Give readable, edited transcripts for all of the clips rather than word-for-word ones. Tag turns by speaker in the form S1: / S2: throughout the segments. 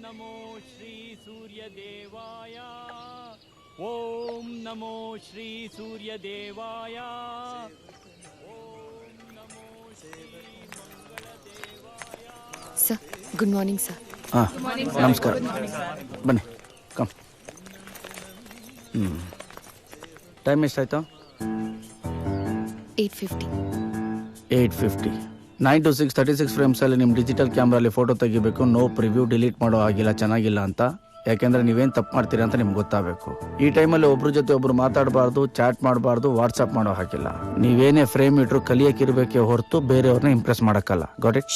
S1: ನಮೋ ಶ್ರೀ ಸೂರ್ಯ ದೇವಾಯ. ಓಂ ನಮೋ ಶ್ರೀ ಸೂರ್ಯ ದೇವಾಯ. ಓಂ ನಮೋ ಶ್ರೀ ಮಂಗಳ ದೇವಾಯ.
S2: Sir good morning sir.
S3: ನಮಸ್ಕಾರ. ಬನ್ನಿ ಕಮ್. ಟೈಮ್ ಎಷ್ಟಾಯ್ತು?
S2: 8:50.
S3: 8:50. 9 to 6 36 ಫ್ರೇಮ್ಸಲ್ಲಿ ನಿಮ್ಮ ಡಿಜಿಟಲ್ ಕ್ಯಾಮ್ರಲ್ಲಿ ಫೋಟೋ ತೆಗಿಬೇಕು. ನೋ ಪ್ರಿವ್ಯೂ, ಡಿಲೀಟ್ ಮಾಡೋ ಆಗಿಲ್ಲ, ಚೆನ್ನಾಗಿಲ್ಲ ಅಂತ. ಯಾಕೆಂದರೆ ನೀವೇನು ತಪ್ಪು ಮಾಡ್ತೀರಾ ಅಂತ ನಿಮ್ಗೆ ಗೊತ್ತಾಗಬೇಕು. ಈ ಟೈಮಲ್ಲಿ ಒಬ್ರ ಜೊತೆ ಒಬ್ರು ಮಾತಾಡಬಾರ್ದು, ಚಾಟ್ ಮಾಡಬಾರ್ದು, ವಾಟ್ಸಪ್ ಮಾಡೋ ಹಾಕಿಲ್ಲ. ನೀವೇನೇ ಫ್ರೇಮ್ ಇಟ್ರು ಕಲಿಯಕ್ಕಿರ್ಬೇಕೇ ಹೊರತು ಬೇರೆಯವ್ರನ್ನ ಇಂಪ್ರೆಸ್ ಮಾಡೋಕ್ಕಲ್ಲ. Got it?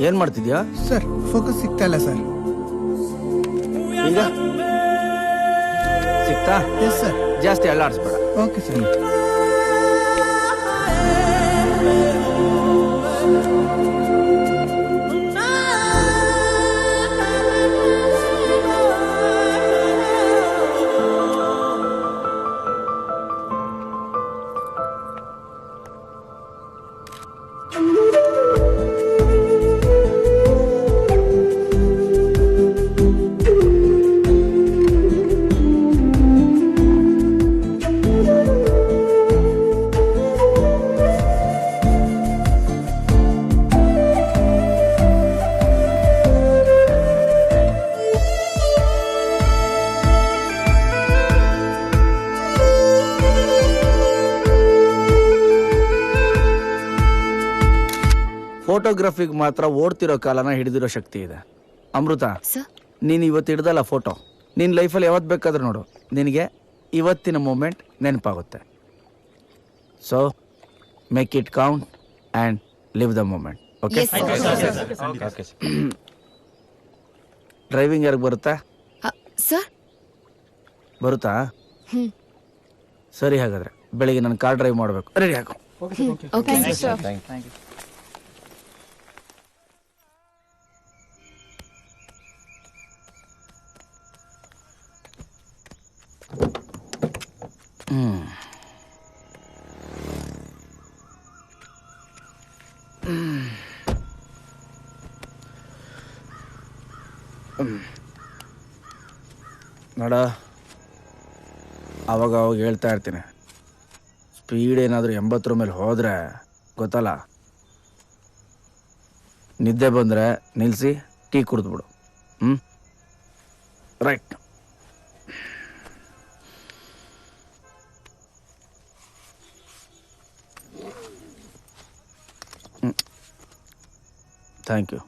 S3: ಏನ್ ಮಾಡ್ತಿದ್ಯಾ
S4: ಸರ್? ಫೋಕಸ್ ಸಿಗ್ತಾ ಇಲ್ಲ ಸರ್.
S3: ಈಗ ಸಿಗ್ತಾ?
S4: Yes sir.
S3: ಜಾಸ್ತಿ ಅಳ್ಳಾಡಿಸ್ಬೇಡ.
S4: Okay sir.
S3: ಫೋಟೋಗ್ರಫಿಗೆ ಮಾತ್ರ ಓಡ್ತಿರೋ ಕಾಲನ ಹಿಡಿದಿರೋ ಶಕ್ತಿ ಇದೆ. ಅಮೃತ, ನೀನು ಇವತ್ತು ಹಿಡ್ದಲ್ಲ ಫೋಟೋ, ನಿನ್ನ ಲೈಫಲ್ಲಿ ಯಾವತ್ತು ಬೇಕಾದ್ರೂ ನೋಡು, ನಿನಗೆ ಇವತ್ತಿನ ಮೂಮೆಂಟ್ ನೆನಪಾಗುತ್ತೆ. So make it count and live the moment. Okay? Driving ಯಾರಿಗೆ ಬರುತ್ತಾ?
S2: ಸರ್
S3: ಬರುತ್ತಾ? ಸರಿ, ಹಾಗಾದ್ರೆ ಬೆಳಿಗ್ಗೆ ನಾನು ಕಾರ್ ಡ್ರೈವ್ ಮಾಡಬೇಕು. ರೆಡಿ ಹಾಕು.
S2: Okay sir.
S3: ನೋಡ, ಅವಾಗ ಹೇಳ್ತಾ ಇರ್ತೀನಿ, ಸ್ಪೀಡ್ ಏನಾದರೂ 80 ಮೇಲೆ ಹೋದರೆ ಗೊತ್ತಲ್ಲ, ನಿದ್ದೆ ಬಂದರೆ ನಿಲ್ಲಿಸಿ ಟೀ ಕುಡಿದ್ಬಿಡು. ರೈಟ್. Thank you.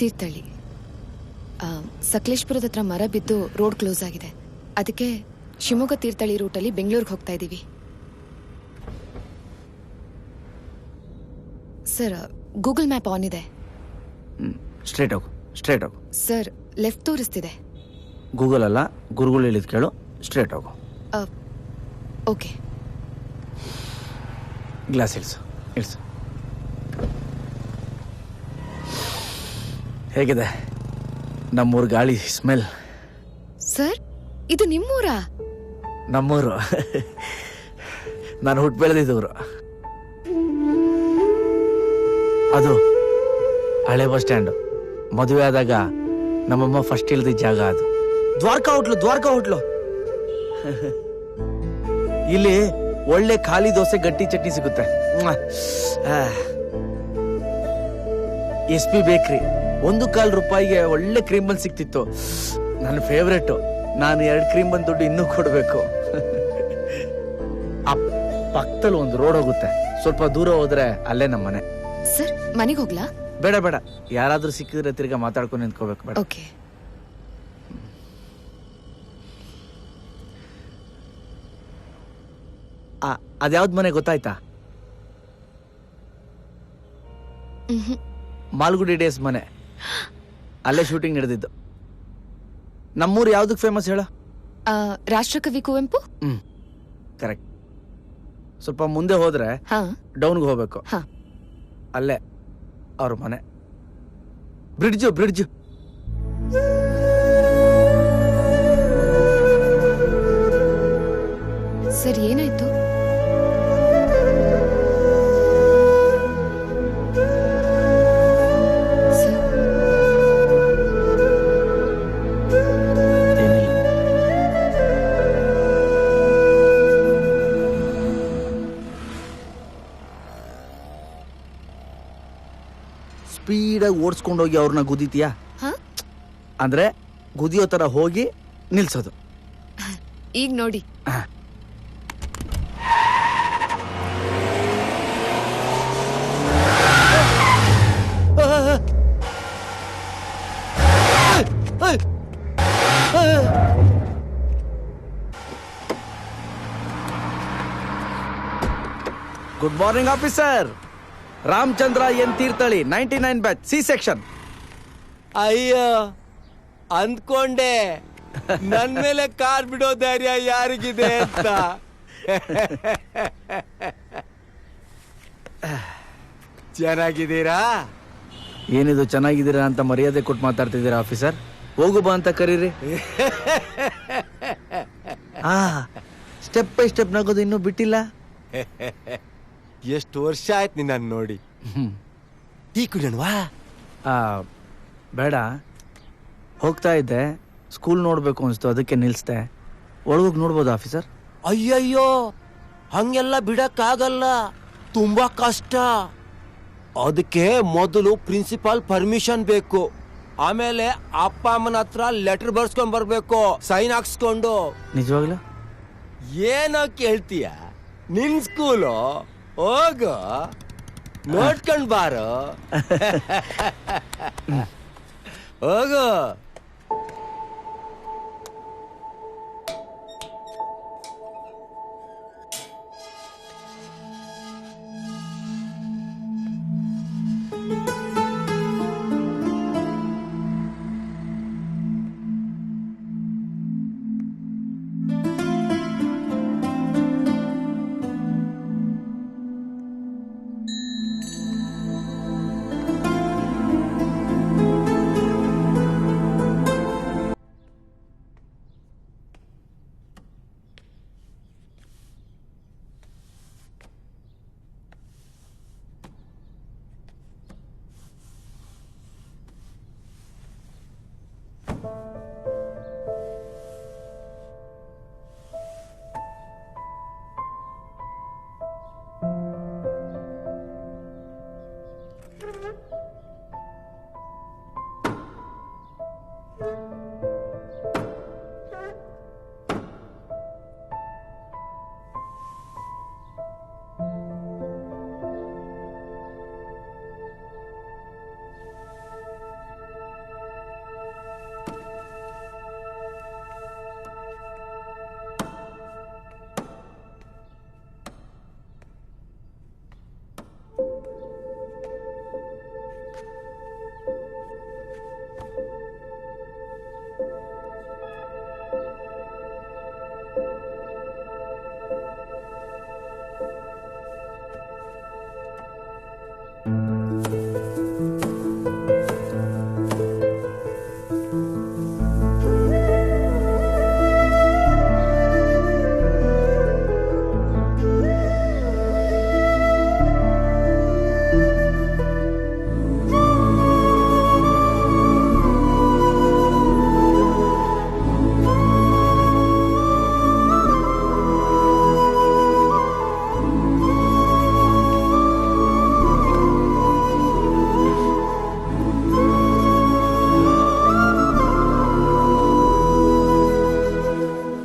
S2: ತೀರ್ಥಹಳ್ಳಿ ಸಕಲೇಶ್ಪುರದ ಹತ್ರ ಮರ ಬಿದ್ದು ರೋಡ್ ಕ್ಲೋಸ್ ಆಗಿದೆ. ಅದಕ್ಕೆ ಶಿವಮೊಗ್ಗ ತೀರ್ಥಹಳ್ಳಿ ರೂಟಲ್ಲಿ ಬೆಂಗಳೂರಿಗೆ ಹೋಗ್ತಾ ಇದ್ದೀವಿ. ಸರ್ ಗೂಗಲ್ ಮ್ಯಾಪ್ ಆನ್ ಇದೆ.
S3: ಸ್ಟ್ರೇಟ್ ಹೋಗು, ಸ್ಟ್ರೇಟ್ ಹೋಗು.
S2: ಸರ್ ಲೆಫ್ಟ್ ತೋರಿಸ್ತಿದೆ.
S3: ಗೂಗಲ್ ಅಲ್ಲ, ಗುರುಗಳು ಹೇಳಿದ್ ಕೇಳು. ಸ್ಟ್ರೇಟ್ ಹೋಗು.
S2: ಓಕೆ.
S3: ಗ್ಲಾಸ್ ಇಳಿಸು, ಇಳಿಸು. ಹೇಗಿದೆ ನಮ್ಮೂರು ಗಾಳಿ ಸ್ಮೆಲ್?
S2: ಸರ್ ಇದು ನಿಮ್ಮೂರಾ?
S3: ನಮ್ಮೂರು. ನಾನು ಹುಟ್ಟು ಬೆಳೆದಿದ್ದವರು. ಅದು ಹಳೆ ಬಸ್ ಸ್ಟ್ಯಾಂಡು. ಮದುವೆ ಆದಾಗ ನಮ್ಮಮ್ಮ ಫಸ್ಟ್ ಇಳ್ದಿದ್ದ ಜಾಗ ಅದು. Dwaraka hotel, Dwaraka hotel. ಇಲ್ಲಿ ಒಳ್ಳೆ ಖಾಲಿ ದೋಸೆ, ಗಟ್ಟಿ ಚಟ್ನಿ ಸಿಗುತ್ತೆ. SP ಬೇಕ್ರಿ, ₹1.25 ಒಳ್ಳೆ ಕ್ರೀಮ್ ಬನ್ ಸಿಕ್ತಿತ್ತು. ನನ್ನ ಫೇವ್ರೇಟು. ನಾನು 2 ಕ್ರೀಮ್ ಬನ್ ದುಡ್ಡು ಇನ್ನೂ ಕೊಡಬೇಕು. ಆ ಪಕ್ಕದಲ್ಲಿ ಒಂದು ರೋಡ್ ಹೋಗುತ್ತೆ, ಸ್ವಲ್ಪ ದೂರ ಹೋದ್ರೆ ಅಲ್ಲೇ ನಮ್ಮ ಮನೆ.
S2: ಸರ್ ಮನೆಗೆ ಹೋಗ್ಲಾ?
S3: ಬೇಡ ಬೇಡ, ಯಾರಾದ್ರೂ ಸಿಕ್ಕಿದ್ರೆ ತಿರ್ಗಾ ಮಾತಾಡ್ಕೊಂಡು ನಿಂತ್ಕೋಬೇಕು. ಬೇಡ.
S2: ಓಕೆ.
S3: ಅದ್ಯಾವ್ದು ಮನೆ ಗೊತ್ತಾಯ್ತಾ? ಮಾಲ್ಗುಡಿ ಡೇಸ್ ಮನೆ, ಅಲ್ಲೇ ಶೂಟಿಂಗ್ ನಡೆದಿದ್ದು. ನಮ್ಮೂರು ಯಾವ್ದಕ್ ಫೇಮಸ್ ಹೇಳ?
S2: ರಾಷ್ಟ್ರಕವಿ ಕುವೆಂಪು.
S3: ಕರೆಕ್ಟ್. ಸ್ವಲ್ಪ ಮುಂದೆ ಹೋದ್ರೆ ಡೌನ್ಗೆ ಹೋಗ್ಬೇಕು, ಅಲ್ಲೇ ಅವ್ರ ಮನೆ. ಬ್ರಿಡ್ಜ್.
S2: ಸರ್ ಏನಾಯ್ತು?
S3: ಸ್ಪೀಡಾಗಿ ಓಡಿಸ್ಕೊಂಡೋಗಿ ಅವ್ರನ್ನ ಗುದಿತೀಯಾ? ಅಂದ್ರೆ ಗುದಿಯೋ ತರ ಹೋಗಿ ನಿಲ್ಸೋದು.
S2: ಈಗ ನೋಡಿ.
S3: Good morning officer. Ramachandra N Thirthahalli, 99 batch, C section.
S1: ಅಯ್ಯೋ ಅಂದ್ಕೊಂಡೆ ನನ್ ಮೇಲೆ ಕಾರ್ ಬಿಡೋ ಧೈರ್ಯ ಯಾರಿಗಿದೆ ಅಂತ. ಚೆನ್ನಾಗಿದ್ದೀರಾ?
S3: ಏನಿದು ಚೆನ್ನಾಗಿದ್ದೀರಾ ಅಂತ ಮರ್ಯಾದೆ ಕೊಟ್ಟು ಮಾತಾಡ್ತಿದ್ದೀರಾ ಆಫೀಸರ್? ಹೋಗು ಬಾ ಅಂತ ಕರೀರಿ. ಸ್ಟೆಪ್ ಬೈ ಸ್ಟೆಪ್ ನಗೋದು ಇನ್ನೂ ಬಿಟ್ಟಿಲ್ಲ.
S1: ಎಷ್ಟು ವರ್ಷ ಆಯ್ತು ನಿನ್ನ ನೋಡಿ. ಟೀ ಕುಡಿಯೋಣವಾ?
S3: ಬೇಡ, ಹೋಗ್ತಾ ಇದ್ದೆ, ಸ್ಕೂಲ್ ನೋಡ್ಬೇಕು ಅನ್ಸ್ತು, ಅದಕ್ಕೆ ನಿಲ್ಸ್ದೆ. ಒಳಗೋಗಿ ನೋಡ್ಬೋದು ಆಫೀಸರ್?
S1: ಅಯ್ಯಯ್ಯೋ, ಹಂಗೆಲ್ಲ ಬಿಡಕ್ಕಾಗಲ್ಲ, ತುಂಬಾ ಕಷ್ಟ. ಅದಕ್ಕೆ ಮೊದಲು ಪ್ರಿನ್ಸಿಪಾಲ್ ಪರ್ಮಿಷನ್ ಬೇಕು, ಆಮೇಲೆ ಅಪ್ಪ ಅಮ್ಮನ ಹತ್ರ ಲೆಟರ್ ಬರ್ಸ್ಕೊಂಡ್ ಬರ್ಬೇಕು, ಸೈನ್ ಹಾಕ್ಸ್ಕೊಂಡು.
S3: ನಿಜವಾಗ್ಲೂ?
S1: ಏನೋ ಕೇಳ್ತೀಯ? ನಿನ್ ಸ್ಕೂಲು ಹೋಗು, ನೋಡ್ಕೊಂಡ್ ಬಾರು. ಹೋಗು.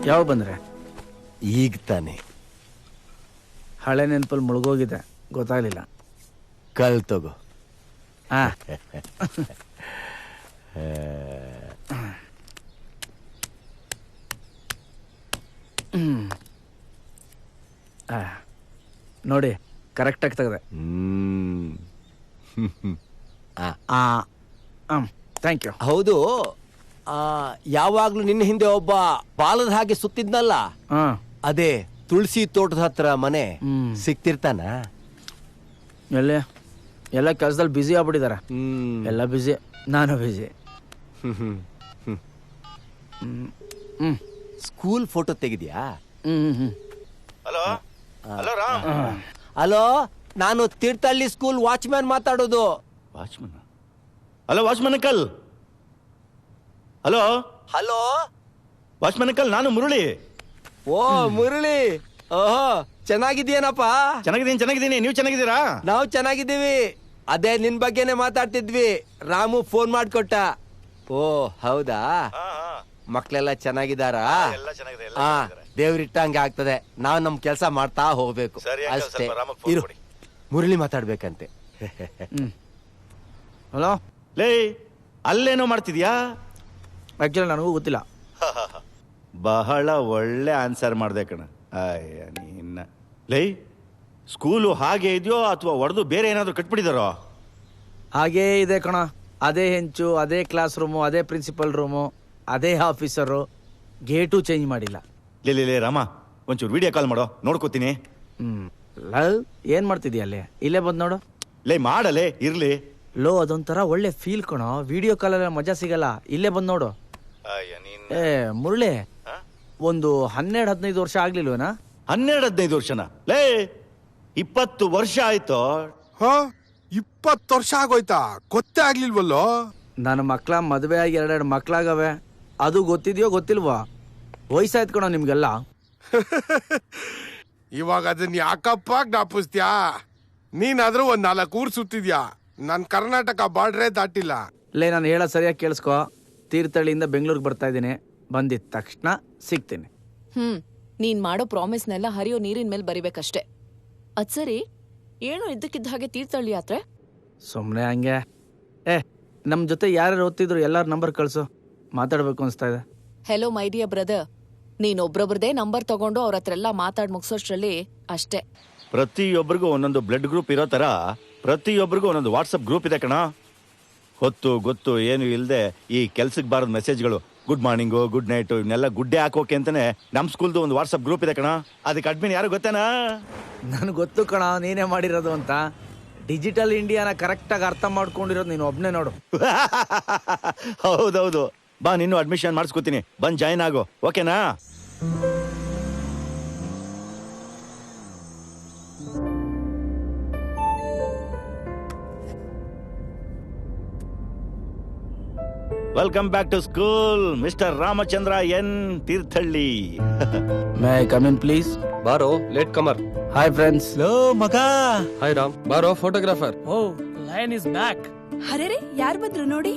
S3: ಯಾವ ಬಂದ್ರೆ?
S1: ಈಗ ತಾನೆ
S3: ಹಳೆ ನೆನಪಲ್ಲಿ ಮುಳುಗೋಗಿದೆ, ಗೊತ್ತಾಗ್ಲಿಲ್ಲ.
S5: ಕಲ್ ತಗೋ.
S3: ಆ ನೋಡಿ, ಕರೆಕ್ಟಾಗಿ ತೆಗೆದೆ. Thank you.
S5: ಹೌದು, ಯಾವಾಗ್ಲೂ ನಿನ್ನ ಹಿಂದೆ ಒಬ್ಬ ಬಾಲದ ಹಾಗೆ ಸುತ್ತಿದ್ನಲ್ಲ, ಅದೇ ತುಳಸಿ ತೋಟದ ಹತ್ರ ಮನೆ ಸಿಕ್ತಿರ್ತಾನ?
S3: ಎಲ್ಲ ಕೆಲಸದಲ್ಲಿ ಬ್ಯುಸಿ ಆಗ್ಬಿಟ್ಟಿದಾರ. ಎಲ್ಲ ಬ್ಯುಸಿ, ನಾನು ಬ್ಯುಸಿ.
S5: ಸ್ಕೂಲ್ ಫೋಟೋ ತೆಗಿದ್ಯಾ?
S1: Hello hello Ram.
S5: ಹಲೋ, ನಾನು ತೀರ್ಥಹಳ್ಳಿ ಸ್ಕೂಲ್ ವಾಚ್ಮ್ಯಾನ್ ಮಾತಾಡೋದು.
S1: Watchman? Hello watchman uncle. Hello
S5: hello
S1: watchman uncle, ನಾನು ಮುರಳಿ.
S5: ಓ ಮುರಳಿ, ಓಹೋ ಚೆನ್ನಾಗಿದ್ದೀನಪ್ಪ.
S1: ಚೆನ್ನಾಗಿದ್ದೀನಿ. ನೀವು ಚೆನ್ನಾಗಿದ್ದೀರಾ?
S5: ನಾವು ಚೆನ್ನಾಗಿದ್ದೀವಿ. ಅದೇ ನಿನ್ ಬಗ್ಗೆನೆ ಮಾತಾಡ್ತಿದ್ವಿ. ರಾಮು ಫೋನ್ ಮಾಡ್ಕೊಟ್ಟ. ಓ ಹೌದಾ? ಮಕ್ಳೆಲ್ಲ ಚೆನ್ನಾಗಿದ್ದಾರಾ? ಹಾ, ದೇವ್ರಿಟ್ಟಂಗೆ ಆಗ್ತದೆ. ನಾವ್ ನಮ್ ಕೆಲ್ಸ ಮಾಡ್ತಾ ಹೋಗ್ಬೇಕು ಅಷ್ಟೇ. ಇರು, ಮುರಳಿ ಮಾತಾಡ್ಬೇಕಂತೆ.
S3: ಹಲೋ
S1: ಲೇ, ಅಲ್ಲೇನೋ ಮಾಡ್ತಿದ್ಯಾ?
S3: ಆಕ್ಚುಲಿ ನನಗೂ ಗೊತ್ತಿಲ್ಲ.
S1: ಬಹಳ ಒಳ್ಳೆ ಆನ್ಸರ್ ಮಾಡ್ದೆ ಕಣ. ಅಯ್ಯ ನಿನ್ನ. ಲೇ, ಸ್ಕೂಲು ಹಾಗೆ ಇದೆಯೋ ಅಥವಾ ಹೊಡೆದು ಬೇರೆ ಏನಾದ್ರು ಕಟ್ಬಿಟ್ಟಿದಾರೋ?
S3: ಹಾಗೇ ಇದೆ ಕಣ. ಅದೇ ಹೆಂಚು, ಅದೇ ಕ್ಲಾಸ್ ರೂಮು, ಅದೇ ಪ್ರಿನ್ಸಿಪಲ್ ರೂಮು, ಅದೇ ಆಫೀಸರು. ಗೇಟು ಚೇಂಜ್ ಮಾಡಿಲ್ಲ.
S1: ಲೇ ರಾಮ, ಒಂಚೂರು ವಿಡಿಯೋ ಕಾಲ್ ಮಾಡೋ, ನೋಡ್ಕೋತೀನಿ.
S3: ಏನ್ ಮಾಡ್ತಿದ್ಯಾ ಅಲ್ಲಿ? ಇಲ್ಲೇ ಬಂದ್ ನೋಡು.
S1: ಲೇ ಮಾಡಲೇ ಇರ್ಲಿ.
S3: ಲೋ, ಅದೊಂಥರ ಒಳ್ಳೆ ಫೀಲ್ ಕಣೋ. ವಿಡಿಯೋ ಕಾಲಲ್ಲಿ ಮಜಾ ಸಿಗಲ್ಲ. ಇಲ್ಲೇ ಬಂದ್ ನೋಡು. ಏ ಮುರಳಿ, ಒಂದು 12-15 ವರ್ಷ ಆಗ್ಲಿಲ್ವೇನಾ?
S1: 12-15 ವರ್ಷನ? ಲೇ 20 ವರ್ಷ ಆಯ್ತು.
S6: 20 ವರ್ಷ ಆಗೋಯ್ತಾ? ಗೊತ್ತೇ ಆಗ್ಲಿಲ್ವಲ್ಲೋ.
S3: ನನ್ನ ಮಕ್ಳ ಮದ್ವೆ ಆಗಿ 2 ಮಕ್ಳಾಗವೆ. ಅದು ಗೊತ್ತಿದ್ಯೋ ಗೊತ್ತಿಲ್ವಾ? ವಯಸ್ಸಾಯ್ತು ಕಣೋ ನಿಮ್ಗೆಲ್ಲ.
S6: ಇವಾಗ ಅದನ್ನ ಯಾಕಪ್ಪ ಜ್ಞಾಪಿಸ್ತ್ಯಾ? ನೀನಾದ್ರೂ ಒಂದ್ 4 ಊರ್ ಸುತ್ತಿದ್ಯಾ. ನನ್ ಕರ್ನಾಟಕ ಬಾರ್ಡ್ರೇ ದಾಟಿಲ್ಲ.
S3: ಲೇ, ನಾನು ಹೇಳೋ ಸರಿಯಾಗಿ ಕೇಳಿಸ್ಕೊ. ತೀರ್ಥಹಳ್ಳಿಯಿಂದ ಬೆಂಗಳೂರಿಗೆ ಬರ್ತಾ ಇದ್ದೀನಿ. ಬಂದಿದ ತಕ್ಷಣ ಸಿಗ್ತೀನಿ.
S7: ನೀನ್ ಮಾಡೋ ಪ್ರಾಮಿಸ್ನೆಲ್ಲ ಹರಿಯೋ ನೀರಿನ ಮೇಲೆ ಬರಿಬೇಕಷ್ಟೇ. ಅದ್ ಸರಿ, ಏನೋ ಇದ್ದಕ್ಕಿದ್ದ ಹಾಗೆ ತೀರ್ಥಹಳ್ಳಿ ಯಾತ್ರೆ?
S3: ಸುಮ್ಮನೆ ಹಂಗೆ. ನಮ್ ಜೊತೆ ಯಾರು ಓದ್ತಿದ್ರು ಎಲ್ಲಾರ ನಂಬರ್ ಕಳ್ಸು, ಮಾತಾಡ್ಬೇಕು ಅನ್ಸ್ತಾ ಇದೆ.
S7: ಹೆಲೋ ಮೈ ಡಿಯರ್ ಬ್ರದರ್, ನೀನೊಬ್ರೊಬ್ರದೇ ನಂಬರ್ ತಗೊಂಡು ಅವ್ರ ಹತ್ರ ಎಲ್ಲ ಮಾತಾಡ್ ಮುಗಿಸೋಷ್ಟ್ರಲ್ಲಿ ಅಷ್ಟೇ.
S1: ಪ್ರತಿಯೊಬ್ಬರಿಗೂ ಒಂದೊಂದು ಬ್ಲಡ್ ಗ್ರೂಪ್ ಇರೋ ತರ ಪ್ರತಿಯೊಬ್ಬರಿಗೂ ಒಂದೊಂದು ವಾಟ್ಸಪ್ ಗ್ರೂಪ್ ಇದೆ ಕಣ. ಹೊತ್ತು ಗೊತ್ತು ಏನು ಇಲ್ಲದೆ ಈ ಕೆಲ್ಸಕ್ಕೆ ಬಾರದ ಮೆಸೇಜ್ಗಳು, ಗುಡ್ ಮಾರ್ನಿಂಗು, ಗುಡ್ ನೈಟು, ಇವನ್ನೆಲ್ಲ ಗುಡ್ಡೆ ಹಾಕೋಕೆ ಅಂತಾನೆ ನಮ್ ಸ್ಕೂಲ್ದು ಒಂದು ವಾಟ್ಸಪ್ ಗ್ರೂಪ್ ಇದೆ ಕಣ. ಅದಕ್ಕೆ ಅಡ್ಮಿನ್ ಯಾರು ಗೊತ್ತೇನಾ?
S3: ನನ್ಗೆ ಗೊತ್ತು ಕಣ, ನೀನೇ ಮಾಡಿರೋದು ಅಂತ. ಡಿಜಿಟಲ್ ಇಂಡಿಯಾನ ಕರೆಕ್ಟಾಗಿ ಅರ್ಥ ಮಾಡ್ಕೊಂಡಿರೋದು ನೀನು ಒಬ್ನೇ ನೋಡು.
S1: ಹೌದೌದು. ಬಾ, ನಿನ್ನೂ ಅಡ್ಮಿಷನ್ ಮಾಡಿಸ್ಕೊತೀನಿ, ಬಂದ್ ಜಾಯಿನ್ ಆಗು, ಓಕೆನಾ? Welcome back to school mister Ramachandra N Thirthahalli.
S3: May I come in please?
S8: ಬಾರೋ, ಲೇಟ್ ಕಮರ್.
S3: Hi friends.
S1: ಲೋ ಮಗ.
S8: ಹಾಯ್ ರಾಮ್. ಬಾರೋ, photographer.
S9: Oh, lion is back.
S7: ಅರೆ, ಯಾರು ಬಂದ್ರು ನೋಡಿ.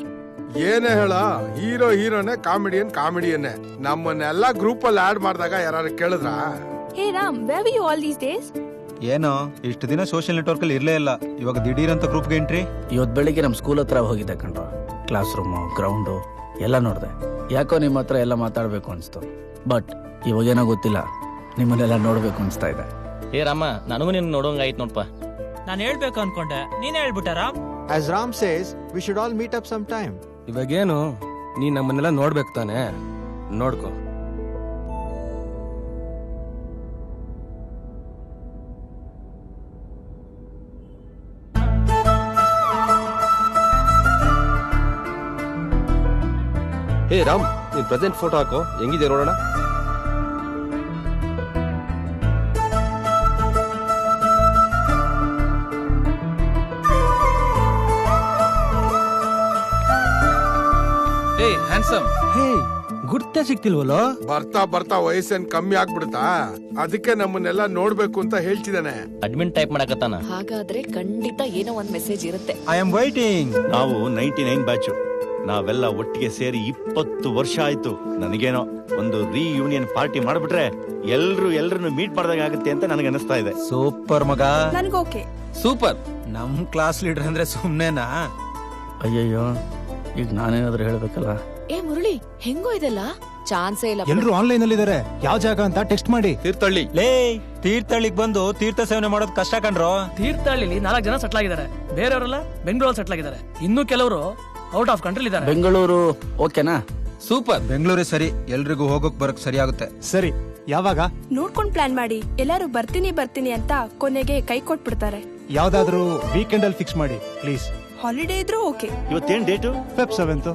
S6: ಏನೇ ಹೇಳ, ಹೀರೋನೇ ಕಾಮಿಡಿಯನ್ನೇ. ನಮ್ಮನ್ನೆಲ್ಲ ಗ್ರೂಪ್ ಅಲ್ಲಿ ಆಡ್ ಮಾಡಿದಾಗ ಯಾರು ಕೇಳಿದ್ರ?
S7: Hey Ram, where were you all these days?
S10: ಏನೋ ಇಷ್ಟು ದಿನ ಸೋಷಿಯಲ್ ನೆಟ್ವರ್ಕ್ ಅಲ್ಲಿ ಇರ್ಲೇ ಇಲ್ಲ, ಇವಾಗ ದಿಢೀರ್ ಅಂತ ಗ್ರೂಪ್ಗೆ ಎಂಟ್ರಿ.
S3: ಇವತ್ತು ಬೆಳಿಗ್ಗೆ ನಮ್ಮ ಸ್ಕೂಲ್ ಹತ್ರ ಹೋಗಿದ್ದೆ ಕಣ್ರು. ಕ್ಲಾಸ್ ರೂಮು, ಗ್ರೌಂಡು ಎಲ್ಲ ನೋಡಿದೆ. ಯಾಕೋ ನಿಮ್ಮ ಹತ್ರ ಎಲ್ಲ ಮಾತಾಡಬೇಕು ಅನಿಸ್ತು. ಬಟ್ ಇವಾಗೇನೋ ಗೊತ್ತಿಲ್ಲ, ನಿಮ್ಮನ್ನೆಲ್ಲ ನೋಡಬೇಕು ಅನಿಸ್ತಾ ಇದೆ.
S9: ಏ ರಾಮ, ನನಗೂ ನಿನ್ನ ನೋಡೋಂಗಾಯ್ತು ನೋಡ್ಪ. ನಾನು ಹೇಳ್ಬೇಕು ಅನ್ಕೊಂಡೆ, ನೀನೇ ಹೇಳ್ಬಿಟ್ಟ Ram.
S10: As Ram says, we should all meet up sometime.
S8: ಇವಾಗೇನು, ನೀ ನಮ್ಮನ್ನೆಲ್ಲ ನೋಡ್ಬೇಕು ತಾನೆ? ನೋಡ್ಕೊ. ಹೇ ರಾಮ್, ನೀನ್ ಪ್ರೆಸೆಂಟ್ ಫೋಟೋ ಹಾಕೋ, ಹೆಂಗಿದೆ ನೋಡೋಣ.
S9: ಹೇ ಹ್ಯಾಂಡ್ಸಮ್.
S8: ಹೇ, ಗುರ್ತ ಸಿಕ್ತಿಲ್ವಲ್ಲೋ?
S6: ಬರ್ತಾ ಬರ್ತಾ ವಯಸ್ಸೇನ್ ಕಮ್ಮಿ ಆಗ್ಬಿಡುತ್ತಾ? ಅದಕ್ಕೆ ನಮ್ಮನ್ನೆಲ್ಲ ನೋಡ್ಬೇಕು ಅಂತ ಹೇಳ್ತಿದ್ದಾನೆ.
S9: ಅಡ್ಮಿನ್ ಟೈಪ್ ಮಾಡಕತ್ತಾನ.
S7: ಹಾಗಾದ್ರೆ ಖಂಡಿತ ಏನೋ ಒಂದ್ ಮೆಸೇಜ್ ಇರುತ್ತೆ.
S10: I am waiting.
S1: ನಾವು 99 ಬ್ಯಾಚು. ನಾವೆಲ್ಲ ಒಟ್ಟಿಗೆ ಸೇರಿ 20 ವರ್ಷ ಆಯ್ತು. ನನಗೇನೋ ಒಂದು ರಿಯೂನಿಯನ್ ಪಾರ್ಟಿ ಮಾಡ್ಬಿಟ್ರೆ ಎಲ್ರನ್ನು ಮೀಟ್ ಮಾಡ್ದಾಗ ಆಗುತ್ತೆ ಅಂತ ನನಗೆ ಅನಿಸ್ತಾ ಇದೆ.
S10: ಸೂಪರ್ ಮಗ.
S11: ನನ್ಗೋಕೆ.
S8: ಸೂಪರ್.
S10: ನಮ್ ಕ್ಲಾಸ್ ಲೀಡರ್ ಅಂದ್ರೆ ಸುಮ್ನೆನಾ?
S3: ಅಯ್ಯಯ್ಯೋ, ಈಗ ನಾನೇನಾದ್ರೂ ಹೇಳ್ಬೇಕಲ್ಲ.
S7: ಏ ಮುರಳಿ, ಹೆಂಗೋ ಇದೆಲ್ಲ ಚಾನ್ಸೇ ಇಲ್ಲ.
S10: ಎಲ್ರು ಆನ್ಲೈನ್ ಅಲ್ಲಿ ಇದಾರೆ. ಯಾವ ಜಾಗ ಅಂತ ಟೆಕ್ಸ್ಟ್ ಮಾಡಿ.
S8: ತೀರ್ಥಹಳ್ಳಿ.
S10: ಲೇ, ತೀರ್ಥಹಳ್ಳಿಗ್ ಬಂದು ತೀರ್ಥ ಸೇವನೆ ಮಾಡೋದು ಕಷ್ಟ ಕಣ್ರೋ.
S9: ತೀರ್ಥಹಳ್ಳಿಲಿ 4 ಜನ ಸೆಟ್ಲ್ ಆಗಿದ್ದಾರೆ. ಬೇರೆಯವರೆಲ್ಲ ಬೆಂಗಳೂರಲ್ಲಿ ಸೆಟ್ಲ್ ಆಗಿದ್ದಾರೆ. ಇನ್ನು ಕೆಲವರು ಔಟ್ ಆಫ್ ಕಂಟ್ರಿ ಇದ್ದಾರೆ.
S3: ಬೆಂಗಳೂರು ಓಕೆನಾ?
S8: ಸೂಪರ್.
S10: ಬೆಂಗಳೂರೇ ಸರಿ, ಎಲ್ರಿಗೂ ಹೋಗೋಕ್ ಬರಕ್ ಸರಿ ಆಗುತ್ತೆ.
S11: ಸರಿ, ಯಾವಾಗ ನೋಡ್ಕೊಂಡ್ ಪ್ಲಾನ್ ಮಾಡಿ. ಎಲ್ಲಾರು ಬರ್ತೀನಿ ಅಂತ ಕೊನೆಗೆ ಕೈ ಕೊಟ್ಬಿಡ್ತಾರೆ.
S10: ಯಾವ್ದಾದ್ರು ವೀಕೆಂಡ್ ಅಲ್ಲಿ ಫಿಕ್ಸ್ ಮಾಡಿ ಪ್ಲೀಸ್.
S11: ಹಾಲಿಡೇ ಇದ್ರೂ ಓಕೆ.
S1: ಇವತ್ತೇನ್ ಡೇಟು?
S10: ಫೆಬ್ 7.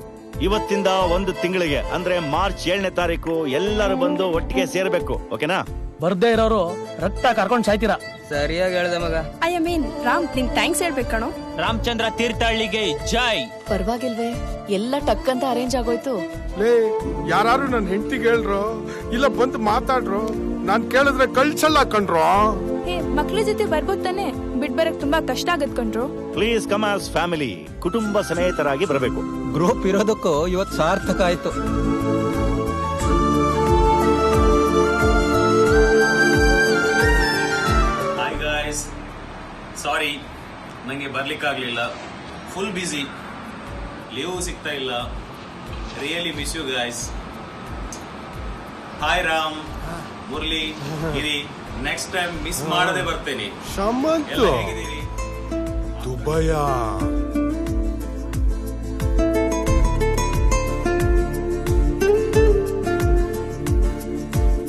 S1: ಇವತ್ತಿಂದ 1 ತಿಂಗಳಿಗೆ ಅಂದ್ರೆ ಮಾರ್ಚ್ 7ನೇ ತಾರೀಕು ಎಲ್ಲರೂ ಬಂದು ಒಟ್ಟಿಗೆ ಸೇರ್ಬೇಕು. ಓಕೆನಾ?
S9: ಬರ್ದೇ ಇರೋರು ರಕ್ತ ಕರ್ಕೊಂಡ್ ಸಾಯ್ತೀರಾ.
S8: ಸರಿಯಾಗಿ ಹೇಳ್ದೆ ಮಗ.
S11: ಐ ಮೀನ್ ರಾಮ್, ನಿಂಗ್ ಥ್ಯಾಂಕ್ಸ್ ಹೇಳ್ಬೇಕಣೋ.
S9: ರಾಮಚಂದ್ರ ತೀರ್ಥಹಳ್ಳಿಗೆ ಜೈ.
S7: ಪರವಾಗಿಲ್ವೇ, ಎಲ್ಲ ಟಕ್ ಅಂತ ಅರೇಂಜ್ ಆಗೋಯ್ತು.
S6: ಲೇ, ಯಾರು ನನ್ನ ಹೆಂಡತಿಗೆ ಹೇಳ್ರು, ಇಲ್ಲ ಬಂದು ಮಾತಾಡ್ರು. ನಾನ್ ಕೇಳಿದ್ರೆ ಕಳ್ಸಲ್ಲ ಕಣ್ರೋ.
S11: ಹೇ, ಮಕ್ಳ ಜೊತೆ ಬರ್ಬೋದ್ ತಾನೆ? ಬಿಟ್ ಬರಕ್ ತುಂಬಾ ಕಷ್ಟ ಆಗತ್ ಕಣ್ರು.
S1: ಪ್ಲೀಸ್ ಕಮ್ ಆಸ್ ಫ್ಯಾಮಿಲಿ, ಕುಟುಂಬ ಸಮೇತರಾಗಿ ಬರಬೇಕು.
S10: ಗ್ರೂಪ್ ಇರೋದಕ್ಕೂ ಇವತ್ತು ಸಾರ್ಥಕ ಆಯ್ತು.
S12: ಹಾಯ್ ಗಾಯ್ಸ್, ಸಾರಿ ನನಗೆ ಬರ್ಲಿಕ್ಕಾಗಲಿಲ್ಲ. ಫುಲ್ ಬ್ಯುಸಿ, ಲೀವ್ ಸಿಗ್ತಾ ಇಲ್ಲ. Really miss you guys. Hi Ram, Murali, Giri, next time miss ಮಾಡದೆ ಬರ್ತೇನೆ.
S6: ಶಮಂತು,
S12: ಎಲ್ಲ ಹೇಗಿದ್ದೀರಿ?
S6: ದುಬಯ.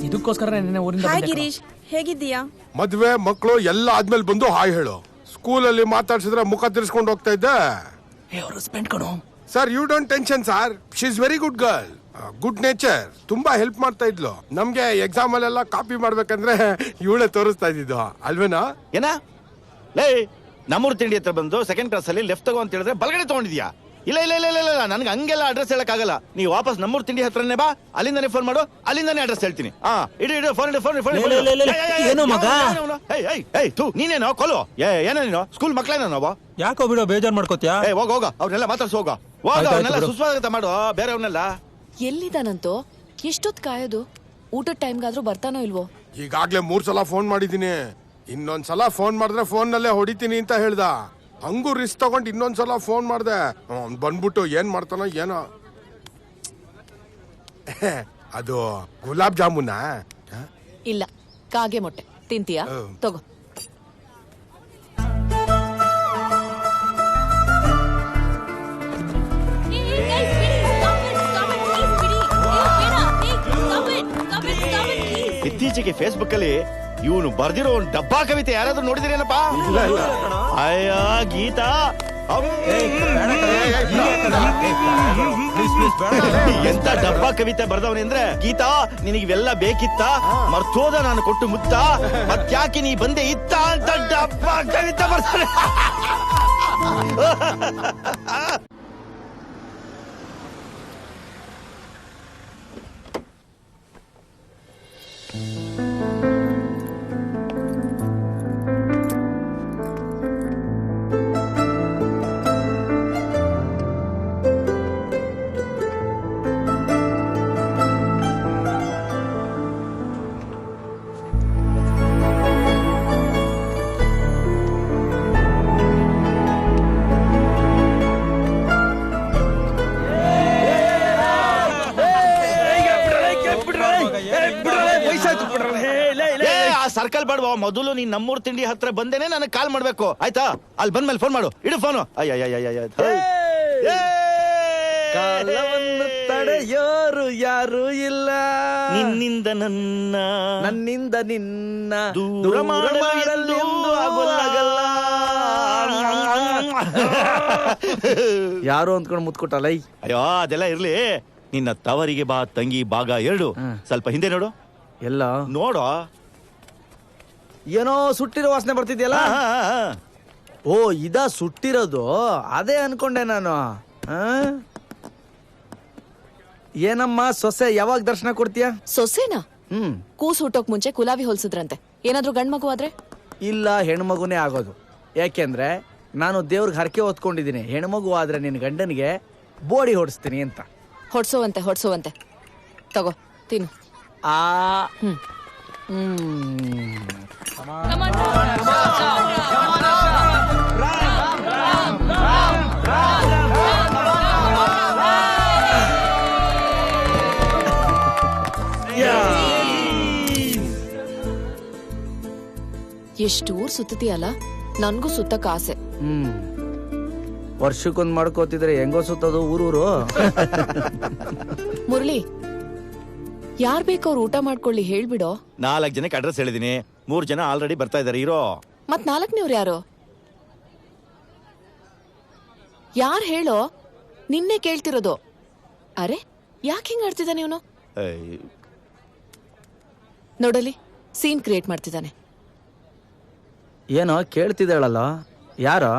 S9: ಇದಕ್ಕೋಸ್ಕರ ನಿನ್ನೆ ಊರಿಂದ
S11: ಹಾಯ್
S9: ಬಂದೆ ಕಣೋ.
S11: ಗಿರೀಶ್, ಹೇಗಿದ್ದೀಯಾ?
S6: ಮದ್ವೆ ಮಕ್ಕಳು ಎಲ್ಲ ಆದ್ಮೇಲೆ ಬಂದು ಹಾಯ್ ಹೇಳು. ಸ್ಕೂಲಲ್ಲಿ ಮಾತಾಡ್ಸಿದ್ರೆ ಮುಖ ತಿರ್ಸ್ಕೊಂಡು ಹೋಗ್ತಾ ಇದ್ದೆ.
S9: ಏ, ಅವ್ರ ಹಸ್ಬೆಂಡ್ ಕಣೋ.
S6: Sir, you don't tension sir, she is very good girl, good nature. ತುಂಬಾ ಹೆಲ್ಪ್ ಮಾಡ್ತಾ ಇದ್ಲು. ನಮ್ಗೆ ಎಕ್ಸಾಮ್ ಅಲ್ಲೆಲ್ಲ ಕಾಪಿ ಮಾಡ್ಬೇಕಂದ್ರೆ ಇವಳೆ ತೋರಿಸ್ತಾ ಇದ್ದಿದ್ದು ಅಲ್ವೇನಾ?
S1: ಏನ ಲೇ, ನಮ್ಮೂರ್ ತಿಂಡಿ ಹತ್ರ ಬಂದು ಸೆಕೆಂಡ್ ಕ್ಲಾಸ್ ಅಲ್ಲಿ ಲೆಫ್ಟ್ ತಗೋ ಅಂತ ಹೇಳಿದ್ರೆ ಬಲಗಡೆ ತಗೊಂಡಿದ್ಯಾ? ಇಲ್ಲ ಇಲ್ಲ ಇಲ್ಲ ಇಲ್ಲ, ನನ್ಗೆ ಹಂಗೆಲ್ಲ ಅಡ್ರೆಸ್ ಹೇಳಕ್ಕಾಗಲ್ಲ. ನೀವು ವಾಪಸ್ ನಮ್ಮೂರ್ ತಿಂಡಿ ಹತ್ರನೇ ಬಾ, ಅಲ್ಲಿಂದಾನೆ ಫೋನ್ ಮಾಡು, ಅಲ್ಲಿಂದಾನೆ ಅಡ್ರೆಸ್ ಹೇಳ್ತೀನಿ. ಇಡು ಫೋನ್
S9: ಏನು ಮಗ?
S1: ನೀನೇನೋ ಕೊಲು ಏನೋ ನೀನು ಸ್ಕೂಲ್ ಮಕ್ಳೇನೋ ನಾವು.
S10: ಯಾಕೋ ಬಿಡೋ, ಬೇಜಾರ್ ಮಾಡ್ಕೋತ್ಯಾ?
S1: ಹೋಗ ಅವ್ರನ್ನೆಲ್ಲ ಮಾತಾಡ್ಸ ಹೋಗ. ಅವ್ರನ್ನೆಲ್ಲ ಸುಸ್ವಾಗತ ಮಾಡು ಬೇರೆಯವ್ರನ್ನೆಲ್ಲ.
S7: ಎಲ್ಲಿದಾನಂತೋ? ಎಷ್ಟೊತ್ ಕಾಯೋದು? ಊಟದ ಟೈಮ್ಗಾದ್ರೂ ಬರ್ತಾನೋ ಇಲ್ವೋ?
S6: ಈಗಾಗ್ಲೇ 3 ಸಲ ಫೋನ್ ಮಾಡಿದೀನಿ. ಇನ್ನೊಂದ್ಸಲ ಫೋನ್ ಮಾಡಿದ್ರೆ ಫೋನ್ ನಲ್ಲೇ ಹೊಡಿತೀನಿ ಅಂತ ಹೇಳ್ದ. ಹಂಗೂ ರಿಸ್ಕ್ ತಗೊಂಡು ಇನ್ನೊಂದ್ಸಲ ಫೋನ್ ಮಾಡ್ದೆ. ಬಂದ್ಬಿಟ್ಟು ಏನ್ ಮಾಡ್ತಾನೋ ಏನೋ. ಅದು ಗುಲಾಬ್ ಜಾಮೂನಾ?
S7: ಇಲ್ಲ, ಕಾಗೆ ಮೊಟ್ಟೆ ತಿಂತೀಯಾ? ತಗೋ.
S1: ಇತ್ತೀಚೆಗೆ ಫೇಸ್ಬುಕ್ ಅಲ್ಲಿ ಇವನು ಬರ್ದಿರೋ ಒಂದು ಡಬ್ಬಾ ಕವಿತೆ ಯಾರಾದ್ರೂ ನೋಡಿದಿರೇನಪ್ಪ? ಅಯ್ಯ ಗೀತಾ, ಎಂತ ಡಬ್ಬಾ ಕವಿತೆ ಬರ್ದವನಿ ಅಂದ್ರೆ, ಗೀತಾ ನಿನಗಿವೆಲ್ಲ ಬೇಕಿತ್ತ, ಮರ್ತೋದ ನಾನು ಕೊಟ್ಟು ಮುತ್ತ, ಮತ್ಯಾಕೆ ನೀ ಬಂದೆ ಇತ್ತ ಅಂತ ಡಬ್ಬಾ ಕವಿತೆ ಬರ್ತಾನೆ. ಸರ್ಕಲ್ ಬೇಡವಾ, ಮೊದಲು ನೀನ್ ನಮ್ಮೂರ್ ತಿಂಡಿ ಹತ್ರ ಬಂದೇನೆ ನನಗೆ ಕಾಲ್ ಮಾಡ್ಬೇಕು, ಆಯ್ತಾ? ಅಲ್ಲಿ ಬಂದ್ಮೇಲೆ ಫೋನ್ ಮಾಡು, ಇಡು ಫೋನು.
S3: ಕಾಲವನ್ನು ತಡೆಯೋರು ಯಾರು ಇಲ್ಲ,
S1: ನಿನ್ನಿಂದ
S3: ನನ್ನಿಂದ ನಿನ್ನ
S1: ದೂರ ಮಾಡಲು ಆಗೋಲ್ಲ.
S3: ಯಾರು ಅಂದ್ಕೊಂಡು ಮುತ್ಕೊಟ್ಟಲ್ಲ.
S1: ಅಯ್ಯೋ ಅದೆಲ್ಲ ಇರ್ಲಿ, ನಿನ್ನ ತವರಿಗೆ ಬಾ ತಂಗಿ ಭಾಗ 2 ಸ್ವಲ್ಪ ಹಿಂದೆ ನೋಡು.
S3: ಎಲ್ಲ
S1: ನೋಡು,
S3: ಏನೋ ಸುಟ್ಟಿರೋ ವಾಸನೆ ಬರ್ತಿದ್ಯಲ್ಲ. ಓ, ಇದ ಸುಟ್ಟಿರೋದು? ಅದೇ ಅನ್ಕೊಂಡೆ ನಾನು. ಏನಮ್ಮ ಸೊಸೆ, ಯಾವಾಗ ದರ್ಶನ ಕೊಡ್ತೀಯ?
S7: ಸೊಸೆನಾ? ಕೂಸು ಹುಟ್ಟೋಕ್ ಮುಂಚೆ ಕುಲಾವಿ ಹೊಲ್ಸಿದ್ರಂತೆ. ಏನಾದ್ರೂ ಗಂಡ್ ಮಗು ಆದ್ರೆ?
S3: ಇಲ್ಲ, ಹೆಣ್ಮಗುನೇ ಆಗೋದು. ಯಾಕೆಂದ್ರೆ ನಾನು ದೇವ್ರಿಗೆ ಹರಕೆ ಹೊತ್ಕೊಂಡಿದ್ದೀನಿ. ಹೆಣ್ಮಗು ಆದ್ರೆ ನಿನ್ ಗಂಡನಿಗೆ ಬೋಡಿ ಹೊಡಿಸ್ತೀನಿ ಅಂತ.
S7: ಹೊಡ್ಸೋವಂತೆ ತಗೋ ತಿನ್ನು. ಎಷ್ಟು ಊರ್ ಸುತ್ತೀಯಲ್ಲ, ನನ್ಗೂ ಸುತ್ತಕ್ ಆಸೆ.
S3: ವರ್ಷಕ್ಕೊಂದ್ ಮಾಡ್ಕೋತಿದ್ರೆ ಹೆಂಗೋ ಸುತ್ತದು ಊರೂರು.
S7: ಮುರಳಿ, ಯಾರ್ ಬೇಕವ್ರು ಊಟ ಮಾಡ್ಕೊಳ್ಳಿ ಹೇಳ್ಬಿಡೋ.
S1: 4 ಜನಕ್ಕೆ ಅಡ್ರೆಸ್ ಹೇಳಿದೀನಿ, 3 ಜನ ಆಲ್ರೆಡಿ ಬರ್ತಾ ಇದಾರೆ ಇರೋ.
S7: ಮತ್ 4ನೇವ್ರು ಯಾರು? ಯಾರ್ ಹೇಳೋ? ನಿನ್ನೆ ಕೇಳ್ತಿರೋದು. ಅರೆ ಯಾಕೆ ಹಿಂಗ್ ಆಡ್ತಿದ್ದಾನೆ ಇವನು? ನೋಡಲಿ, ಸೀನ್ ಕ್ರಿಯೇಟ್ ಮಾಡ್ತಿದ್ದಾನೆ.
S3: ಏನೋ ಕೇಳ್ತಿದ್ದಾಳಲ್ಲ, ಯಾರೋ?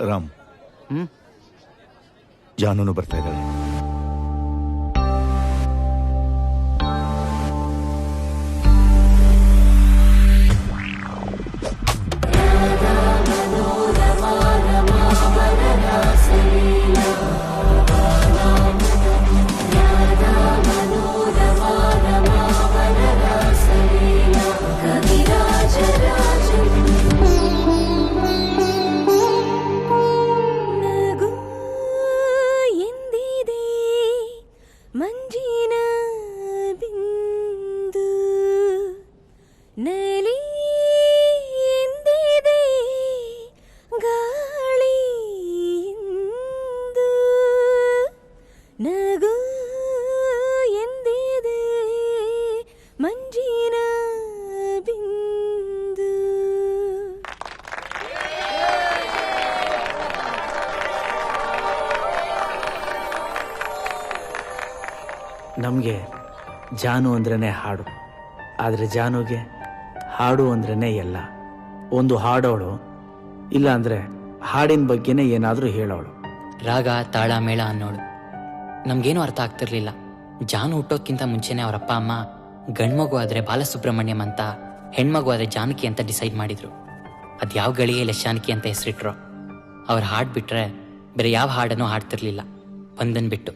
S1: ರಾಮ್, ಜಾನೂನು ಬರ್ತಾ ಇದ್ದಾಳೆ.
S3: ನಮಗೆ ಜಾನು ಅಂದ್ರೇ ಹಾಡು, ಆದರೆ ಜಾನುಗೆ ಹಾಡು ಅಂದ್ರೇ ಎಲ್ಲ. ಒಂದು ಹಾಡೋಳು, ಇಲ್ಲ ಅಂದರೆ ಹಾಡಿನ ಬಗ್ಗೆನೇ ಏನಾದರೂ ಹೇಳೋಳು.
S13: ರಾಗ ತಾಳ ಮೇಳ ಅನ್ನೋಳು. ನಮಗೇನು ಅರ್ಥ ಆಗ್ತಿರ್ಲಿಲ್ಲ. ಜಾನು ಹುಟ್ಟೋದ್ಕಿಂತ ಮುಂಚೆನೆ ಅವ್ರ ಅಪ್ಪ ಅಮ್ಮ ಗಂಡ್ಮಗು ಆದರೆ ಬಾಲಸುಬ್ರಹ್ಮಣ್ಯಂ ಅಂತ, ಹೆಣ್ಮಗು ಆದರೆ ಜಾನಕಿ ಅಂತ ಡಿಸೈಡ್ ಮಾಡಿದ್ರು. ಅದು ಯಾವ ಗಳಿಗೆಯಲ್ಲಿ ಶಾನಕಿ ಅಂತ ಹೆಸರಿಟ್ರು. ಅವ್ರು ಹಾಡು ಬಿಟ್ರೆ ಬೇರೆ ಯಾವ ಹಾಡನ್ನು ಹಾಡ್ತಿರ್ಲಿಲ್ಲ, ಒಂದನ್ ಬಿಟ್ಟು.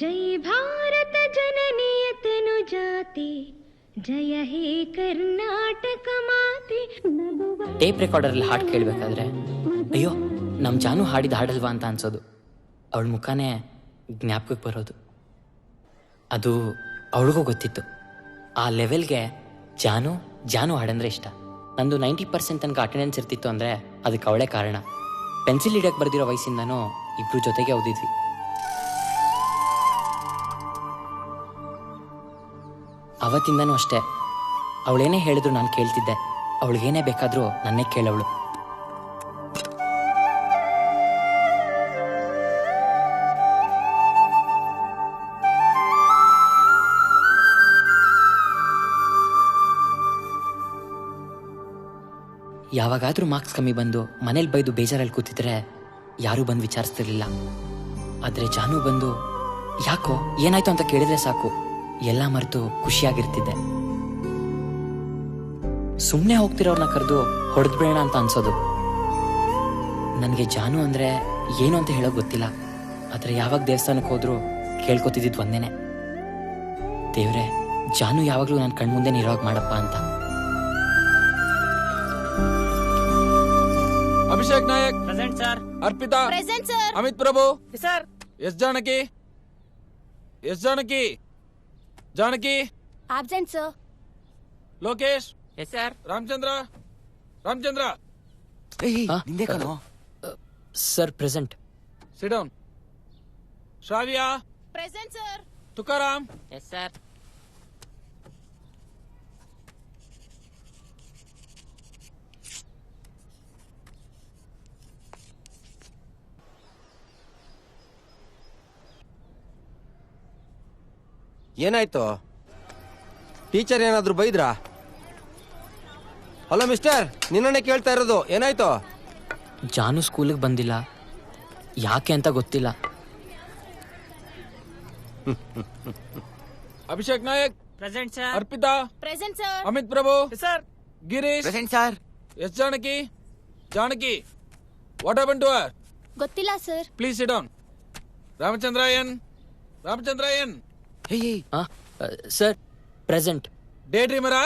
S14: ಜೈ ಭಾರತ ಜನನೀಯತನು ಜಾತಿ, ಜಯ ಹೇ ಕರ್ನಾಟಕ ಮಾತೆ.
S13: ಟೇಪ್ ರೆಕಾರ್ಡರಲ್ಲಿ ಹಾಡು ಕೇಳಬೇಕಾದ್ರೆ ಅಯ್ಯೋ ನಮ್ಮ ಜಾನು ಹಾಡಿದ ಹಾಡಲ್ವಾ ಅಂತ ಅನ್ಸೋದು. ಅವಳ ಮುಖಾನೇ ಜ್ಞಾಪಕಕ್ಕೆ ಬರೋದು. ಅದು ಅವಳಿಗೂ ಗೊತ್ತಿತ್ತು. ಆ ಲೆವೆಲ್ಗೆ ಜಾನು ಹಾಡಂದ್ರೆ ಇಷ್ಟ. ನಂದು 90% ತನಕ ಅಟೆಂಡೆನ್ಸ್ ಇರ್ತಿತ್ತು ಅಂದರೆ ಅದಕ್ಕೆ ಅವಳೇ ಕಾರಣ. ಪೆನ್ಸಿಲ್ ಹಿಡಿಯಕ್ಕೆ ಬರ್ದಿರೋ ವಯಸ್ಸಿಂದನೂ ಇಬ್ರು ಜೊತೆಗೆ ಓದಿದ್ವಿ. ಅವತ್ತಿಂದನೂ ಅಷ್ಟೇ, ಅವಳೇನೇ ಹೇಳಿದ್ರು ನಾನು ಕೇಳ್ತಿದ್ದೆ. ಅವಳಿಗೇನೇ ಬೇಕಾದರೂ ನನ್ನೇ ಕೇಳವಳು. ಯಾವಾಗಾದ್ರೂ ಮಾರ್ಕ್ಸ್ ಕಮ್ಮಿ ಬಂದು ಮನೇಲಿ ಬೈದು ಬೇಜಾರಲ್ಲಿ ಕೂತಿದ್ರೆ ಯಾರೂ ಬಂದು ವಿಚಾರಿಸ್ತಿರ್ಲಿಲ್ಲ. ಆದರೆ ಜಾನು ಬಂದು ಯಾಕೋ ಏನಾಯ್ತು ಅಂತ ಕೇಳಿದ್ರೆ ಸಾಕು, ಎಲ್ಲ ಮರೆತು ಖುಷಿಯಾಗಿರ್ತಿದ್ದೆ. ಸುಮ್ಮನೆ ಹೋಗ್ತಿರೋರ್ನ ಕರೆದು ಹೊಡೆದ್ಬೇಡ ಅಂತ ಅನ್ಸೋದು. ನನಗೆ ಜಾನು ಅಂದರೆ ಏನು ಅಂತ ಹೇಳೋಕೆ ಗೊತ್ತಿಲ್ಲ. ಆದರೆ ಯಾವಾಗ ದೇವಸ್ಥಾನಕ್ಕೆ ಹೋದ್ರೂ ಕೇಳ್ಕೊತಿದ್ದಿದ್ದು ಒಂದೇನೆ, ದೇವ್ರೆ ಜಾನು ಯಾವಾಗಲೂ ನನ್ನ ಕಣ್ಮುಂದೆ ಇರೋವಾಗ ಮಾಡಪ್ಪ ಅಂತ.
S15: Abhishek Nayak
S9: present sir.
S15: Arpita
S14: present sir.
S15: Amit Prabhu
S9: sir.
S15: S Janaki Janaki
S14: absent sir.
S15: Lokesh
S9: yes sir.
S15: Ramachandra
S13: sir present.
S15: Sit down. Shravya
S14: present sir.
S15: Tukaram
S9: yes sir.
S5: ಏನಾಯ್ತು? ಟೀಚರ್ ಏನಾದ್ರು ಬೈದ್ರಾ? ಹಲೋ ಮಿಸ್ಟರ್, ನಿನ್ನನ್ನೇ ಕೇಳ್ತಾ ಇರೋದು, ಏನಾಯ್ತು?
S13: ಜಾನು ಸ್ಕೂಲಿಗೆ ಬಂದಿಲ್ಲ, ಯಾಕೆ ಅಂತ ಗೊತ್ತಿಲ್ಲ.
S15: Abhishek Nayak
S9: present sir.
S15: Arpita
S14: present sir.
S15: Amit Prabhu
S9: sir.
S15: Girish
S3: present sir.
S15: S Janaki what happen to her?
S14: ಗೊತ್ತಿಲ್ಲ ಸರ್.
S15: Please sit down. ರಾಮಚಂದ್ರಯನ್, ರಾಮಚಂದ್ರಯನ್.
S13: Sir, present.
S15: ಡೇ ಡ್ರೀಮರಾ,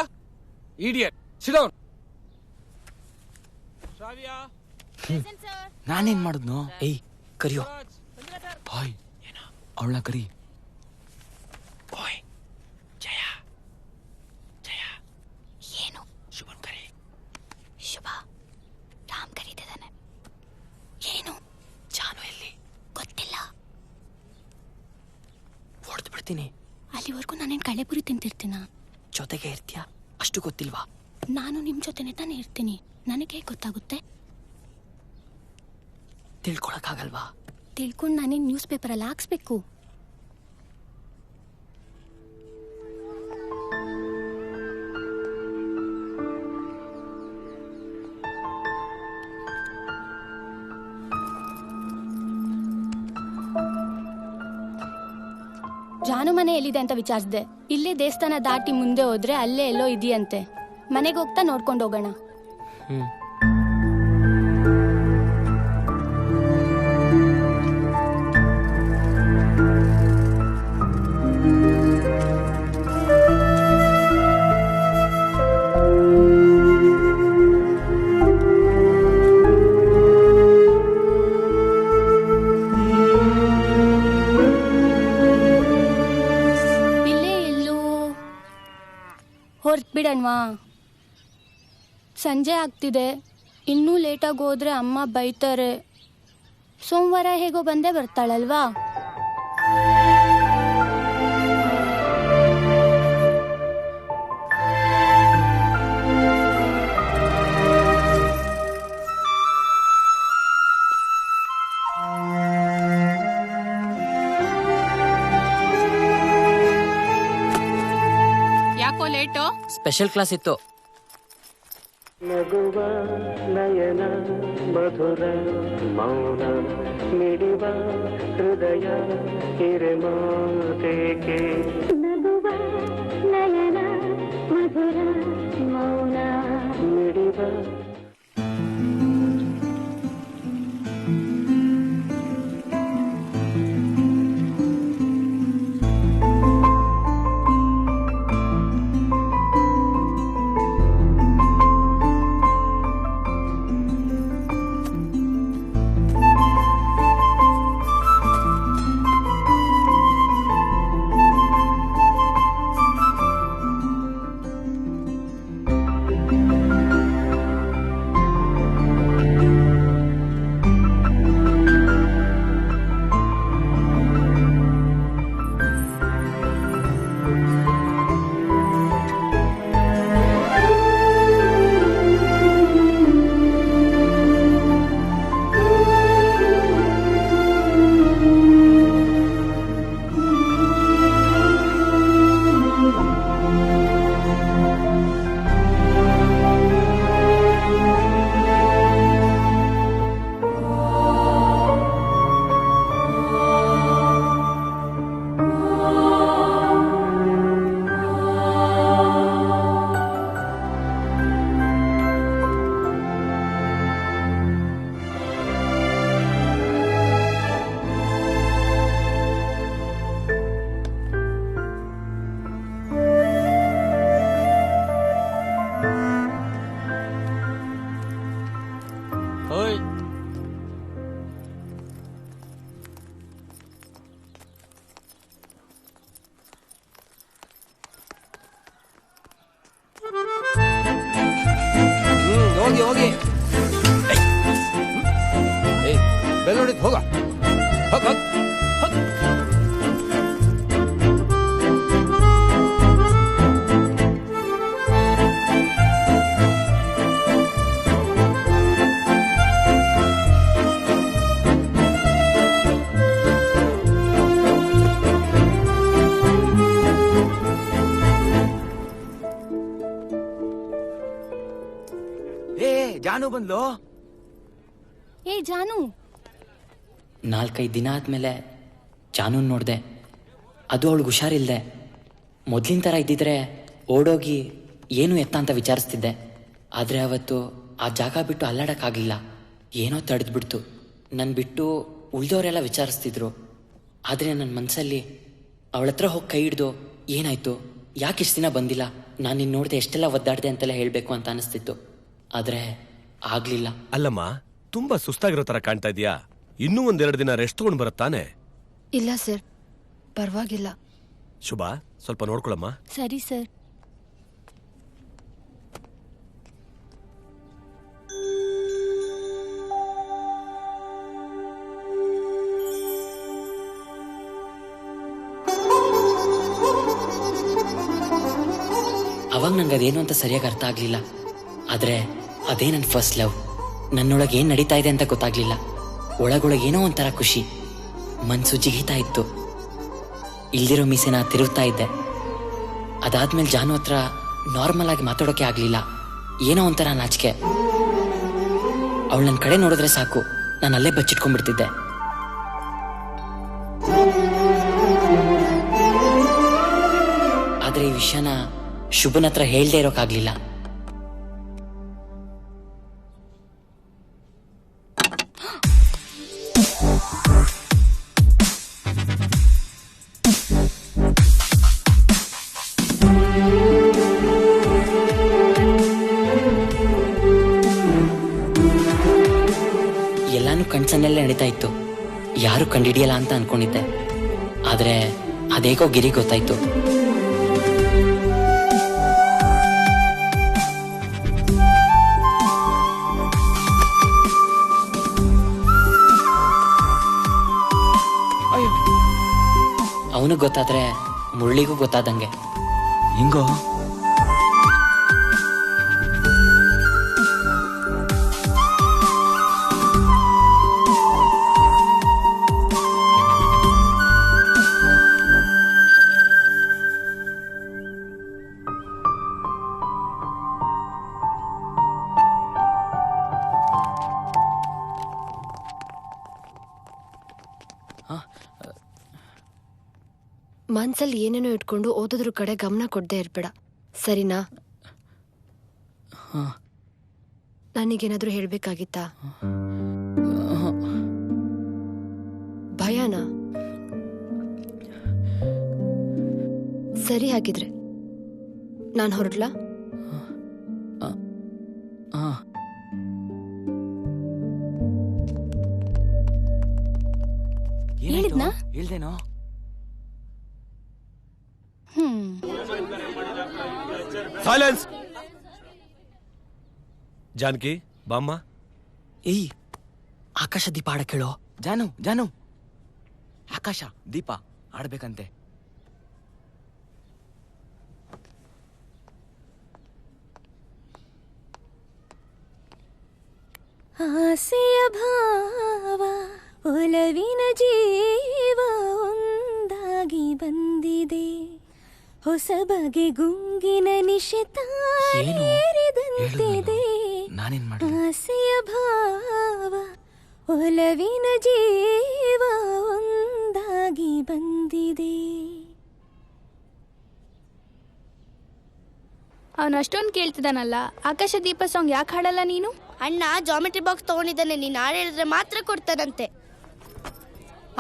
S15: ಇಡಿಯಟ್. Sit down. ಶ್ರಾವ್ಯ.
S13: ನಾನೇನ್ ಮಾಡಿದ್ನು? ಏಯ್, ಕರಿಯೋ. ಹಾಯ್, ಅವಳನ್ನ ಕರಿ. ಓಯ್, ಜಯ, ಜಯ.
S14: ಏನು?
S13: ಶುಭನ್ ಕರಿ.
S14: ಶುಭ. ರಾಮ್ ಕರೀತಿದ್ದಾನೆ. ಏನು?
S13: ಜಾನು ಎಲ್ಲಿ?
S14: ಗೊತ್ತಿಲ್ಲ.
S13: ಹೊಡೆದು ಬಿಡ್ತೀನಿ.
S14: ಅಲ್ಲಿವರೆಗೂ ನಾನೇನ್ ಕಳೆಪುರಿ ತಿಂತಿರ್ತೀನ?
S13: ಜೊತೆಗೆ ಇರ್ತೀಯ, ಅಷ್ಟು ಗೊತ್ತಿಲ್ವಾ?
S14: ನಾನು ನಿಮ್ ಜೊತೆನೆ ತಾನೇ ಇರ್ತೀನಿ. ನನಗೆ ಗೊತ್ತಾಗುತ್ತೆ.
S13: ತಿಳ್ಕೊಳಕ್ಕಾಗಲ್ವಾ?
S14: ತಿಳ್ಕೊಂಡು ನಾನೇನ್ ನ್ಯೂಸ್ ಪೇಪರ್ ಅಲ್ಲಿ ಹಾಕ್ಸ್ಬೇಕು. ಜಾನು ಮನೆ ಎಲ್ಲಿದೆ ಅಂತ ವಿಚಾರಿಸಿದೆ. ಇಲ್ಲೇ ದೇವಸ್ಥಾನ ದಾಟಿ ಮುಂದೆ ಹೋದ್ರೆ ಅಲ್ಲೇ ಎಲ್ಲೋ ಇದೆಯಂತೆ. ಮನೆಗೆ ಹೋಗ್ತಾ ನೋಡ್ಕೊಂಡು ಹೋಗೋಣ. ಹೊರಟ್ಬಿಡಣ್ವಾ? ಸಂಜೆ ಆಗ್ತಿದೆ. ಇನ್ನೂ ಲೇಟಾಗಿ ಹೋದ್ರೆ ಅಮ್ಮ ಬೈತಾರೆ. ಸೋಮವಾರ ಹೇಗೋ ಬಂದೇ ಬರ್ತಾಳಲ್ವಾ?
S11: ಯಾಕೋ ಲೇಟು?
S13: ಸ್ಪೆಷಲ್ ಕ್ಲಾಸ್ ಇತ್ತು.
S16: ನಗುವ ನಯನ ಮಧುರ ಮೌನ ಮಿಡಿವ ಹೃದಯ ಹಿರೆಮಾತೇಕೆ. ನಗುವ ನಯನ ಮಧುರ ಮೌನ ಮಿಡಿವ.
S5: ಹೋಗಿ ಹೋಗಿ ಬೆಲ್ ನೋಡಿದ್ ಹೋಗ ಹೋಗ ಹೋಗ.
S13: ಜಾನು ಬಂದ್ಲು.
S14: ಏ ಜಾನು,
S13: 4-5 ದಿನ ಆದ್ಮೇಲೆ ಜಾನು ನೋಡ್ದೆ. ಅದು ಅವಳಿಗೆ ಹುಷಾರಿಲ್ದೆ. ಮೊದ್ಲಿನ ಥರ ಇದ್ದಿದ್ರೆ ಓಡೋಗಿ ಏನು ಎತ್ತ ಅಂತ ವಿಚಾರಿಸ್ತಿದ್ದೆ. ಆದರೆ ಅವತ್ತು ಆ ಜಾಗ ಬಿಟ್ಟು ಅಲ್ಲಾಡಕ್ಕಾಗಲಿಲ್ಲ. ಏನೋ ತಡೆದ್ಬಿಡ್ತು. ನನ್ನ ಬಿಟ್ಟು ಉಳಿದವರೆಲ್ಲ ವಿಚಾರಿಸ್ತಿದ್ರು. ಆದರೆ ನನ್ನ ಮನಸ್ಸಲ್ಲಿ ಅವಳ ಹತ್ರ ಹೋಗಿ ಕೈ ಹಿಡ್ದು ಏನಾಯ್ತು, ಯಾಕೆ ಇಷ್ಟು ದಿನ ಬಂದಿಲ್ಲ, ನಾನು ನಿನ್ನ ನೋಡಿದೆ ಎಷ್ಟೆಲ್ಲ ಒದ್ದಾಡಿದೆ ಅಂತೆಲ್ಲ ಹೇಳಬೇಕು ಅಂತ ಅನಿಸ್ತಿತ್ತು. ಆದರೆ ಆಗಲಿಲ್ಲ.
S17: ಅಲ್ಲಮ್ಮ, ತುಂಬಾ ಸುಸ್ತಾಗಿರೋ ತರ ಕಾಣ್ತಾ ಇದೀಯಾ. ಇನ್ನೂ 1-2 ದಿನ ರೆಸ್ಟ್ ತಗೊಂಡು ಬರುತ್ತಾನೆ?
S14: ಇಲ್ಲ ಸರ್, ಪರವಾಗಿಲ್ಲ.
S17: ಶುಭ, ಸ್ವಲ್ಪ ನೋಡ್ಕೊಳಮ್ಮ.
S14: ಸರಿ ಸರ್.
S13: ಅವಾಗ ನಂಗೆ ಅದೇನು ಅಂತ ಸರಿಯಾಗಿ ಅರ್ಥ ಆಗಲಿಲ್ಲ. ಆದರೆ ಅದೇ ನನ್ನ ಫಸ್ಟ್ ಲವ್. ನನ್ನೊಳಗೆ ಏನು ನಡೀತಾ ಇದೆ ಅಂತ ಗೊತ್ತಾಗ್ಲಿಲ್ಲ. ಒಳಗೊಳಗೆ ಏನೋ ಒಂಥರ ಖುಷಿ, ಮನ್ಸು ಜಿಗಿತಾ ಇತ್ತು. ಇಲ್ದಿರೋ ಮೀಸೆನ ತಿರುಗ್ತಾ ಇದ್ದೆ. ಅದಾದ್ಮೇಲೆ ಜಾನು ಹತ್ರ ನಾರ್ಮಲ್ ಆಗಿ ಮಾತಾಡೋಕೆ ಆಗಲಿಲ್ಲ. ಏನೋ ಒಂಥರ ನಾಚಿಕೆ. ಅವಳು ನನ್ನ ಕಡೆ ನೋಡಿದ್ರೆ ಸಾಕು, ನಾನು ಅಲ್ಲೇ ಬಚ್ಚಿಟ್ಕೊಂಡ್ಬಿಡ್ತಿದ್ದೆ. ಆದರೆ ಈ ವಿಷಯನ ಶುಭನ ಹತ್ರ ಹೇಳ್ದೇ ಇರೋಕ್ಕಾಗ್ಲಿಲ್ಲ. ಎಲ್ಲಾನು ಕಣ್ಸನ್ನಲ್ಲೇ ನಡೀತಾ ಇತ್ತು. ಯಾರು ಕಂಡಿಡಿಯಲ್ಲ ಅಂತ ಅನ್ಕೊಂಡಿದ್ದೆ. ಆದ್ರೆ ಅದೇಗೋ ಗಿರಿ ಗೊತ್ತಾಯ್ತು. ಅವನಿಗೆ ಗೊತ್ತಾದ್ರೆ ಮುರಳಿಗೂ ಗೊತ್ತಾದಂಗೆ.
S8: ಹಿಂಗೋ
S14: ಮನ್ಸಲ್ಲಿ ಏನೇನೋ ಇಟ್ಕೊಂಡು ಓದೋದ್ರ ಕಡೆ ಗಮನ ಕೊಡದೆ ಇರ್ಬೇಡ, ಸರಿನಾ? ನನಗೇನಾದ್ರೂ ಹೇಳ್ಬೇಕಾಗಿತ್ತಾ? ಭಯನಾ? ಸರಿ, ಹಾಗಿದ್ರೆ ನಾನು ಹೊರಡ್ಲಾ?
S13: ಹೇಳಿದ್ನಾ? ಹೇಳ್ದೇನೋ?
S17: ಸೈಲೆನ್ಸ್. ಜಾನಕಿ ಬಾಮ್ಮ.
S13: ಏಯ್, ಆಕಾಶ ದೀಪ ಆಡಕ್ ಹೇಳೋ. ಜಾನು ಜಾನು, ಆಕಾಶ ದೀಪ ಆಡ್ಬೇಕಂತೆ.
S16: ಆಸೆಯ ಭಾವ ಒಲವಿನ ಜೀವ ಒಂದಾಗಿ ಬಂದಿದೆ, ಹೊಸ ಬಗೆ ಗುಂಗಿನ ನಿಶೆತಾರಿದಂತಿದೆ. ಆಸೆಯ ಭಾವ ಒಲವಿನ ಜೀವ ಒಂದಾಗಿ ಬಂದಿದೆ.
S11: ಅವನು ಅಷ್ಟೊಂದು ಕೇಳ್ತಿದ್ದಾನಲ್ಲ, ಆಕಾಶ ದೀಪ ಸಾಂಗ್ ಯಾಕೆ ಹಾಡಲ್ಲ ನೀನು?
S14: ಅಣ್ಣ ಜಾಮೆಟ್ರಿ ಬಾಕ್ಸ್ ತಗೊಂಡಿದ್ದಾನೆ, ನೀನು ಹಾಡು ಹೇಳಿದ್ರೆ ಮಾತ್ರ ಕೊಡ್ತಾನಂತೆ.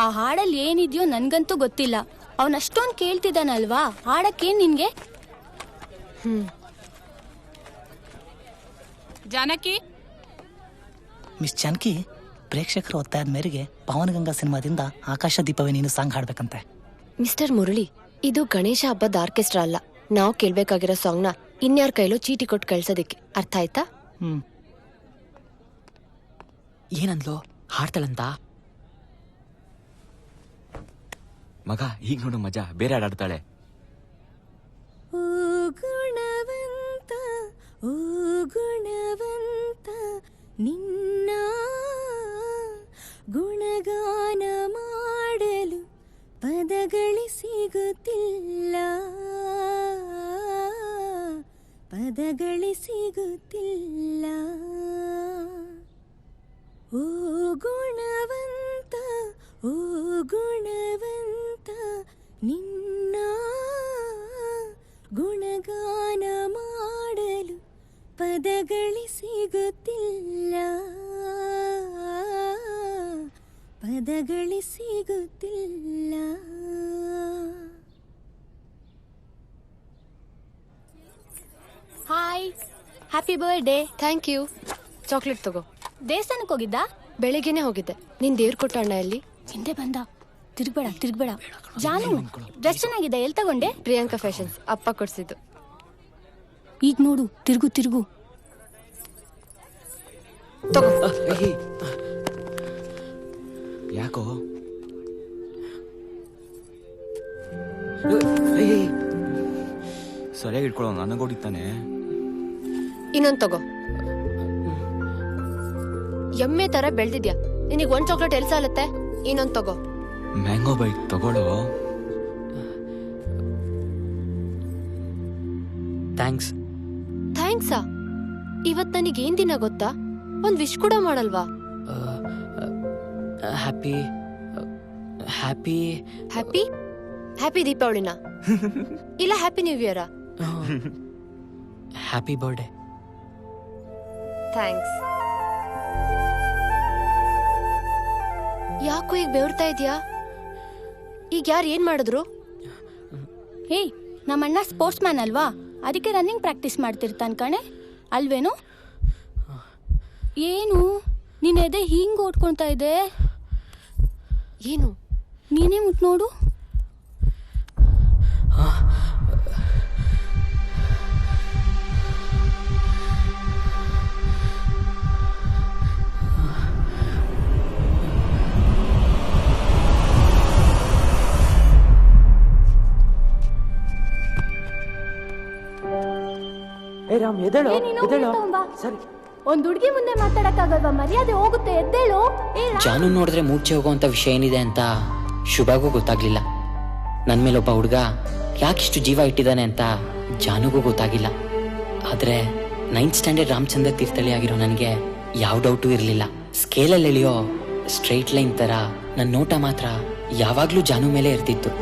S14: ಆ ಹಾಡಲ್ಲಿ ಏನಿದೆಯೋ ನನ್ಗಂತೂ ಗೊತ್ತಿಲ್ಲ. ಅವನು ಅಷ್ಟೊಂದು ಕೇಳ್ತಿದ್ದಾನಲ್ವಾ, ಹಾಡಕ್ಕೇನ್ ನಿನ್ಗೆ?
S11: ಜಾನಕಿ.
S18: ಮಿಸ್ ಜಾನಕಿ, ಪ್ರೇಕ್ಷಕರ ಒತ್ತಾಯದ ಮೇರೆಗೆ ಪವನಗಂಗಾ ಸಿನಿಮಾದಿಂದ ಆಕಾಶ ದೀಪವೇ ನೀನು ಸಾಂಗ್ ಹಾಡ್ಬೇಕಂತೆ.
S14: ಮಿಸ್ಟರ್ ಮುರಳಿ, ಇದು ಗಣೇಶ ಹಬ್ಬದ ಆರ್ಕೆಸ್ಟ್ರಾ ಅಲ್ಲ. ನಾವು ಕೇಳ್ಬೇಕಾಗಿರೋ ಸಾಂಗ್ನ ಇನ್ಯಾರ ಕೈಲೋ ಚೀಟಿ ಕೊಟ್ಟು ಕಳ್ಸೋದಿಕ್ಕೆ. ಅರ್ಥ ಆಯ್ತಾ?
S13: ಏನಂದ್ಲು? ಹಾಡ್ತಾಳಂತ?
S8: ಮಗ ಈಗ ನೋಡು ಮಜಾ, ಬೇರೆ ಹಾಡಾಡ್ತಾಳೆ.
S16: ಓ ಗುಣವಂತ, ಓ ಗುಣವಂತ, ನಿನ್ನ ಗುಣಗಾನ ಮಾಡಲು ಪದಗಳು ಸಿಗುತ್ತಿಲ್ಲ, ಪದಗಳು ಸಿಗುತ್ತಿಲ್ಲ. ಓ ಗುಣವಂತ, ಓ ಗುಣವಂತ, ನಿನ್ನ ಗುಣಗಾನ ಮಾಡಲು ಪದಗಳು ಸಿಗುತ್ತಿಲ್ಲ. ಪದಗಳೇ ಸಿಗುತ್ತಿಲ್ಲ.
S14: Hi, happy birthday.
S2: Thank you. Chocolate ತಗೋ.
S14: ದೇವಸ್ಥಾನಕ್ಕೆ ಹೋಗಿದ್ದ?
S2: ಬೆಳಿಗ್ಗೆನೆ ಹೋಗಿದ್ದೆ. ನಿನ್ ದೇವ್ರ ಕೊಟ್ಟ ಅಣ್ಣ ಎಲ್ಲಿ?
S14: ಹಿಂದೆ ಬಂದ. ತಿರ್ಗ್ಬೇಡ. ಜಾನು, ಡ್ರೆಸ್ ಚೆನ್ನಾಗಿದೆ. ಎಲ್ಲಿ ತಗೊಂಡೆ?
S2: ಪ್ರಿಯಾಂಕಾ ಫ್ಯಾಷನ್ಸ್. ಅಪ್ಪ ಕೊಡ್ಸಿದ್ದು.
S14: ಈಗ ನೋಡು, ತಿರುಗು.
S2: ತಗೋ.
S8: ಯಾಕೋ ಸರಿಯಾಗಿ ಇಟ್ಕೊಳ್ಳೋ, ನನಗೆ ಹೊಡಿತಾನೆ.
S2: ಇನ್ನೊಂದ್ ತಗೋ. ಎಮ್ಮೆ ತರ ಬೆಳ್ದಿದ್ಯಾ. ನಿನಗ್ ಒಂದ್ ಚಾಕ್ಲೇಟ್ ಎಲ್ ಸಾಲತ್ತೆ? ಇನ್ನೊಂದ್ ತಗೋ.
S8: ಮ್ಯಾಂಗೋ ಬೈಟ್ ತಗೊಳ್ಳೋ.
S2: ಥ್ಯಾಂಕ್ಸಾ? ಇವತ್ ನನಗ್ ಏನ್ ದಿನ ಗೊತ್ತಾ? ಒಂದ್ ವಿಶ್ ಕೂಡ ಮಾಡಲ್ವಾ?
S13: ಹ್ಯಾಪಿ ಹ್ಯಾಪಿ
S2: ಹ್ಯಾಪಿ ಹ್ಯಾಪಿ ದೀಪಾವಳಿನ ಇಲ್ಲ ಹ್ಯಾಪಿ ನ್ಯೂ ಇಯರಾ?
S13: Happy birthday.
S2: ಥ್ಯಾಂಕ್ಸ್. ಯಾಕೋ ಈಗ ಬೆವರ್ತಾ ಇದ್ಯಾ? ಈಗ ಯಾರು ಏನ್ ಮಾಡಿದ್ರು?
S14: ಹೇ, ನಮ್ಮಣ್ಣ ಸ್ಪೋರ್ಟ್ಸ್ ಮ್ಯಾನ್ ಅಲ್ವಾ, ಅದಕ್ಕೆ ರನ್ನಿಂಗ್ ಪ್ರಾಕ್ಟೀಸ್ ಮಾಡ್ತಿರ್ತಾನೆ ಕಣೆ. ಅಲ್ವೇನು? ಏನು ನೀನ್ ಎದೆ ಹಿಂಗ್ ಓಡ್ಕೊಂತ ಇದೆ?
S2: ಏನು?
S14: ನೀನೇ ಮುಟ್ ನೋಡು. ಒಂದ್ ಹುಡುಗಿ ಮುಂದೆ ಮಾತಾಡಕ್ಕಾಗಲ್ವಾ? ಮರ್ಯಾದೆ ಹೋಗುತ್ತೆ, ಎದ್ದೇಳು.
S13: ಜಾನು ನೋಡಿದ್ರೆ ಮೂರ್ಛೆ ಹೋಗುವಂತ ವಿಷಯ ಏನಿದೆ ಅಂತ ಶುಭಾಗೂ ಗೊತ್ತಾಗ್ಲಿಲ್ಲ. ನನ್ ಮೇಲೆ ಒಬ್ಬ ಹುಡುಗ ಯಾಕಿಷ್ಟು ಜೀವ ಇಟ್ಟಿದ್ದಾನೆ ಅಂತ ಜಾನುಗೂ ಗೊತ್ತಾಗಿಲ್ಲ. ಆದ್ರೆ 9th ಸ್ಟ್ಯಾಂಡರ್ಡ್ ರಾಮಚಂದ್ರ ತೀರ್ಥಳಿ ಆಗಿರೋ ನನಗೆ ಯಾವ ಡೌಟು ಇರಲಿಲ್ಲ. ಸ್ಕೇಲಲ್ಲಿ ಎಳೆಯೋ ಸ್ಟ್ರೈಟ್ ಲೈನ್ ತರ ನನ್ನ ನೋಟ ಮಾತ್ರ ಯಾವಾಗ್ಲೂ ಜಾನು ಮೇಲೆ ಇರ್ತಿತ್ತು.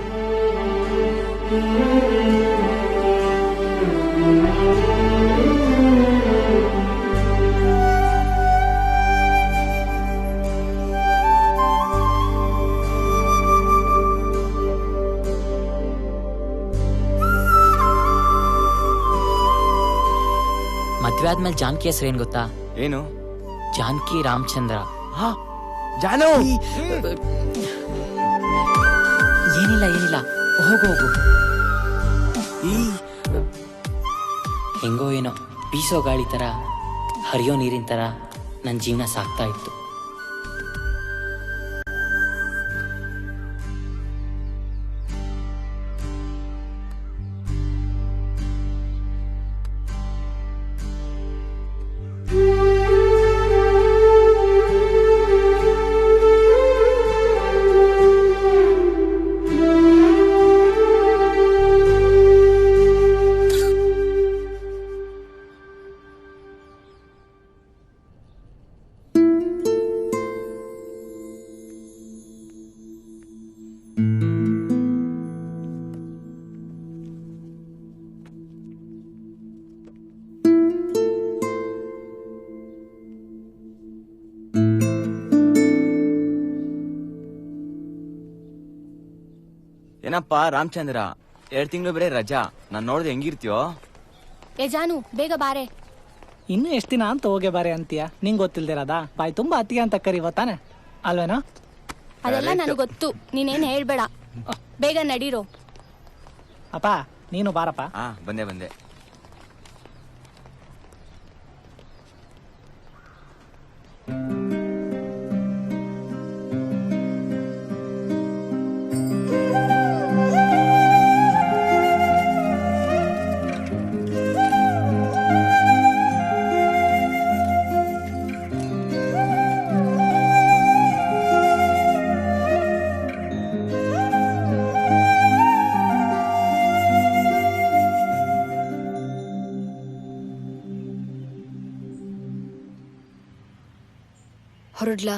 S13: ಮದ್ವೆ ಆದ್ಮೇಲೆ ಜಾನಕಿ ಹೆಸರು ಏನ್ ಗೊತ್ತಾ?
S8: ಏನು?
S13: ಜಾನಕಿ ರಾಮಚಂದ್ರ.
S8: ಜಾನು,
S13: ಏನಿಲ್ಲ, ಹೋಗು. ಹೆಂಗೋ ಏನೋ ಬೀಸೋ ಗಾಳಿ ತರ, ಹರಿಯೋ ನೀರಿನ ತರ ನನ್ನ ಜೀವನ ಸಾಗ್ತಾ ಇತ್ತು.
S8: ಏನಪ್ಪ ರಾಮಚಂದ್ರ, 2 ತಿಂಗಳು ಬೇರೆ ರಜಾ. ನಾನ್ ನೋಡ್ದೆ ಹೆಂಗಿರ್ತೀಯೋ?
S14: ಏ ಜಾನು, ಬೇಗ ಬಾರೆ.
S18: ಇನ್ನು ಎಷ್ಟು ದಿನ ಅಂತ ಹೋಗೆ ಬಾರೆ ಅಂತೀಯ? ನಿಂಗೆ ಗೊತ್ತಿಲ್ದಿರದ ಬಾಯಿ ತುಂಬಾ ಅತ್ತಿಗೆ ಅಂತ ಕರಿವ ತಾನೆ, ಅಲ್ವೇನೋ?
S14: ಅದೆಲ್ಲ ನನಗೆ ಗೊತ್ತು, ನೀನೇನ್ ಹೇಳ್ಬೇಡ. ಬೇಗ ನಡೀರೋ.
S18: ಅಪ್ಪ ನೀನು ಬಾರಪ್ಪ.
S8: ಬಂದೆ.
S2: ಹೊರಡ್ಲಾ?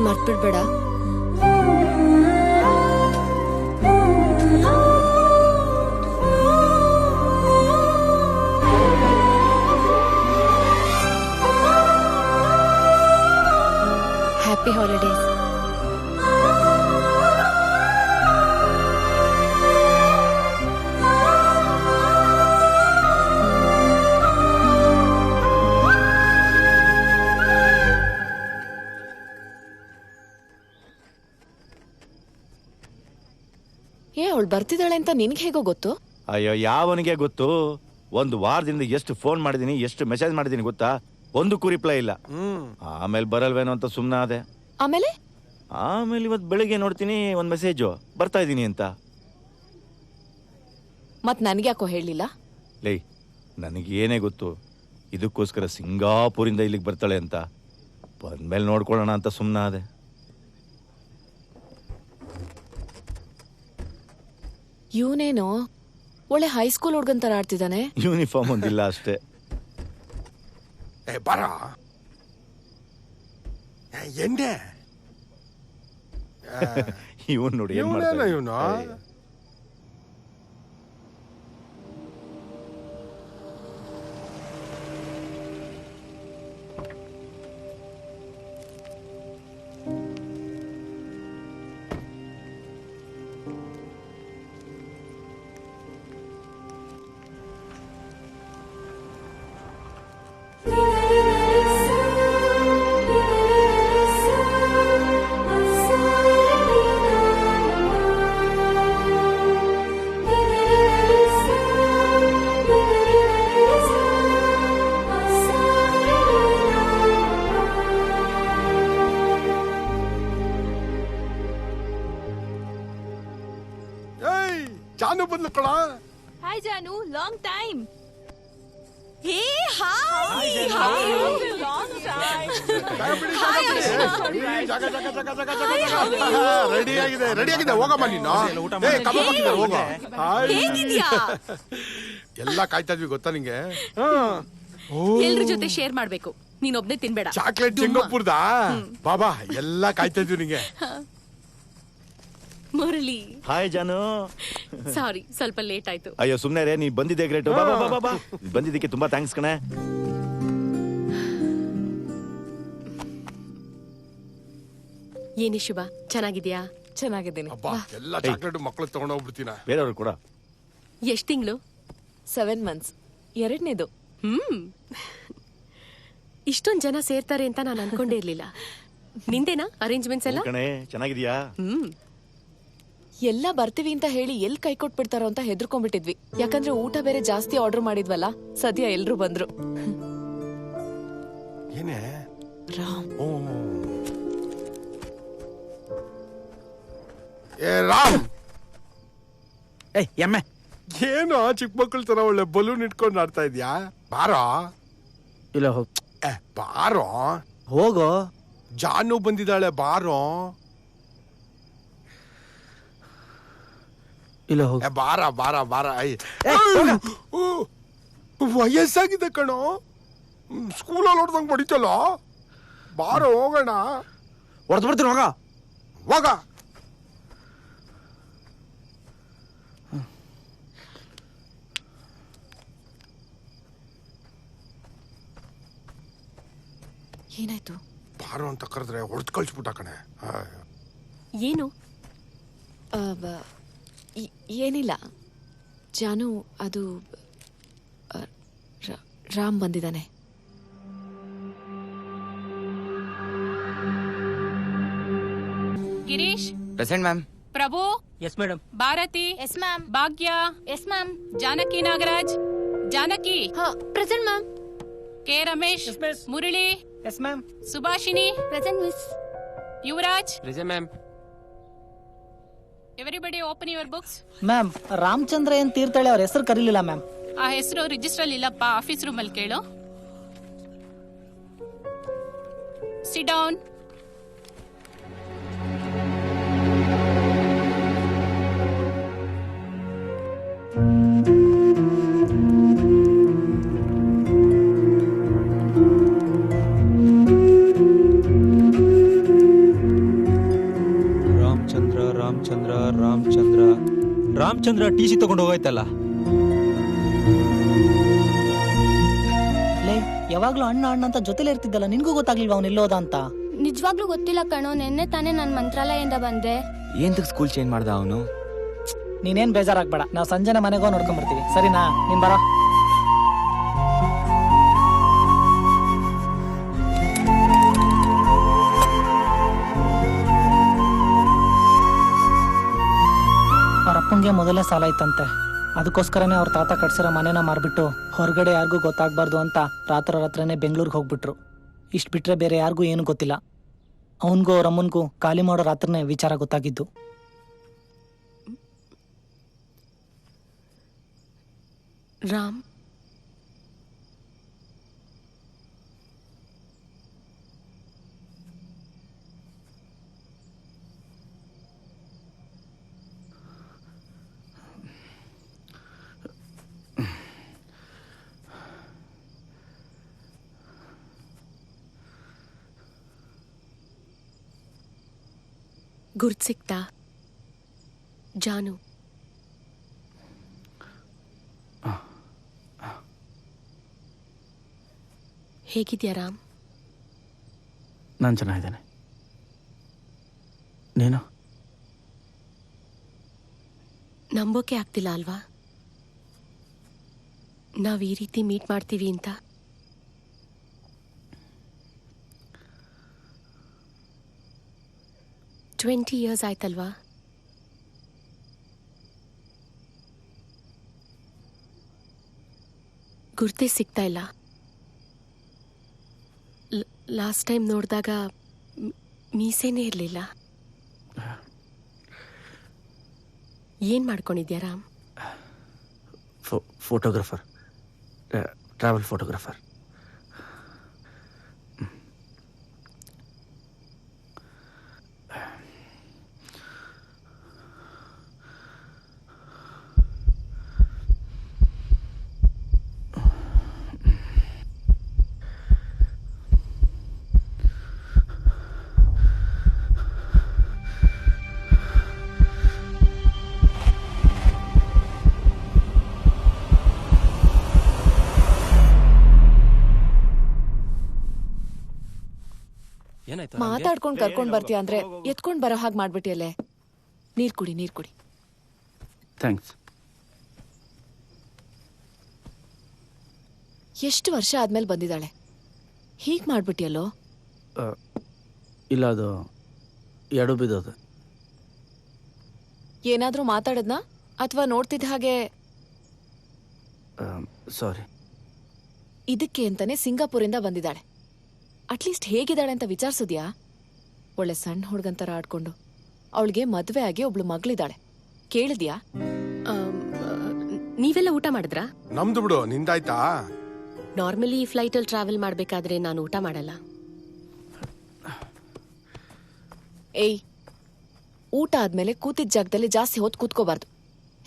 S2: ಮರ್ತ್ಬಿಡ್ಬೇಡ. Happy holidays.
S7: ಅವಳು ಬರ್ತಿದ್ದಾಳೆ ಅಂತ ನಿನ್ಗೆ ಹೇಗೋ ಗೊತ್ತು?
S1: ಅಯ್ಯೋ ಯಾವನಿಗೆ ಗೊತ್ತು. ಒಂದು ವಾರದಿಂದ ಎಷ್ಟು ಫೋನ್ ಮಾಡಿದೀನಿ, ಎಷ್ಟು ಮೆಸೇಜ್ ಮಾಡಿದೀನಿ ಗೊತ್ತಾ? ಒಂದಕ್ಕೂ ರಿಪ್ಲೈ ಇಲ್ಲ. ಆಮೇಲೆ ಬರಲ್ವೇನೋ ಅಂತ ಸುಮ್ಮನೆ ಆದೆ.
S7: ಆಮೇಲೆ
S1: ಇವತ್ತು ಬೆಳಿಗ್ಗೆ ನೋಡ್ತೀನಿ ಒಂದ್ ಮೆಸೇಜು ಬರ್ತಾ ಇದೀನಿ ಅಂತ.
S7: ಮತ್ ನನ್ಗ್ಯಾಕೋ ಹೇಳಿಲ್ಲ?
S1: ಲೇ, ನನಗೇನೇ ಗೊತ್ತು ಇದಕ್ಕೋಸ್ಕರ ಸಿಂಗಾಪುರಿಂದ ಇಲ್ಲಿಗೆ ಬರ್ತಾಳೆ ಅಂತ. ಬಂದ್ಮೇಲೆ ನೋಡ್ಕೊಳ್ಳೋಣ ಅಂತ ಸುಮ್ಮನೆ ಆದೆ.
S7: ಇವನೇನೋ ಒಳ್ಳೆ ಹೈಸ್ಕೂಲ್ ಹುಡ್ಗಂತರ ಆಡ್ತಿದ್ದಾನೆ.
S1: ಯೂನಿಫಾರ್ಮ್ ಒಂದಿಲ್ಲ ಅಷ್ಟೇ.
S6: ಬರ ಎಂಡೆ
S1: ಇವನ್ ನೋಡಿ ಏನ್ ಮಾಡ್ತಾನೆ
S6: ಇವನು. ಜಾನು ಬಂದ್ಲು ಕಣ.
S11: Hi Jaanu, long time.
S16: Hey hi.
S6: Ready ಆಗಿದೆ ಹೋಗಮ್ಮ ನೀನು. ಹೋಗ. ಎಲ್ಲ ಕಾಯ್ತಾ ಇದ್ವಿ ಗೊತ್ತಾ ನಿಂಗೆ?
S11: ಎಲ್ರ ಜೊತೆ ಶೇರ್ ಮಾಡ್ಬೇಕು, ನೀನೊಬ್ನೇ ತಿನ್ಬೇಡ.
S6: ಚಾಕ್ಲೇಟ್ ಸಿಂಗಾಪುರ್ದ ಬಾಬಾ ಎಲ್ಲ ಕಾಯ್ತಾ ಇದ್ವಿ ನಿಂಗೆ.
S11: ಮುರಳಿ
S1: ಹಾಯ್ ಜಾನು.
S11: ಸಾರಿ, ಸ್ವಲ್ಪ ಲೇಟ್ ಆಯ್ತು.
S1: ಅಯ್ಯೋ ಸುಮ್ನೆ ರೇ, ನೀ ಬಂದಿದ್ದೆ ಗ್ರೇಟ್. ಬಂದಿದ್ದಕ್ಕೆ ತುಂಬಾ ಥ್ಯಾಂಕ್ಸ್ ಕಣೆ.
S11: ಏನಿ ಶುಭ, ಚೆನ್ನಾಗಿದ್ಯಾ?
S7: ಚೆನ್ನಾಗಿದ್ದೀನಿ.
S6: ಎಲ್ಲ ಚಾಕ್ಲೇಟ್ ಮಕ್ಳು ತಗೊಂಡೋಗ್ಬಿಡ್ತೀನ.
S1: ಬೇರೆಯವ್ರು ಕೂಡ.
S11: ಎಷ್ಟ್ ತಿಂಗಳು?
S7: 7 months, 2ನೇದು.
S11: ಇಷ್ಟೊಂದ್ ಜನ ಸೇರ್ತಾರೆ ಅಂತ ನಾನು ಅನ್ಕೊಂಡೇ ಇರ್ಲಿಲ್ಲ. ನಿಂದೇನಾ ಅರೇಂಜ್ಮೆಂಟ್ಸ್ ಎಲ್ಲ?
S1: ಕಣೆ ಚೆನ್ನಾಗಿದ್ಯಾ?
S7: ಎಲ್ಲ ಬರ್ತೀವಿ ಅಂತ ಹೇಳಿ ಎಲ್ ಕೈ ಕೊಟ್ಬಿಡ್ತಾರೋ ಅಂತ ಹೆದರ್ಕೊಂಡ್ಬಿಟ್ಟಿದ್ವಿ. ಯಾಕಂದ್ರೆ ಊಟ ಬೇರೆ ಜಾಸ್ತಿ ಆರ್ಡರ್ ಮಾಡಿದ್ವಲ್ಲ. ಸದ್ಯ ಎಲ್ರು ಬಂದ್ರು.
S6: ಏನೇ
S7: ರಾಮ್.
S6: ರಾಮ್
S3: ಎಮ್ಮೆ
S6: ಏನು ಚಿಕ್ಕ ಮಕ್ಕಳ ತರ ಒಳ್ಳೆ ಬಲೂನ್ ಇಟ್ಕೊಂಡು ಆಡ್ತಾ ಇದ್ಯಾ? ಬಾರೋ.
S3: ಇಲ್ಲ ಹೋಗ್.
S6: ಬಾರೋ
S3: ಹೋಗೋ.
S6: ಜಾನು ಬಂದಿದ್ದಾಳೆ ಬಾರೋ.
S3: ಇಲ್ಲ ಹೋಗ.
S6: ಬಾರ ಬಾರ ಬಾರ. ವಯಸ್ಸಾಗಿದೆ ಕಣೋ, ಸ್ಕೂಲಲ್ಲಿ ಹೊಡ್ದಂಗ್ ಬಡಿತಲ್ಲ. ಬಾರೋ ಹೋಗೋಣ.
S3: ಹೊಡೆದು ಬಿಡ್ತೀನಿ ಹೋಗ.
S6: ಹೋಗ.
S7: ಏನಾಯ್ತು?
S6: ಬಾರೋ ಅಂತ ಕರೆದ್ರೆ ಹೊಡೆದು ಕಳ್ಸ್ಬಿಟ್ಟ ಕಣೆ.
S11: ಏನು?
S7: ಏನಿಲ್ಲ ಜಾನು, ಅದು ರಾಮ್ ಬಂದಿದ್ದಾನೆ.
S11: Girish
S13: present ma'am.
S11: Prabhu.
S9: Yes madam.
S11: Bharati.
S14: Yes ma'am.
S11: Bhagya.
S14: Yes ma'am.
S11: Janaki Nagaraj. Janaki.
S14: Present ma'am.
S11: K Ramesh. Murali.
S9: Yes ma'am.
S11: Subhashini.
S14: Present miss.
S11: Yuvaraj.
S15: Present ma'am.
S11: Everybody open your books.
S18: Ma'am, Ramachandra N Thirthahalli ಅವ್ರ ಹೆಸರು ಕರೀಲಿಲ್ಲ ಮ್ಯಾಮ್.
S11: ಆ ಹೆಸರು ರಿಜಿಸ್ಟರ್ ಇಲ್ಲಪ್ಪ, ಆಫೀಸ್ ರೂಮ್ ಅಲ್ಲಿ ಕೇಳು. Sit down.
S10: Ramachandra T C ತಗೊಂಡು ಹೋಗಾಯ್ತಲ್ಲ.
S18: ಲೇ ಯಾವಾಗ್ಲೂ ಅಣ್ಣ ಅಣ್ಣ ಅಂತ ಜೊತೆಲೇ ಇರ್ತಿದ್ದಲ್ಲ, ನಿನ್ಗೂ ಗೊತ್ತಾಗ್ಲಿಲ್ವಾ ಅವ್ನು ಎಲ್ಲೋದ ಅಂತ?
S14: ನಿಜವಾಗ್ಲೂ ಗೊತ್ತಿಲ್ಲ ಕಣೋ, ನೆನ್ನೆ ತಾನೇ ನಾನು ಮಂತ್ರಾಲಯದಿಂದ ಬಂದೆ.
S19: ಏಂತಕ್ ಸ್ಕೂಲ್ ಚೇಂಜ್ ಮಾಡ್ದ ಅವನು?
S18: ನೀನೇನ್ ಬೇಜಾರಾಗ್ಬೇಡ, ನಾವು ಸಂಜೆನೆ ಮನೆಗೋ ನೋಡ್ಕೊಂಡ್ ಬರ್ತೀವಿ, ಸರಿನಾ? ನೀನ್ ಬರೋ. ಅವ್ರ ಅಪ್ಪಂಗೆ ಮೊದಲೇ ಸಾಲ ಇತ್ತಂತೆ, ಅದಕ್ಕೋಸ್ಕರನೇ ಅವ್ರ ತಾತ ಕಟ್ಸಿರೋ ಮನೆನ ಮಾರ್ಬಿಟ್ಟು ಹೊರಗಡೆ ಯಾರಿಗೂ ಗೊತ್ತಾಗ್ಬಾರ್ದು ಅಂತ ರಾತ್ರಿನೇ ಬೆಂಗಳೂರಿಗೆ ಹೋಗ್ಬಿಟ್ರು. ಇಷ್ಟು ಬಿಟ್ರೆ ಬೇರೆ ಯಾರಿಗೂ ಏನು ಗೊತ್ತಿಲ್ಲ. ಅವನಿಗೂ ಅವ್ರ ಅಮ್ಮನಿಗೂ ಖಾಲಿ ಮಾಡೋ ರಾತ್ರಿನೇ ವಿಚಾರ ಗೊತ್ತಾಗಿದ್ದು.
S20: ರಾಮ್, ಗುರ್ತ್ ಸಿಕ್ತಾ? ಜಾನು ಹೇಗಿದ್ಯಾ ರಾಮ್?
S3: ನಾನು ಚೆನ್ನಾಗಿದ್ದೇನೆ. ನೀನು?
S20: ನಂಬೋಕೆ ಆಗ್ತಿಲ್ಲ ಅಲ್ವಾ ನಾವ್ ಈ ರೀತಿ ಮೀಟ್ ಮಾಡ್ತೀವಿ ಅಂತ? ಟ್ವೆಂಟಿ ಇಯರ್ಸ್ ಆಯ್ತಲ್ವಾ? ಗುರ್ತೇ ಸಿಗ್ತಾ ಇಲ್ಲ. ಲಾಸ್ಟ್ ಟೈಮ್ ನೋಡಿದಾಗ ಮೀಸೆನೇ ಇರಲಿಲ್ಲ. ಏನ್ ಮಾಡ್ಕೊಂಡಿದ್ಯಾ ರಾಮ್?
S3: Photographer, travel photographer.
S7: ಮಾತಾಡ್ಕೊಂಡ್ ಕರ್ಕೊಂಡ್ ಬರ್ತೀಯ ಅಂದ್ರೆ ಎತ್ಕೊಂಡ್ ಬರೋ ಹಾಗೆ ಮಾಡ್ಬಿಟ್ಟಿಯಲ್ಲೇ. ನೀರ್ ಕುಡಿ, ನೀರ್ ಕುಡಿ.
S3: ಥ್ಯಾಂಕ್ಸ್.
S7: ಎಷ್ಟು ವರ್ಷ ಆದ್ಮೇಲೆ ಬಂದಿದ್ದಾಳೆ, ಹೀಗ್ ಮಾಡ್ಬಿಟ್ಟಿಯಲ್ಲೋ?
S3: ಇಲ್ಲ, ಅದು ಎಡು ಬಿದ್ದೋದು.
S7: ಏನಾದ್ರೂ ಮಾತಾಡದ್ನಾ ಅಥವಾ ನೋಡ್ತಿದ್ದ ಹಾಗೆ?
S3: ಸಾರಿ.
S7: ಇದಕ್ಕೆ ಅಂತಾನೆ ಸಿಂಗಾಪುರಿಂದ ಬಂದಿದ್ದಾಳೆ. ಅಟ್ಲೀಸ್ಟ್ ಹೇಗಿದ್ದಾಳೆ ಅಂತ ವಿಚಾರಿಸಿದ್ಯಾ? ಒಳ್ಳೆ ಸಣ್ಣ ಹುಡುಗಂತರ ಆಡ್ಕೊಂಡು. ಅವಳಿಗೆ ಮದ್ವೆ ಆಗಿ ಒಬ್ಳು ಮಗಳಿದ್ದಾಳೆ, ಕೇಳಿದ್ಯಾ?
S20: ನೀವೆಲ್ಲ ಊಟ ಮಾಡಿದ್ರಾ?
S6: ನಮ್ದು ಬಿಡು, ನಿಂದಾಯ್ತಾ?
S20: ನಾರ್ಮಲಿ ಫ್ಲೈಟ್ ಅಲ್ಲಿ ಟ್ರಾವೆಲ್ ಮಾಡ್ಬೇಕಾದ್ರೆ ನಾನು ಊಟ ಮಾಡಲ್ಲ.
S7: ಏಯ್, ಊಟ ಆದ್ಮೇಲೆ ಕೂತಿದ್ದ ಜಾಗದಲ್ಲಿ ಜಾಸ್ತಿ ಹೊತ್ತು ಕೂತ್ಕೋಬಾರ್ದು.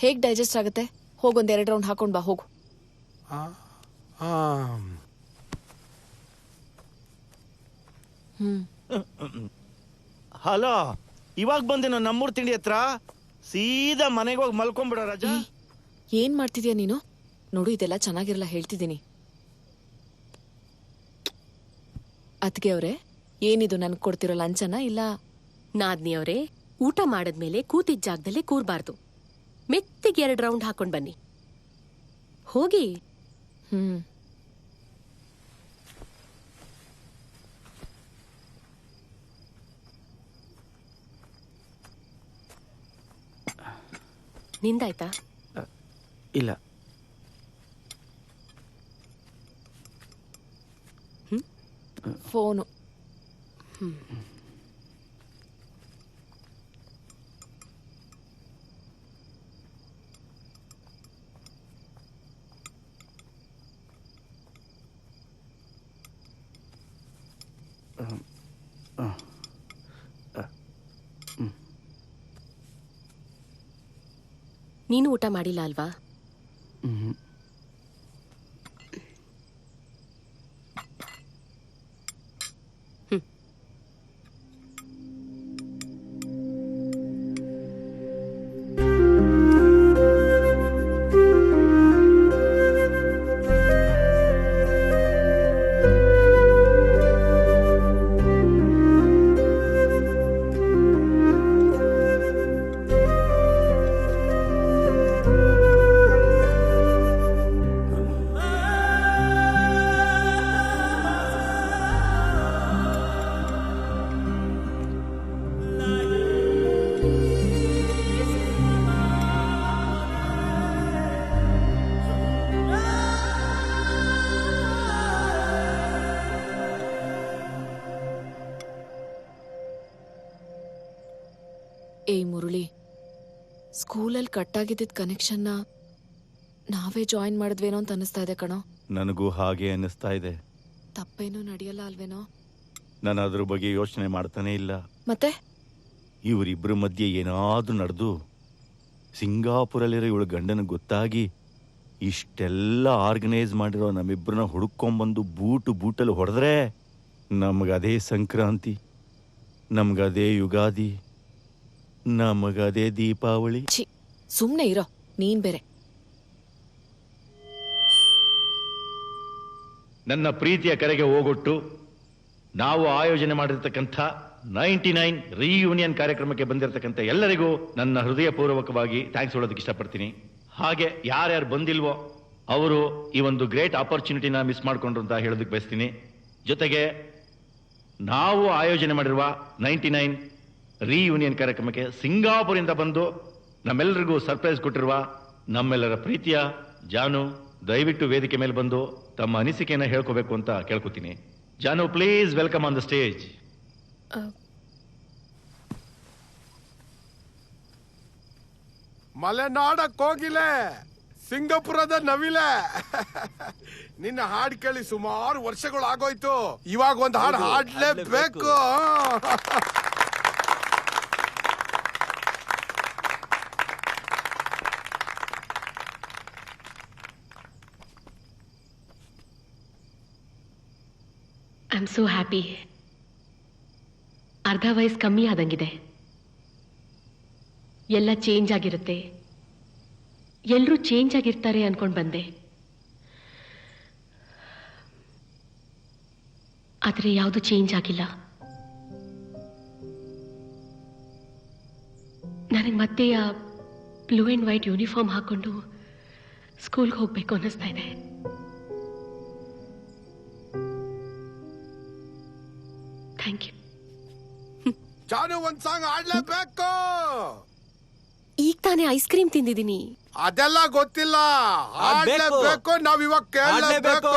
S7: ಹೇಗ್ ಡೈಜೆಸ್ಟ್ ಆಗುತ್ತೆ? ಹೋಗೊಂದ್ 2 ರೌಂಡ್ ಹಾಕೊಂಡ್ ಬಾ, ಹೋಗು.
S1: ಹಲೋ, ಇವಾಗ ಬಂದೇನೋ ನಮ್ಮೂರ್ ತಿಂಡಿ ಹತ್ರ. ಸೀದಾ ಮನೆಗೆ ಹೋಗಿ ಮಲ್ಕೊಂಡ್ಬಿಡೋ ರಾಜಾ.
S7: ಏನ್ ಮಾಡ್ತಿದ್ಯಾ ನೀನು? ನೋಡು, ಇದೆಲ್ಲ ಚೆನ್ನಾಗಿರಲ್ಲ ಹೇಳ್ತಿದ್ದೀನಿ. ಅದ್ಗೆ ಅವ್ರೆ, ಏನಿದು ನನ್ಗೆ ಕೊಡ್ತಿರೋ ಲಂಚನ? ಇಲ್ಲ
S20: ನಾದ್ನಿ ಅವರೇ, ಊಟ ಮಾಡದ್ಮೇಲೆ ಕೂತಿದ್ದ ಜಾಗದಲ್ಲಿ ಕೂರ್ಬಾರ್ದು. ಮೆತ್ತಿಗೆ 2 ರೌಂಡ್ ಹಾಕೊಂಡ್ ಬನ್ನಿ, ಹೋಗಿ. ನಿಂದಾಯ್ತಾ?
S3: ಇಲ್ಲ.
S7: ಫೋನು.
S20: ನೀನು ಊಟ ಮಾಡಿಲ್ಲ ಅಲ್ವಾ?
S7: ಏಯ್ ಮುರಳಿ, ಸ್ಕೂಲಲ್ಲಿ ಕಟ್ಟಾಗಿದ್ದ ಕನೆಕ್ಷನ್ನ ನಾವೇ ಜಾಯಿನ್ ಮಾಡಿದ್ವೇನೋ ಅಂತ ಅನಿಸ್ತಾ ಇದೆ ಕಣೋ.
S1: ನನಗೂ ಹಾಗೆ ಅನ್ನಿಸ್ತಾ ಇದೆ.
S7: ತಪ್ಪೇನೂ ನಡೆಯಲ್ಲ ಅಲ್ವೇನೋ?
S1: ನಾನು ಅದ್ರ ಬಗ್ಗೆ ಯೋಚನೆ ಮಾಡ್ತಾನೆ ಇಲ್ಲ.
S7: ಮತ್ತೆ
S1: ಇವರಿಬ್ಬರ ಮಧ್ಯೆ ಏನಾದ್ರೂ ನಡೆದು ಸಿಂಗಾಪುರಲ್ಲಿರೋ ಇವಳು ಗಂಡನ ಗೊತ್ತಾಗಿ ಇಷ್ಟೆಲ್ಲ ಆರ್ಗನೈಸ್ ಮಾಡಿರೋ ನಮ್ಮಿಬ್ಬರನ್ನ ಹುಡುಕೊಂಬಂದು ಬೂಟಲ್ಲಿ ಹೊಡೆದ್ರೆ ನಮಗದೇ ಸಂಕ್ರಾಂತಿ, ನಮಗದೇ ಯುಗಾದಿ, ನಮಗದೇ ದೀಪಾವಳಿ.
S7: ಛೀ, ಸುಮ್ನೆ ಇರೋ ನೀನ್ ಬೇರೆ.
S1: ನನ್ನ ಪ್ರೀತಿಯ ಕರೆಗೆ ಹೋಗೊಟ್ಟು ನಾವು ಆಯೋಜನೆ ಮಾಡಿರ್ತಕ್ಕಂಥ 99 ರೀಯೂನಿಯನ್ ಕಾರ್ಯಕ್ರಮಕ್ಕೆ ಬಂದಿರತಕ್ಕಂಥ ಎಲ್ಲರಿಗೂ ನನ್ನ ಹೃದಯಪೂರ್ವಕವಾಗಿ ಥ್ಯಾಂಕ್ಸ್ ಹೇಳೋದಕ್ಕೆ ಇಷ್ಟಪಡ್ತೀನಿ. ಹಾಗೆ ಯಾರ್ಯಾರು ಬಂದಿಲ್ವೋ ಅವರು ಈ ಒಂದು ಗ್ರೇಟ್ ಆಪರ್ಚುನಿಟಿನ ಮಿಸ್ ಮಾಡ್ಕೊಂಡ್ರು ಅಂತ ಹೇಳೋದಕ್ಕೆ ಬಯಸ್ತೀನಿ. ಜೊತೆಗೆ ನಾವು ಆಯೋಜನೆ ಮಾಡಿರುವ 99 ರೀಯೂನಿಯನ್ ಕಾರ್ಯಕ್ರಮಕ್ಕೆ ಸಿಂಗಾಪುರಿಂದ ಬಂದು ನಮ್ಮೆಲ್ಲರಿಗೂ ಸರ್ಪ್ರೈಸ್ ಕೊಟ್ಟಿರುವ ನಮ್ಮೆಲ್ಲರ ಪ್ರೀತಿಯ ಜಾನು ದಯವಿಟ್ಟು ವೇದಿಕೆ ಮೇಲೆ ಬಂದು ತಮ್ಮ ಅನಿಸಿಕೆಯನ್ನು ಹೇಳ್ಕೋಬೇಕು ಅಂತ ಕೇಳ್ಕೊತೀನಿ. Janu, please welcome on the stage.
S6: ಮಲೆನಾಡಕ್ ಹೋಗಿಲೆ, ಸಿಂಗಾಪುರದ ನವಿಲೆ. ನಿನ್ನ ಹಾಡು ಕೇಳಿ ಸುಮಾರು ವರ್ಷಗಳು ಆಗೋಯ್ತು. ಇವಾಗ ಒಂದು ಹಾಡು ಹಾಡ್ಲೇಬೇಕು.
S20: I am so happy. ಅರ್ಧ ವಯಸ್ಸು ಕಮ್ಮಿ ಆದಂಗಿದೆ. ಎಲ್ಲ ಚೇಂಜ್ ಆಗಿರುತ್ತೆ, ಎಲ್ಲರೂ ಚೇಂಜ್ ಆಗಿರ್ತಾರೆ ಅನ್ಕೊಂಡು ಬಂದೆ. ಆದರೆ ಯಾವುದು ಚೇಂಜ್ ಆಗಿಲ್ಲ. ನನಗೆ ಮತ್ತೆ ಆ ಬ್ಲೂ ಆ್ಯಂಡ್ ವೈಟ್ ಯೂನಿಫಾರ್ಮ್ ಹಾಕೊಂಡು ಸ್ಕೂಲ್ಗೆ ಹೋಗ್ಬೇಕು ಅನ್ನಿಸ್ತಾ ಇದೆ. Thank you.
S6: ಜಾನು, ಒಂದ್ ಸಾಂಗ್ ಹಾಡ್ಲೇಬೇಕು.
S20: ಈಗ ತಾನೇ ಐಸ್ ಕ್ರೀಮ್ ತಿಂದಿದ್ದೀನಿ.
S6: ಅದೆಲ್ಲ ಗೊತ್ತಿಲ್ಲ, ಹಾಡ್ಲೇಬೇಕು. ನಾವ್ ಇವಾಗ ಕೇಳಲೇಬೇಕು.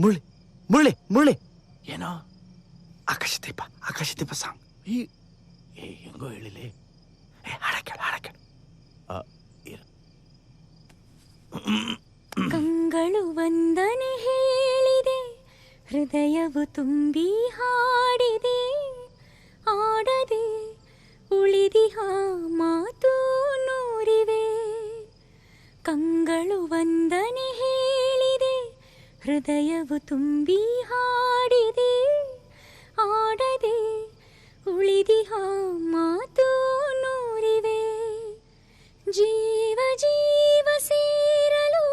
S3: ಮುಳ್ಳಿ ಮುಳ್ಳಿ ಮುಳ್ಳಿ ಏನೋ ಆಕಾಶದೀಪ ಸಾಂಗ್ ಹೆಂಗೋ ಹೇಳಿಲಿ. ಹಾಡಕ್ಕೆ
S21: ಕಂಗಳು ವಂದನೆ ಹೇಳಿದೆ, ಹೃದಯವು ತುಂಬಿ ಹಾಡಿದೆ, ಆಡದೆ ಉಳಿದಿಹ ಮಾತು ನೂರಿವೆ. ಕಂಗಳು ವಂದನೆ ಹೇಳಿದೆ, ಹೃದಯವು ತುಂಬಿ ಹಾಡಿದೆ, ಆಡದೆ ಉಳಿದಿಹ ಮಾತು ನೂರಿವೆ. ಜೀವ ಜೀವ ಸೇರಲು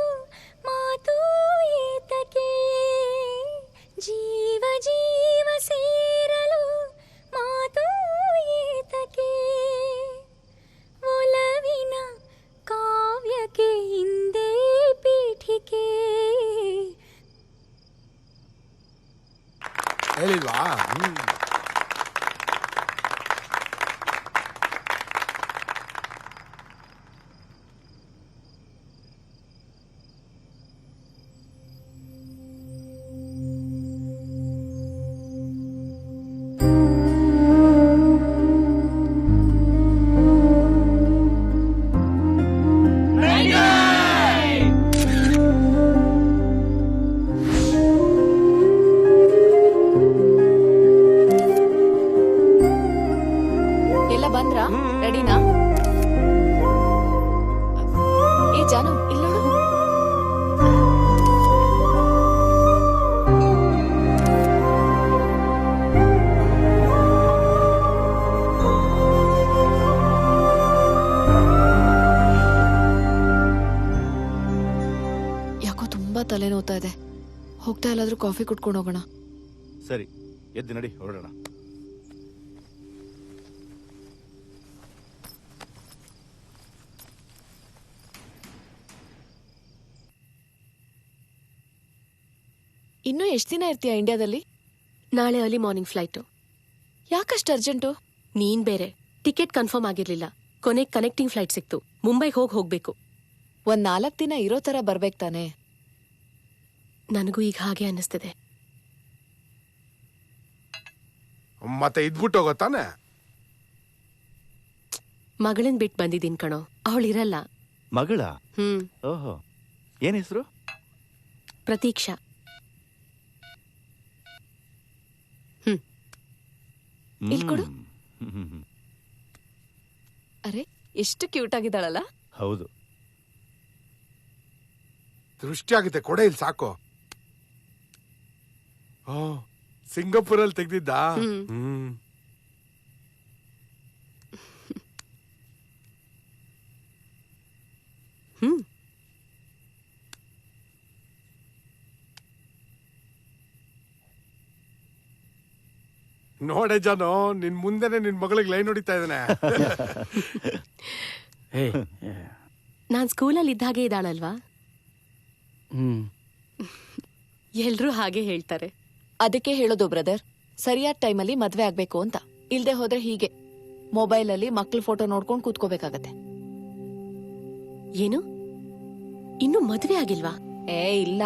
S21: ಮಾತು ಏತಕ್ಕೆ, ಜೀವ ಜೀವ ಸೇರಲು ಮಾತು ಏತಕ್ಕೆ. ಒಲವಿನ ಕಾವ್ಯಕ್ಕೆ ಹಿಂದೆ ಪೀಠಿಕೆ.
S6: ಹೇಳಿಲ್ವಾ?
S7: ಎಲ್ಲ ಬಂದ್ರಾ? ರೆಡಿನಾ? ಏ ಜಾನು, ಇಲ್ಲ ಯಾಕೋ ತುಂಬಾ ತಲೆ ನೋವ್ತಾ ಇದೆ. ಹೋಗ್ತಾ ಎಲ್ಲಾದ್ರೂ ಕಾಫಿ ಕುಟ್ಕೊಂಡು ಹೋಗೋಣ.
S1: ಸರಿ, ಎದ್ದು ನಡಿ, ಹೊರಡೋಣ.
S7: ಇನ್ನೂ ಎಷ್ಟು ದಿನ ಇರ್ತೀಯ ಇಂಡಿಯಾದಲ್ಲಿ?
S20: ನಾಳೆ ಅರ್ಲಿ ಮಾರ್ನಿಂಗ್ ಫ್ಲೈಟು.
S7: ಯಾಕಷ್ಟು ಅರ್ಜೆಂಟು?
S20: ನೀನ್ ಬೇರೆ. ಟಿಕೆಟ್ ಕನ್ಫರ್ಮ್ ಆಗಿರ್ಲಿಲ್ಲ, ಕೊನೆಗೆ ಕನೆಕ್ಟಿಂಗ್ ಫ್ಲೈಟ್ ಸಿಕ್ತು. ಮುಂಬೈಗೆ ಹೋಗ್ಬೇಕು.
S7: ಒಂದ್ 4 ದಿನ ಇರೋ ತರ ಬರ್ಬೇಕು ತಾನೆ?
S20: ನನಗೂ ಈಗ ಹಾಗೆ ಅನ್ನಿಸ್ತಿದೆ.
S6: ಮತ್ತೆ ಇದ್ಬಿಟ್ಟು ಹೋಗೋತಾನೆ?
S20: ಮಗಳನ್ ಬಿಟ್ಟು ಬಂದಿದ್ದೀನಿ ಕಣೋ, ಅವಳಿರಲ್ಲ.
S1: ಮಗಳ?
S20: ಹ್ಮ್.
S1: ಓಹೋ, ಏನ್ ಹೆಸರು?
S20: ಪ್ರತೀಕ್ಷಾ.
S7: ಇಲ್ಕೊಡು. ಅರೆ, ಎಷ್ಟು ಕ್ಯೂಟ್ ಆಗಿದ್ದಾಳಲ್ಲ.
S1: ಹೌದು.
S6: ದೃಷ್ಟಿ ಆಗುತ್ತೆ, ಕೊಡೆ ಇಲ್ಲಿ ಸಾಕು. ಸಿಂಗಾಪುರಲ್ಲಿ ತೆಗ್ದಿದ್ದ. ನೋಡೆ ಜಾನು, ನಿನ್ ಮುಂದೆನೆ ನಿನ್ ಮಗಳಿಗೆ ಲೈನ್ ಹೊಡಿತಾ ಇದ್ದಾನೆ.
S20: ನಾನ್ ಸ್ಕೂಲಲ್ಲಿ ಇದ್ದಾಗೆ ಇದ್ದಾಳಲ್ವಾ? ಎಲ್ರೂ ಹಾಗೆ ಹೇಳ್ತಾರೆ.
S7: ಅದಕ್ಕೆ ಹೇಳೋದು ಬ್ರದರ್, ಸರಿಯಾದ ಟೈಮಲ್ಲಿ ಮದ್ವೆ ಆಗ್ಬೇಕು ಅಂತ. ಇಲ್ದೆ ಹೋದ್ರೆ ಹೀಗೆ ಮೊಬೈಲಲ್ಲಿ ಮಕ್ಳ ಫೋಟೋ ನೋಡ್ಕೊಂಡು ಕೂತ್ಕೋಬೇಕಾಗತ್ತೆ.
S20: ಏನು, ಇನ್ನು ಮದ್ವೆ ಆಗಿಲ್ವಾ?
S7: ಇಲ್ಲ.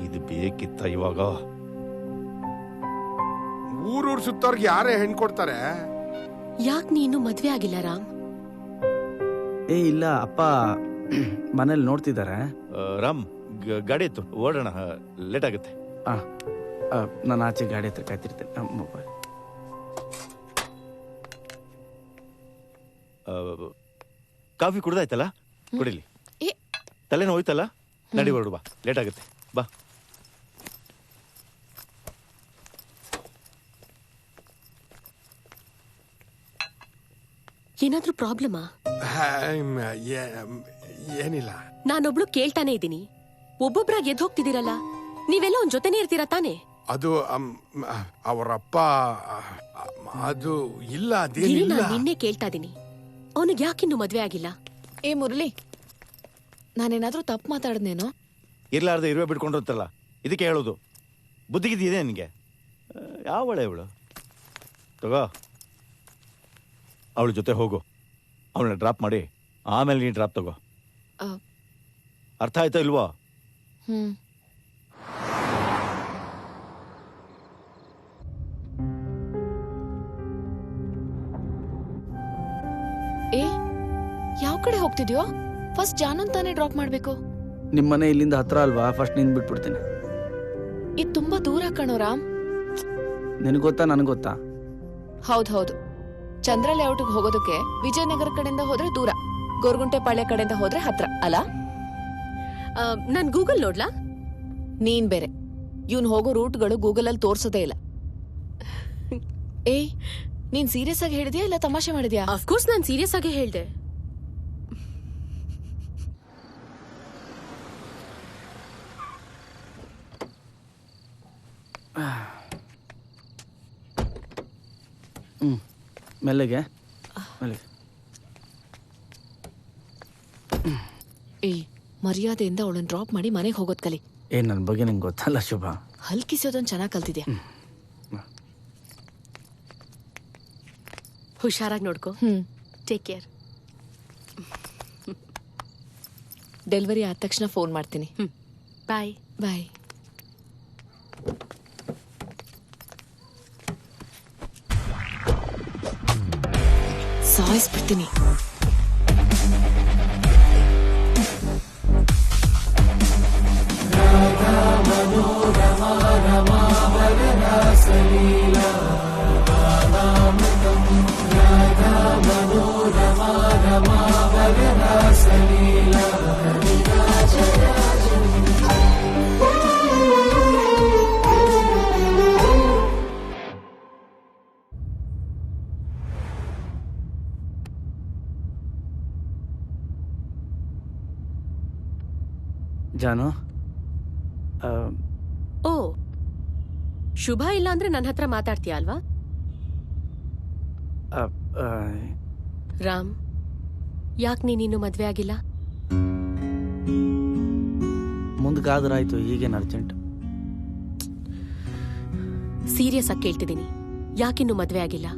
S1: ಇದು ಬೇಕಿತ್ತ ಇವಾಗ?
S6: ಊರೂರ್ ಸುತ್ತವ್ರಿಗೆ ಯಾರೇ ಹೆಣ್ ಕೊಡ್ತಾರೆ?
S20: ಯಾಕ್ ನೀ ಇನ್ನು ಮದ್ವೆ ಆಗಿಲ್ಲ ರಾಮ್?
S3: ಇಲ್ಲ ಅಪ್ಪ ಮನೇಲಿ ನೋಡ್ತಿದ್ದಾರೆ.
S1: ರಾಮ್, ಗಾಡಿ ಇತ್ತು, ಓಡೋಣ, ಲೇಟ್ ಆಗುತ್ತೆ.
S3: ನಾನು ಆಚೆ ಗಾಡಿ ಹತ್ರ ಕಾಯ್ತಿರ್ತೇನೆ. Mobile
S1: coffee ಕುಡ್ದಾಯ್ತಲ್ಲ, ಕುಡಿಲಿ. ತಲೆನೋ ಹೋಯ್ತಲ್ಲ, ನಡಿ ಹೊರಡು, ಬಾ, ಲೇಟ್ ಆಗುತ್ತೆ, ಬಾ.
S20: ಏನಾದ್ರೂ ಪ್ರಾಬ್ಲಮಾ?
S6: ಏನಿಲ್ಲ.
S20: ನಾನೊಬ್ಳು ಕೇಳ್ತಾನೆ ಇದ್ದೀನಿ, ಒಬ್ಬೊಬ್ರಾಗ ಎದ್ದು ಹೋಗ್ತಿದ್ದೀರಲ್ಲ. ನೀವೆಲ್ಲ ಒಂದ್ ಜೊತೆನೇ ಇರ್ತೀರಾ ತಾನೆ?
S6: ಅದು ಅವರಪ್ಪ ಅದು ಇಲ್ಲ, ಅದೇನಿಲ್ಲ.
S20: ನಿನ್ನೆ ಕೇಳ್ತಾ ಇದೀನಿ, ಅವನಿಗೆ ಯಾಕಿನ್ನು ಮದ್ವೆ ಆಗಿಲ್ಲ?
S7: ಏ ಮುರಳಿ, ನಾನೇನಾದ್ರೂ ತಪ್ಪು ಮಾತಾಡ್ದೇನೋ?
S1: ಇರ್ಲಾರ್ದೆ ಇರುವೆ ಬಿಡ್ಕೊಂಡಿರ್ತಲ್ಲ, ಇದಕ್ಕೆ ಹೇಳೋದು. ಬುದ್ಧಿಗಿದ್ದಿದೆ ನಿನಗೆ? ಯಾವ ಒಳ್ಳೆ ಇವಳು, ತಗೋ ಅವಳ ಜೊತೆ ಹೋಗು, ಅವಳನ್ನ ಡ್ರಾಪ್ ಮಾಡಿ ಆಮೇಲೆ ನೀನು ಡ್ರಾಪ್ ತಗೋ. ಅರ್ಥ ಆಯ್ತಾ ಇಲ್ವಾ?
S7: ಏ, ಯಾವ ಕಡೆ ಹೋಗ್ತಿದ್ಯೋ? ಫಸ್ಟ್ ಜಾನನ್ ತಾನೇ ಡ್ರಾಪ್ ಮಾಡ್ಬೇಕು.
S3: ನಿಮ್ಮನೆ ಇಲ್ಲಿಂದ ಹತ್ರ ಅಲ್ವಾ? ಫಸ್ಟ್ ನಿನ್ ಬಿಟ್ಬಿಡ್ತೀನಿ.
S7: ಇದು ತುಂಬಾ ದೂರ ಕಣೋ ರಾಮ್.
S3: ನಿನಗೆ ಗೊತ್ತಾ, ನನಗೆ ಗೊತ್ತಾ?
S7: ಹೌದು, ಚಂದ್ರ ಲೇಔಟ್ಗೆ ಹೋಗೋದಕ್ಕೆ ವಿಜಯನಗರ ಕಡೆಯಿಂದ ಹೋದ್ರೆ ದೂರ, ಗೋರ್ಗುಂಟೆ ಪಾಳ್ಯ ಕಡೆಯಿಂದ ಹೋದ್ರೆ ಹತ್ರ ಅಲ್ಲ?
S20: ನಾನ್ ಗೂಗಲ್ ನೋಡ್ಲಾ?
S7: ನೀನ್ ಬೇರೆ, ಇವ್ನ್ ಹೋಗೋ ರೂಟ್ಗಳು ಗೂಗಲ್ ಅಲ್ಲಿ ತೋರ್ಸೋದೇ ಇಲ್ಲ. ಏಯ್, ನೀನ್ ಸೀರಿಯಸ್ ಆಗಿ ಹೇಳಿದ್ಯಾ ಇಲ್ಲ ತಮಾಷೆ ಮಾಡಿದ್ಯಾ?
S20: ಅಫ್ಕೋರ್ಸ್ ನಾನ್ ಸೀರಿಯಸ್ ಆಗಿ ಹೇಳ್ದೆ.
S3: ಮೆಲ್ಲಗೆ.
S7: ಏಯ್, ಮರ್ಯಾದೆಯಿಂದ ಅವಳನ್ನ ಡ್ರಾಪ್ ಮಾಡಿ ಮನೆಗೆ ಹೋಗೋದ್ ಕಲಿ.
S3: ನನ್ನ ಬಗ್ಗೆ ನಿಂಗೆ ಗೊತ್ತಲ್ಲ ಶುಭ.
S7: ಹಲ್ಕಿಸೋದನ್ ಚೆನ್ನಾಗ್ ಕಲ್ತಿದ್ಯಾ.
S20: ಹುಷಾರಾಗಿ ನೋಡ್ಕೋ. Take care.
S7: ಡೆಲಿವರಿ ಆದ ತಕ್ಷಣ ಫೋನ್ ಮಾಡ್ತೀನಿ.
S20: ಬಾಯ್.
S7: ಬಾಯ್. ಸಾಯಿಸ್ಬಿಡ್ತೀನಿ.
S3: ಜಾನು,
S20: ಓ ಶುಭ ಇಲ್ಲ ಅಂದ್ರೆ ನನ್ನ ಹತ್ರ ಮಾತಾಡ್ತೀಯ ಅಲ್ವಾ? ರಾಮ್, ಯಾಕೆ ನೀನಿನ್ನು ಮದ್ವೆ ಆಗಿಲ್ಲ?
S3: ಮುಂದಕ್ಕಾದ್ರಾಯ್ತು, ಈಗೇನು ಅರ್ಜೆಂಟ್?
S20: ಸೀರಿಯಸ್ ಆಗಿ ಕೇಳ್ತಿದ್ದೀನಿ, ಯಾಕಿನ್ನು ಮದ್ವೆ ಆಗಿಲ್ಲ?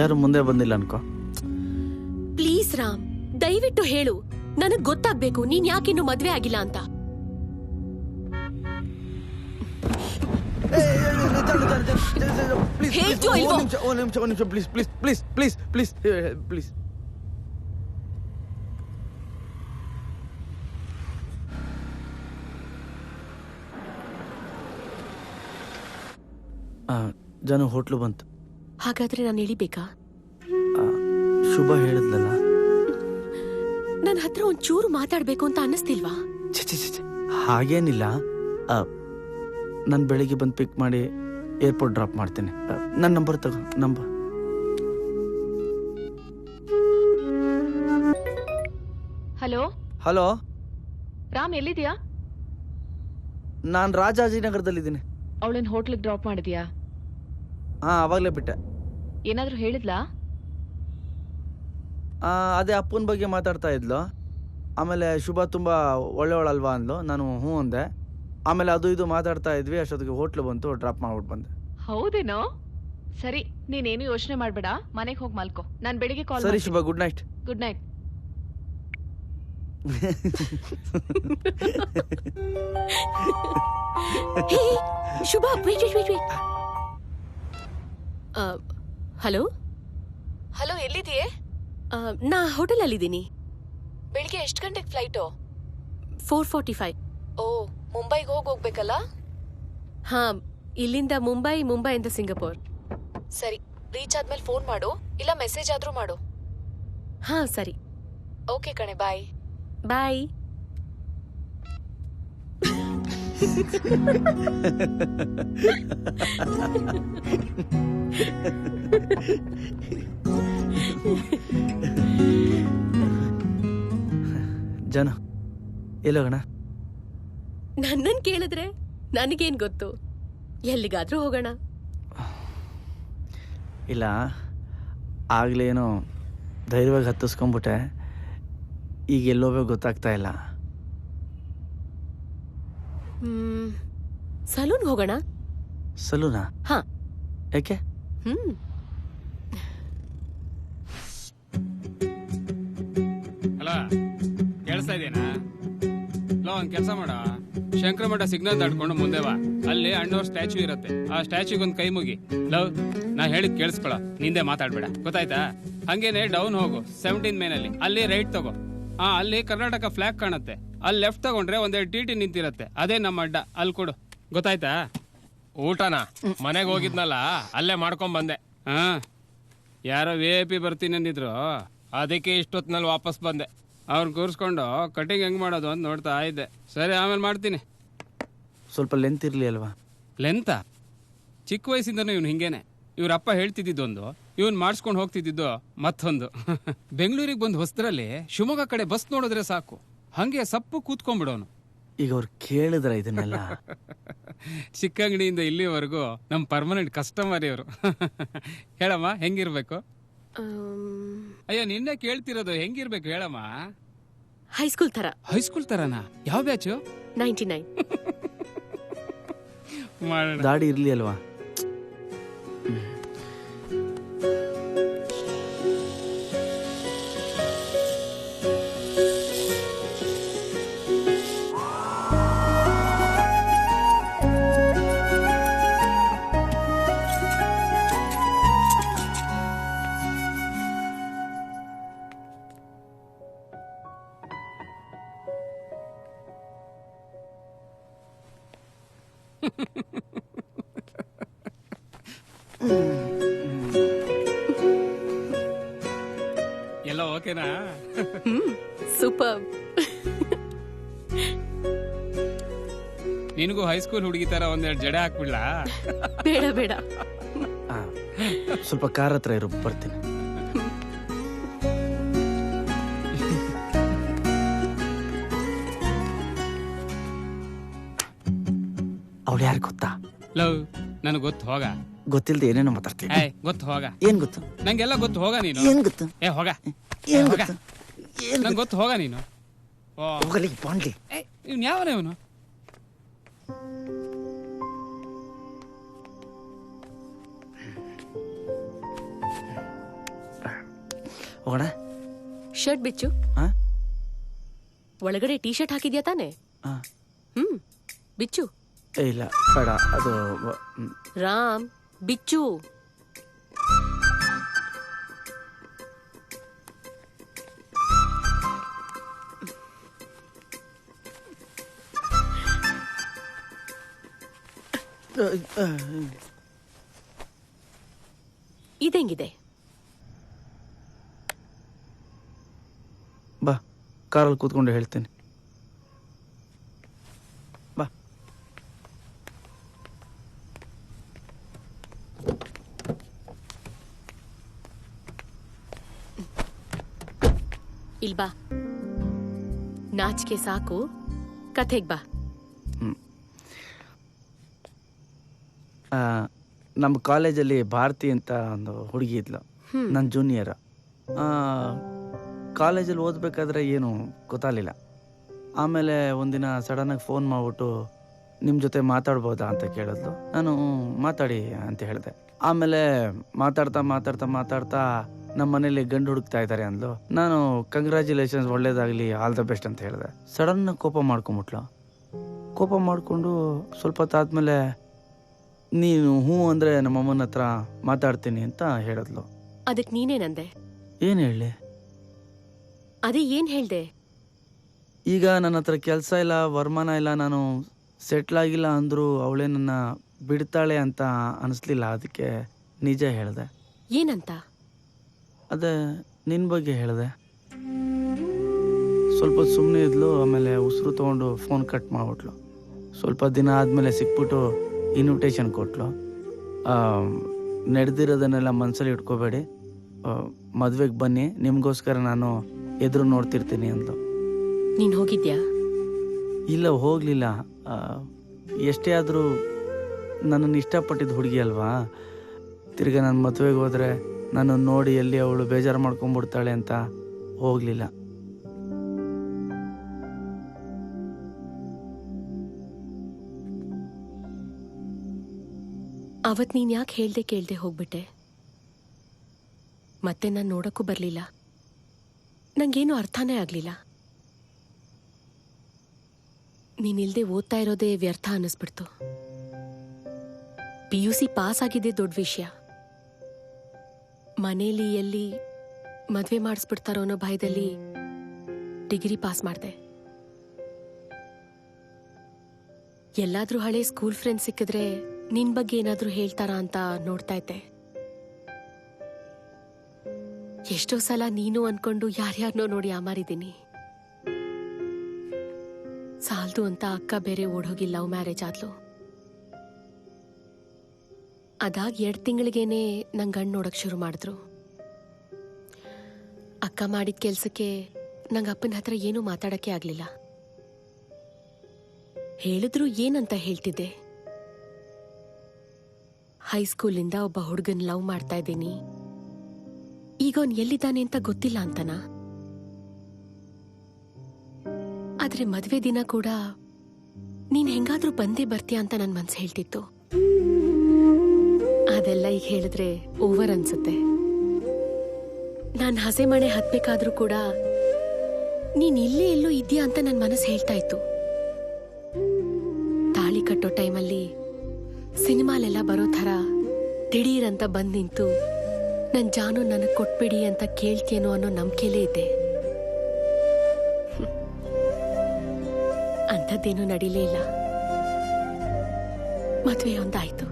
S3: ಯಾರು ಮುಂದೆ ಬಂದಿಲ್ಲ ಅನ್ಕೋ.
S20: ಪ್ಲೀಸ್ ರಾಮ್, ದಯವಿಟ್ಟು ಹೇಳು, ನನಗ್ ಗೊತ್ತಾಗ್ಬೇಕು ನೀನ್ ಯಾಕಿನ್ನು ಮದ್ವೆ ಆಗಿಲ್ಲ ಅಂತ.
S7: ಹೇಳ್ತೀಯೋ ಇಲ್ವೋ?
S3: ಒಂದು ನಿಮಿಷ please please please please please please. ಜನ ಹೋಟ್ಲು ಬಂತು.
S20: ಹಾಗಾದ್ರೆ ನಾನು ಇಳಿಬೇಕಾ?
S3: ಶುಭ ಹೇಳಿದ್ಲಲ್ಲ.
S20: ನನ್ನ ಹತ್ರ ಒಂಚೂರು ಮಾತಾಡ್ಬೇಕು ಅಂತ ಅನ್ನಿಸ್ತಿಲ್ವಾ?
S3: ಹಾಗೇನಿಲ್ಲ. ನಾನು ಬೆಳಿಗ್ಗೆ ಬಂದು ಪಿಕ್ ಮಾಡಿ ಏರ್ಪೋರ್ಟ್ ಡ್ರಾಪ್ ಮಾಡ್ತೇನೆ. ನನ್ನ ನಂಬರ್ ತಗೋ. ನಂಬರ್
S7: ಹಲೋ
S3: ಹಲೋ,
S7: ರಾಮ್ ಎಲ್ಲಿದ್ಯಾ?
S3: ನಾನು ರಾಜಾಜಿನಗರದಲ್ಲಿದ್ದೀನಿ.
S7: ಅವಳನ್ನ ಹೋಟ್ಲಿಗೆ ಡ್ರಾಪ್ ಮಾಡಿದ್ಯಾ?
S3: ಹಾಂ, ಆವಾಗಲೇ ಬಿಟ್ಟೆ.
S7: ಏನಾದ್ರೂ ಹೇಳಿದ್ಲಾ?
S3: ಅದೇ ಅಪ್ಪನ ಬಗ್ಗೆ ಮಾತಾಡ್ತಾ ಇದ್ಲು. ಆಮೇಲೆ ಶುಭ ತುಂಬ ಒಳ್ಳೆಯವಳಲ್ವಾ ಅಂದ್ಲು. ನಾನು ಹ್ಞೂ ಅಂದೆ. ಆಮೇಲೆ ಅದು ಇದು ಮಾತಾಡ್ತಾ ಇದ್ವಿ. ಅಷ್ಟೊತ್ತಿಗೆ ಹೋಟ್ಲು ಬಂತು, ಡ್ರಾಪ್ ಮಾಡ್ಬಿಟ್ಟು ಬಂದೆ.
S7: ಹೌದೇನೋ? ಸರಿ, ನೀನೇನು ಯೋಚನೆ ಮಾಡ್ಬೇಡ, ಮನೆಗೆ ಹೋಗಿ ಮಲ್ಕೋ. ನಾನು ಬೆಳಿಗ್ಗೆ ಕಾಲ್
S3: ಸರಿ Shubha, good night.
S7: Good night.
S20: Shubha, wait wait wait wait. Hello
S7: hello, ಎಲ್ಲಿದೆಯೇ?
S20: ನಾ ಹೋಟೆಲಲ್ಲಿದ್ದೀನಿ.
S7: ಬೆಳಿಗ್ಗೆ ಎಷ್ಟು ಗಂಟೆಗೆ ಫ್ಲೈಟು?
S20: 4:45.
S7: ಓ, ಮುಂಬೈಗೆ ಹೋಗ್ಬೇಕಲ್ಲ?
S20: ಹಾ, ಇಲ್ಲಿಂದ ಮುಂಬೈಯಿಂದ ಸಿಂಗಪುರ್.
S7: ಸರಿ, ರೀಚ್ ಆದ್ಮೇಲೆ ಫೋನ್ ಮಾಡು, ಇಲ್ಲ ಮೆಸೇಜ್ ಆದ್ರೂ ಮಾಡು.
S20: ಹಾ ಸರಿ.
S7: ಓಕೆ ಕಣೆ, ಬಾಯ್.
S20: ಬಾಯ್.
S3: ಜನ ಎಲ್ಲೋಗೋಣ?
S20: ನನ್ನನ್ ಕೇಳಿದ್ರೆ ನನಗೇನ್ ಗೊತ್ತು, ಎಲ್ಲಿಗಾದ್ರೂ ಹೋಗೋಣ.
S3: ಇಲ್ಲ, ಆಗ್ಲೇನೋ ಧೈರ್ಯವಾಗಿ ಹತ್ತಿಸ್ಕೊಂಡ್ಬಿಟ್ಟೆ. ಈಗ ಎಲ್ಲೋಬೇಕು ಗೊತ್ತಾಗ್ತಾ ಇಲ್ಲ.
S20: ಸಲೂನ್ ಹೋಗೋಣ.
S3: ಸಲೂನಾ?
S20: ಹಾ.
S3: ಯಾಕೆ?
S4: ಅಲ್ಲ, ಕೇಳಿಸ್ತಾ ಇದೆಯಾ? ಒಂದ್ ಕೆಲಸ ಮಾಡ, ಶಂಕರ ಮಠ ಸಿಗ್ನಲ್ ದಾಟ್ಕೊಂಡು ಮುಂದೆ ಬಾ. ಅಲ್ಲಿ ಅಣ್ಣವ್ರ ಸ್ಟ್ಯಾಚ್ಯೂ ಇರುತ್ತೆ. ಆ ಸ್ಟ್ಯಾಚ್ಯೂಗೆ ಒಂದ್ ಕೈ ಮುಗಿ. ಲವ್, ನಾ ಹೇಳಿದ್ ಕೇಳಿಸ್ಕೊಳ, ನಿಂದೆ ಮಾತಾಡ್ಬೇಡ, ಗೊತ್ತಾಯ್ತಾ? ಹಂಗೇನೆ ಡೌನ್ ಹೋಗು, 17 ಮೇನಲ್ಲಿ. ಅಲ್ಲಿ ರೈಟ್ ತಗೋ. ಅಲ್ಲಿ ಕರ್ನಾಟಕ ಫ್ಲಾಗ್ ಕಾಣುತ್ತೆ. ಅಲ್ಲಿ ಲೆಫ್ಟ್ ತಗೊಂಡ್ರೆ ಒಂದೆರಡು ಟಿಟಿ ನಿಂತಿರತ್ತೆ. ಅದೇ ನಮ್ಮ ಅಡ್ಡ. ಅಲ್ಲಿ ಕೊಡು, ಗೊತ್ತಾಯ್ತಾ?
S17: ಊಟನ ಮನೆಗೆ ಹೋಗಿದ್ನಲ್ಲ, ಅಲ್ಲೇ ಮಾಡ್ಕೊಂಡ್ ಬಂದೆ.
S4: ಯಾರೋ VIP ಬರ್ತೀನಿ ಅಂದಿದ್ರು,
S17: ಅದಕ್ಕೆ ಇಷ್ಟೊತ್ತಿನಲ್ಲಿ ವಾಪಸ್ ಬಂದೆ.
S4: ಅವ್ರು ಕೂರಿಸ್ಕೊಂಡು ಕಟಿಂಗ್ ಹೆಂಗ್ ಮಾಡೋದು ಅಂತ ನೋಡ್ತಾ ಇದ್ದೆ. ಸರಿ, ಆಮೇಲೆ ಮಾಡ್ತೀನಿ.
S3: ಸ್ವಲ್ಪ ಲೆಂತ್ ಇರ್ಲಿ ಅಲ್ವಾ?
S4: ಲೆಂತಾ? ಚಿಕ್ಕ ವಯಸ್ಸಿಂದನೂ ಇವ್ನು ಹಿಂಗೇನೆ. ಇವ್ರಪ್ಪ ಹೇಳ್ತಿದ್ದೊಂದು, ಇವನ್ ಮಾಡಿಸ್ಕೊಂಡು ಹೋಗ್ತಿದ್ದು ಮತ್ತೊಂದು. ಬೆಂಗಳೂರಿಗೆ ಬಂದು ಹೊಸದ್ರಲ್ಲಿ ಶಿವಮೊಗ್ಗ ಕಡೆ ಬಸ್ ನೋಡಿದ್ರೆ ಸಾಕು, ಹಂಗೆ ಸಪ್ಪು ಕೂತ್ಕೊಂಡ್ಬಿಡೋನು.
S3: ಈಗ ಅವ್ರು ಕೇಳಿದ್ರ ಇದನ್ನೆಲ್ಲ?
S4: ಚಿಕ್ಕಂಗಡಿಯಿಂದ ಇಲ್ಲಿವರೆಗೂ ನಮ್ ಪರ್ಮನೆಂಟ್ ಕಸ್ಟಮರ್ ಇವರು. ಹೇಳಮ್ಮ, ಹೆಂಗಿರ್ಬೇಕು? ಅಯ್ಯೋ, ನಿನ್ನೆ ಕೇಳ್ತಿರೋದು ಹೆಂಗಿರ್ಬೇಕು ಹೇಳಮ್ಮ.
S20: ಹೈಸ್ಕೂಲ್ ತರ.
S4: ಹೈಸ್ಕೂಲ್ ತರನಾ? ಯಾವ ಬ್ಯಾಚು?
S20: 99.
S3: ದಾಡಿ ಇರ್ಲಿ ಅಲ್ವಾ?
S4: ಎಲ್ಲ ಓಕೆನಾ?
S20: ಸೂಪರ್.
S4: ನಿನಗೂ ಹೈಸ್ಕೂಲ್ ಹುಡುಗಿ ತರ ಒಂದೆರಡು ಜಡೆ ಹಾಕ್ಬಿಡ್ಲ?
S20: ಬೇಡ ಬೇಡ.
S3: ಸ್ವಲ್ಪ ಕಾರ್ ಹತ್ರ ಇರು, ಬರ್ತೀನಿ. ಅವಳು ಯಾರು ಗೊತ್ತಾ?
S4: ಲವ್, ನನಗೆ ಗೊತ್ತು, ಹೋಗ.
S3: ಗೊತ್ತಿಲ್ದೆ ಏನೇನೋ ಮಾತಾಡ್ತೀನಿ.
S4: ಗೊತ್ತು, ಹೋಗ.
S3: ಏನ್ ಗೊತ್ತು?
S4: ನಂಗೆಲ್ಲ ಗೊತ್ತು, ಹೋಗ ನೀನು.
S3: ಏನ್ ಗೊತ್ತು?
S4: ಹೋಗ.
S3: ಏನ್ ಗೊತ್ತು?
S4: ನಂಗೆ ಗೊತ್ತು, ಹೋಗ ನೀನು.
S3: ಹೋಗಲಿ ಬಾಂಡ್ಲಿ.
S4: ಇವ್ನು ಯಾವನೇ ಇವನು?
S3: ಹೋಗೋಣ.
S20: ಶರ್ಟ್ ಬಿಚ್ಚು. ಒಳಗಡೆ ಟೀ ಶರ್ಟ್ ಹಾಕಿದ್ಯಾ ತಾನೆ? ಬಿಚ್ಚು.
S3: ಇಲ್ಲ ಬೇಡ ಅದು
S20: ರಾಮ್ ಬಿಚ್ಚು ಇದೆಂಗಿದೆ?
S3: ಬಾ ಕಾರಲ್ಲಿ ಕೂತ್ಕೊಂಡು ಹೇಳ್ತೀನಿ. ಬಾ.
S20: ಇಲ್ ಬಾ. ನಾಚಿಕೆ ಸಾಕು, ಕಥೆಗ್ ಬಾ.
S3: ನಮ್ಮ ಕಾಲೇಜಲ್ಲಿ ಭಾರತಿ ಅಂತ ಒಂದು ಹುಡುಗಿ ಇದ್ಲು, ನನ್ನ ಜೂನಿಯರ್. ಕಾಲೇಜಲ್ಲಿ ಓದಬೇಕಾದ್ರೆ ಏನು ಗೊತ್ತಾಗಲಿಲ್ಲ. ಆಮೇಲೆ ಒಂದಿನ ಸಡನ್ನಾಗಿ ಫೋನ್ ಮಾಡಿಬಿಟ್ಟು ನಿಮ್ಮ ಜೊತೆ ಮಾತಾಡ್ಬೋದಾ ಅಂತ ಕೇಳಿದ್ಲು. ನಾನು ಮಾತಾಡಿ ಅಂತ ಹೇಳಿದೆ. ಆಮೇಲೆ ಮಾತಾಡ್ತಾ ಮಾತಾಡ್ತಾ ಮಾತಾಡ್ತಾ ನಮ್ಮ ಮನೇಲಿ ಗಂಡು ಹುಡುಕ್ತಾ ಇದ್ದಾರೆ ಅಂದ್ಲು. ನಾನು ಕಂಗ್ರ್ಯಾಚುಲೇಷನ್ಸ್, ಒಳ್ಳೇದಾಗಲಿ, ಆಲ್ ದ ಬೆಸ್ಟ್ ಅಂತ ಹೇಳಿದೆ. ಸಡನ್ನಾಗಿ ಕೋಪ ಮಾಡ್ಕೊಂಬಿಟ್ಲು. ಕೋಪ ಮಾಡಿಕೊಂಡು ಸ್ವಲ್ಪ ಹೊತ್ತಾದ್ಮೇಲೆ ನೀನು ಹ್ಞೂ ಅಂದರೆ ನಮ್ಮಮ್ಮನ ಹತ್ರ ಮಾತಾಡ್ತೀನಿ ಅಂತ ಹೇಳಿದ್ಲು.
S20: ಅದಕ್ಕೆ ನೀನೇನಂದೆ?
S3: ಏನು ಹೇಳಿ?
S20: ಅದೇ ಏನ್ ಹೇಳ್ದೆ?
S3: ಈಗ ನನ್ನ ಹತ್ರ ಕೆಲಸ ಇಲ್ಲ, ವರಮಾನ ಇಲ್ಲ, ನಾನು ಸೆಟ್ಲ್ ಆಗಿಲ್ಲ ಅಂದರೂ ಅವಳೇ ನನ್ನ ಬಿಡ್ತಾಳೆ ಅಂತ ಅನಿಸ್ಲಿಲ್ಲ. ಅದಕ್ಕೆ ನಿಜ ಹೇಳಿದೆ.
S20: ಏನಂತ?
S3: ಅದೇ ನಿನ್ನ ಬಗ್ಗೆ ಹೇಳಿದೆ. ಸ್ವಲ್ಪ ಸುಮ್ಮನೆ ಇದ್ಲು. ಆಮೇಲೆ ಉಸಿರು ತೊಗೊಂಡು ಫೋನ್ ಕಟ್ ಮಾಡಿಬಿಟ್ಲು. ಸ್ವಲ್ಪ ದಿನ ಆದಮೇಲೆ ಸಿಕ್ಬಿಟ್ಟು ಇನ್ವಿಟೇಷನ್ ಕೊಟ್ಲು. ನಡೆದಿರೋದನ್ನೆಲ್ಲ ಮನಸ್ಸಲ್ಲಿ ಇಟ್ಕೋಬೇಡಿ, ಮದುವೆಗೆ ಬನ್ನಿ, ನಿಮಗೋಸ್ಕರ ನಾನು ಎದುರು ನೋಡ್ತಿರ್ತೀನಿ ಅಂದ್ಲು.
S20: ನೀನು ಹೋಗಿದ್ಯಾ?
S3: ಇಲ್ಲ, ಹೋಗಲಿಲ್ಲ. ಎಷ್ಟೇ ಆದರೂ ನನ್ನನ್ನು ಇಷ್ಟಪಟ್ಟಿದ್ದು ಹುಡುಗಿ ಅಲ್ವಾ. ತಿರ್ಗಿ ನಾನು ಮದುವೆಗೆ ಹೋದರೆ ನಾನು ನೋಡಿ ಎಲ್ಲಿ ಅವಳು ಬೇಜಾರು ಮಾಡ್ಕೊಂಡ್ಬಿಡ್ತಾಳೆ ಅಂತ ಹೋಗಲಿಲ್ಲ.
S20: ಅವತ್ ನೀನ್ ಯಾಕೆ ಹೇಳ್ದೆ ಕೇಳ್ದೆ ಹೋಗ್ಬಿಟ್ಟೆ? ಮತ್ತೆ ನಾನು ನೋಡಕ್ಕೂ ಬರ್ಲಿಲ್ಲ. ನಂಗೇನು ಅರ್ಥನೇ ಆಗ್ಲಿಲ್ಲ. ನೀನಿಲ್ದೆ ಓದ್ತಾ ಇರೋದೇ ವ್ಯರ್ಥ ಅನ್ನಿಸ್ಬಿಡ್ತು. PUC ಪಾಸ್ ಆಗಿದ್ದೆ ದೊಡ್ಡ ವಿಷಯ. ಮನೇಲಿ ಎಲ್ಲಿ ಮದ್ವೆ ಮಾಡಿಸ್ಬಿಡ್ತಾರೋ ಅನ್ನೋ ಭಯದಲ್ಲಿ ಡಿಗ್ರಿ ಪಾಸ್ ಮಾಡ್ದೆ. ಎಲ್ಲಾದ್ರೂ ಹಳೆ ಸ್ಕೂಲ್ ಫ್ರೆಂಡ್ಸ್ ಸಿಕ್ಕಿದ್ರೆ ನಿನ್ ಬಗ್ಗೆ ಏನಾದ್ರೂ ಹೇಳ್ತಾರಾ ಅಂತ ನೋಡ್ತಾ ಇದ್ದೆ. ಎಷ್ಟೋ ಸಲ ನೀನು ಅನ್ಕೊಂಡು ಯಾರ್ಯಾರನೋ ನೋಡಿ ಆಮಾರಿದ್ದೀನಿ. ಸಾಲ್ದು ಅಂತ ಅಕ್ಕ ಬೇರೆ ಓಡೋಗಿ ಲವ್ ಮ್ಯಾರೇಜ್ ಆದ್ಲು. ಅದಾಗ್ 2 ತಿಂಗಳಿಗೇನೆ ನಂಗೆ ಗಂಡು ನೋಡಕ್ ಶುರು ಮಾಡಿದ್ರು. ಅಕ್ಕ ಮಾಡಿದ ಕೆಲ್ಸಕ್ಕೆ ನಂಗೆ ಅಪ್ಪನ ಹತ್ರ ಏನೂ ಮಾತಾಡಕ್ಕೆ ಆಗ್ಲಿಲ್ಲ. ಹೇಳಿದ್ರು ಏನಂತ ಹೇಳ್ತಿದ್ದೆ? ಹೈಸ್ಕೂಲಿಂದ ಒಬ್ಬ ಹುಡುಗನ್ ಲವ್ ಮಾಡ್ತಾ ಇದ್ದೀನಿ, ಈಗ ಅವನ್ ಎಲ್ಲಿದ್ದಾನೆ ಅಂತ ಗೊತ್ತಿಲ್ಲ ಅಂತನಾ? ಆದ್ರೆ ಮದ್ವೆ ದಿನ ಕೂಡ ನೀನ್ ಹೆಂಗಾದ್ರೂ ಬಂದೇ ಬರ್ತೀಯ ಅಂತ ನನ್ ಮನ್ಸು ಹೇಳ್ತಿತ್ತು. ಅದೆಲ್ಲ ಈಗ ಹೇಳಿದ್ರೆ ಓವರ್ ಅನ್ಸುತ್ತೆ. ನಾನ್ ಹಸೆ ಮಣೆ ಹತ್ಬೇಕಾದ್ರೂ ಕೂಡ ನೀನ್ ಇಲ್ಲೇ ಎಲ್ಲೋ ಇದ್ಯಾ ಅಂತ ನನ್ ಮನಸ್ಸು ಹೇಳ್ತಾ ಇತ್ತು. ತಾಳಿ ಕಟ್ಟೋ ಟೈಮಲ್ಲಿ ಸಿನಿಮಾಲೆಲ್ಲ ಬರೋ ಥರ ದಿಢೀರಂತ ಬಂದ್ ನಿಂತು ನನ್ ಜಾನು ನನಗ್ ಕೊಟ್ಬಿಡಿ ಅಂತ ಕೇಳ್ತೇನೋ ಅನ್ನೋ ನಂಬಿಕೆಲೇ ಇದ್ದೆ. ಅಂಥದ್ದೇನೂ ನಡೀಲೇ ಇಲ್ಲ. ಮದ್ವೆ ಒಂದಾಯ್ತು.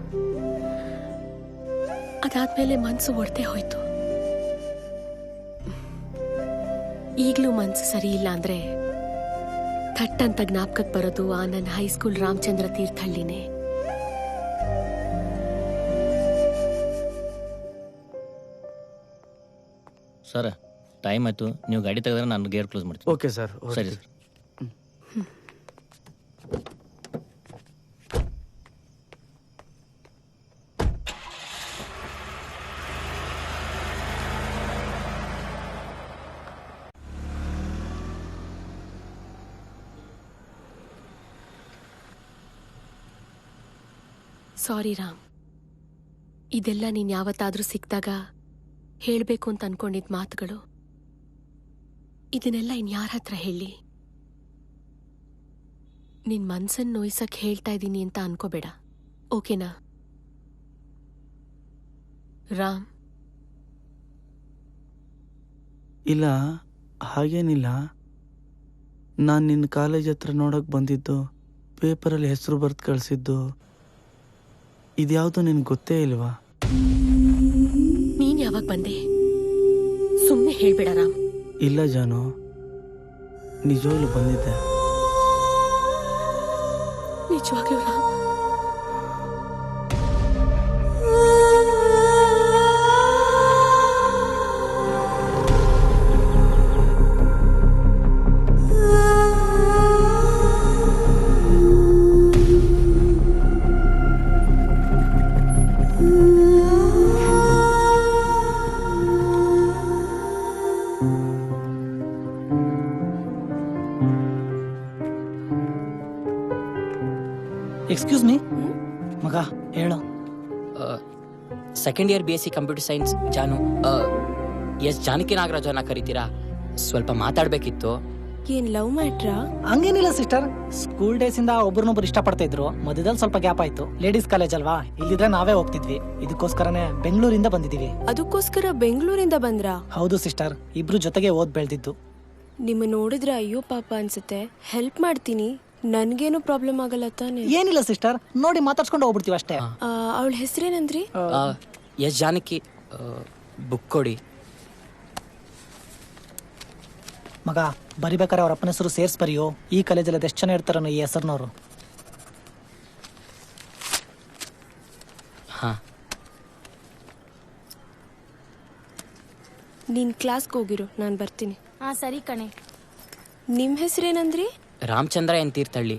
S20: ಅದಾದ್ಮೇಲೆ ಮನ್ಸು ಒಡ್ದೇ ಹೋಯ್ತು. ಈಗ್ಲೂ ಮನ್ಸು ಸರಿ ಇಲ್ಲ ಅಂದ್ರೆ ಥಟ್ ಅಂತ ಜ್ಞಾಪಕಕ್ಕೆ ಬರೋದು ಆ ನನ್ನ ಹೈಸ್ಕೂಲ್ ರಾಮಚಂದ್ರ ತೀರ್ಥಹಳ್ಳಿನೇ.
S12: ಸರ್, ಟೈಮ್ ಆಯ್ತು. ನೀವು ಗಾಡಿ ತೆಗೆದ್ರೆ ನಾನು ಗೇರ್ ಕ್ಲೋಸ್ ಮಾಡ್ತೀನಿ.
S3: Okay sir.
S12: ಸರಿ ಸರ್.
S20: ಸಾರಿ ರಾಮ್, ಇದೆಲ್ಲ ನೀನ್ ಯಾವತ್ತಾದ್ರೂ ಸಿಕ್ಕಿದಾಗ ಹೇಳ್ಬೇಕು ಅಂತ ಅನ್ಕೊಂಡಿದ್ ಮಾತುಗಳು. ಇದನ್ನೆಲ್ಲ ಇನ್ಯಾರ ಹತ್ರ ಹೇಳಿ? ನಿನ್ ಮನ್ಸನ್ ನೋಯ್ಸಕ್ ಹೇಳ್ತಾ ಇದ್ದೀನಿ ಅಂತ ಅನ್ಕೋಬೇಡ, ಓಕೆನಾ? ರಾಮ್,
S3: ಇಲ್ಲ ಹಾಗೇನಿಲ್ಲ. ನಾನು ನಿನ್ನ ಕಾಲೇಜ್ ಹತ್ರ ನೋಡೋಕೆ ಬಂದಿದ್ದು, ಪೇಪರಲ್ಲಿ ಹೆಸರು ಬರ್ದು ಕಳಿಸಿದ್ದು, ಇದ್ಯಾವುದು ನಿನ್ಗೆ ಗೊತ್ತೇ ಇಲ್ವಾ?
S20: ನೀನ್ ಯಾವಾಗ ಬಂದೆ? ಸುಮ್ಮನೆ ಹೇಳ್ಬೇಡ ರಾಮ್.
S3: ಇಲ್ಲ ಜಾನು, ನಿಜವಾಗ್ಲೂ ಬಂದಿದ್ದೆ.
S20: ನಿಜವಾಗ್ಲೂ ರಾಮ್?
S18: ಎಕ್ಸ್ಕ್ಯೂಸ್ ಮೀ ಮಗ, ಹೇಳು.
S13: Second year BSc computer science ಜಾನು. ಎಸ್ ಜಾನಕಿ ನಾಗರಾಜ್ ಅವ್ರನ್ನ ಕರಿತೀರಾ? ಸ್ವಲ್ಪ ಮಾತಾಡ್ಬೇಕಿತ್ತು.
S11: ಏನ್ ಲವ್ ಮ್ಯಾಟ್ರಾ?
S18: ಹಂಗೇನಿಲ್ಲ ಸಿಸ್ಟರ್, ಸ್ಕೂಲ್ ಡೇಸ್ ಇಂದ ಒಬ್ರನ್ನೊಬ್ರು ಇಷ್ಟಪಡ್ತಾ ಇದ್ರು. ಮಧ್ಯದಲ್ಲಿ ಸ್ವಲ್ಪ ಗ್ಯಾಪ್ ಆಯ್ತು. ಲೇಡೀಸ್ ಕಾಲೇಜ್ ಅಲ್ವಾ, ಇಲ್ಲಿದ್ರೆ ನಾವೇ ಹೋಗ್ತಿದ್ವಿ. ಇದಕ್ಕೋಸ್ಕರನೇ ಬೆಂಗಳೂರಿಂದ ಬಂದಿದೀವಿ.
S11: ಅದಕ್ಕೋಸ್ಕರ ಬೆಂಗಳೂರಿಂದ ಬಂದ್ರಾ?
S18: ಹೌದು ಸಿಸ್ಟರ್, ಇಬ್ರು ಜೊತೆಗೆ ಓದ್ ಬೆಳ್ದಿದ್ದು.
S11: ನಿಮ್ಮ ನೋಡಿದ್ರೆ ಅಯ್ಯೋ ಪಾಪ ಅನ್ಸುತ್ತೆ. ಹೆಲ್ಪ್ ಮಾಡ್ತೀನಿ, ನನ್ಗೇನು ಪ್ರಾಬ್ಲಮ್ ಆಗಲ್ಲ ತಾನೆ?
S18: ಏನಿಲ್ಲ ಸಿಸ್ಟರ್, ನೋಡಿ ಮಾತಾಡ್ಸ್ಕೊಂಡು ಹೋಗ್ಬಿಡ್ತೀವಿ ಅಷ್ಟೇ.
S11: ಅವಳ ಹೆಸರೇನಂದ್ರಿ?
S13: ಎಸ್ ಜಾನಕಿ. ಬುಕ್ ಕೊಡಿ.
S18: ಮಗ, ಬರಿಬೇಕಾರೆ ಅವ್ರ ಅಪ್ಪನ ಹೆಸರು ಸೇರ್ಸ್ ಬರಿಯೋ. ಈ ಕಾಲೇಜಲ್ಲಿ ಅದೆಷ್ಟು ಜನ ಇರ್ತಾರ ಈ ಹೆಸರಿನವರು.
S11: ನೀನ್ ಕ್ಲಾಸ್ಗೆ ಹೋಗಿರು, ನಾನು ಬರ್ತೀನಿ.
S21: ಸರಿ ಕಣೆ.
S11: ನಿಮ್ ಹೆಸರೇನಂದ್ರಿ?
S13: Ramachandra N Thirthahalli.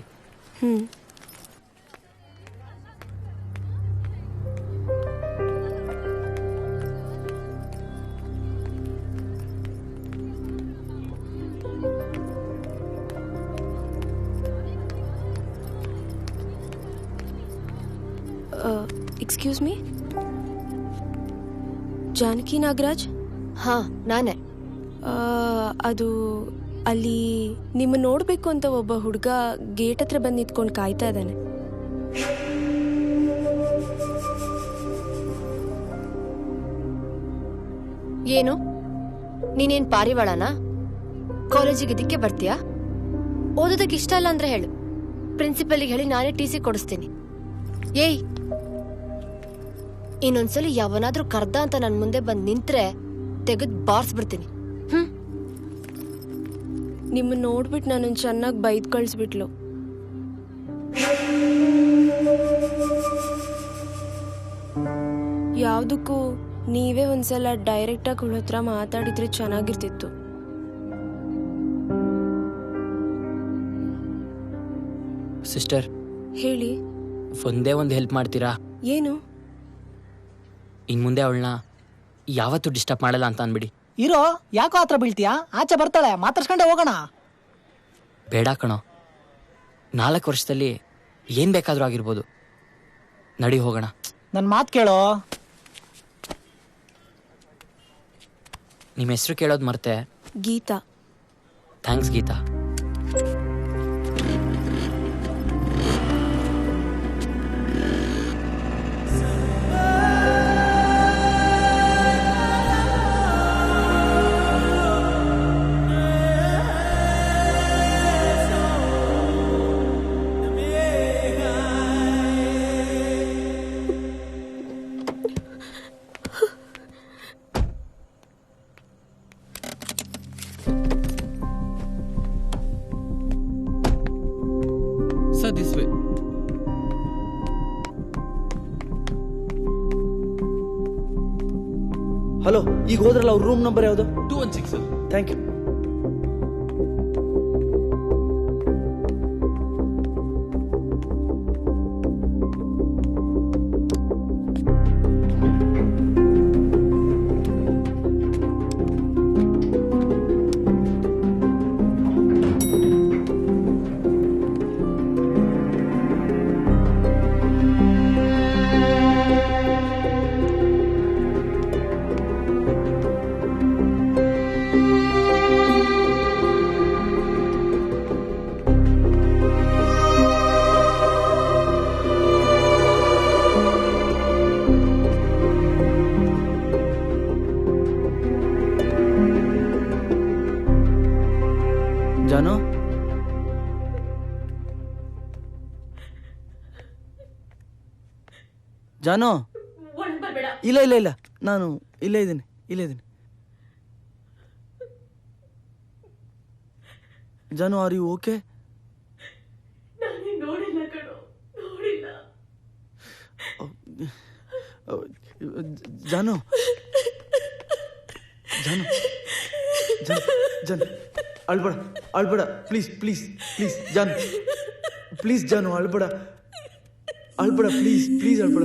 S11: Excuse me, Janaki Nagaraj?
S20: ಹಾ, ನಾನೇ.
S11: ಅದು ಅಲ್ಲಿ ನಿಮ್ಮ ನೋಡ್ಬೇಕು ಅಂತ ಒಬ್ಬ ಹುಡುಗ ಗೇಟ್ ಹತ್ರ ಬಂದು ನಿಂತ್ಕೊಂಡು ಕಾಯ್ತಾ ಇದ್ದಾನೆ.
S20: ಏನು, ನೀನೇನ್ ಪಾರಿವಾಳನಾ? ಕಾಲೇಜಿಗೆ ಇದಕ್ಕೆ ಬರ್ತೀಯಾ? ಓದೋದಕ್ಕೆ ಇಷ್ಟ ಇಲ್ಲ ಅಂದ್ರೆ ಹೇಳು, ಪ್ರಿನ್ಸಿಪಲ್ಗೆ ಹೇಳಿ ನಾನೇ TC ಕೊಡಿಸ್ತೀನಿ. ಏಯ್, ಇನ್ನೊಂದ್ಸಲಿ ಯಾವನಾದ್ರೂ ಕರ್ದ ಅಂತ ನನ್ ಮುಂದೆ ಬಂದ್ ನಿಂತ್ರೆ ತೆಗೆದ್ ಬಾರ್ಸ್ಬಿಡ್ತೀನಿ.
S11: ನಿಮ್ಮ ನೋಡ್ಬಿಟ್ಟು ನಾನು ಚೆನ್ನಾಗಿ ಬೈದ್ ಕಳಿಸ್ಬಿಟ್ಲು. ಯಾವ್ದಕ್ಕೂ ನೀವೇ ಒಂದ್ಸಲ ಡೈರೆಕ್ಟ್ ಆಗಿ ಅವಳ ಹತ್ರ ಮಾತಾಡಿದ್ರೆ ಚೆನ್ನಾಗಿರ್ತಿತ್ತು.
S13: ಸಿಸ್ಟರ್,
S11: ಹೇಳಿ.
S13: ಒಂದೇ ಒಂದು ಹೆಲ್ಪ್ ಮಾಡ್ತೀರಾ?
S11: ಏನು?
S13: ಇನ್ ಮುಂದೆ ಅವಳನ್ನ ಯಾವತ್ತೂ ಡಿಸ್ಟರ್ಬ್ ಮಾಡಲ್ಲ ಅಂತ ಅನ್ಬಿಡಿ.
S18: ಇರೋ, ಯಾಕೋ ಹತ್ರ ಬೀಳ್ತೀಯಾ? ಆಚೆ ಬರ್ತಾಳೆ, ಮಾತಾಡ್ಸ್ಕೊಂಡೆ ಹೋಗೋಣ.
S13: ಬೇಡ ಕಣೋ, 4 ವರ್ಷದಲ್ಲಿ ಏನ್ ಬೇಕಾದ್ರೂ ಆಗಿರ್ಬೋದು. ನಡಿ ಹೋಗೋಣ.
S18: ನನ್ನ ಮಾತು ಕೇಳೋ.
S13: ನಿಮ್ಮ ಹೆಸರು ಕೇಳೋದು ಮರ್ತೆ.
S11: Geetha.
S13: Thanks Geetha.
S4: This way.
S3: Hello, ಈಗ ಹೋದ್ರಲ್ಲ ಅವ್ರ ರೂಮ್ ನಂಬರ್ ಯಾವುದು?
S4: 216.
S3: Thank you. ಜಾನು ಜಾನು ಇಲ್ಲ ಇಲ್ಲ ಇಲ್ಲ ನಾನು ಇಲ್ಲೇ ಇದ್ದೀನಿ ಜಾನು ಆರ್ ಯು ಓಕೆ? ಜಾನು ಜಾನು ಜಾನು ಅಳ್ಬೇಡ please please please Janu please ಜಾನು ಅಳ್ಬೇಡ ಪ್ಲೀಸ್ ಅಳ್ಬೇಡ.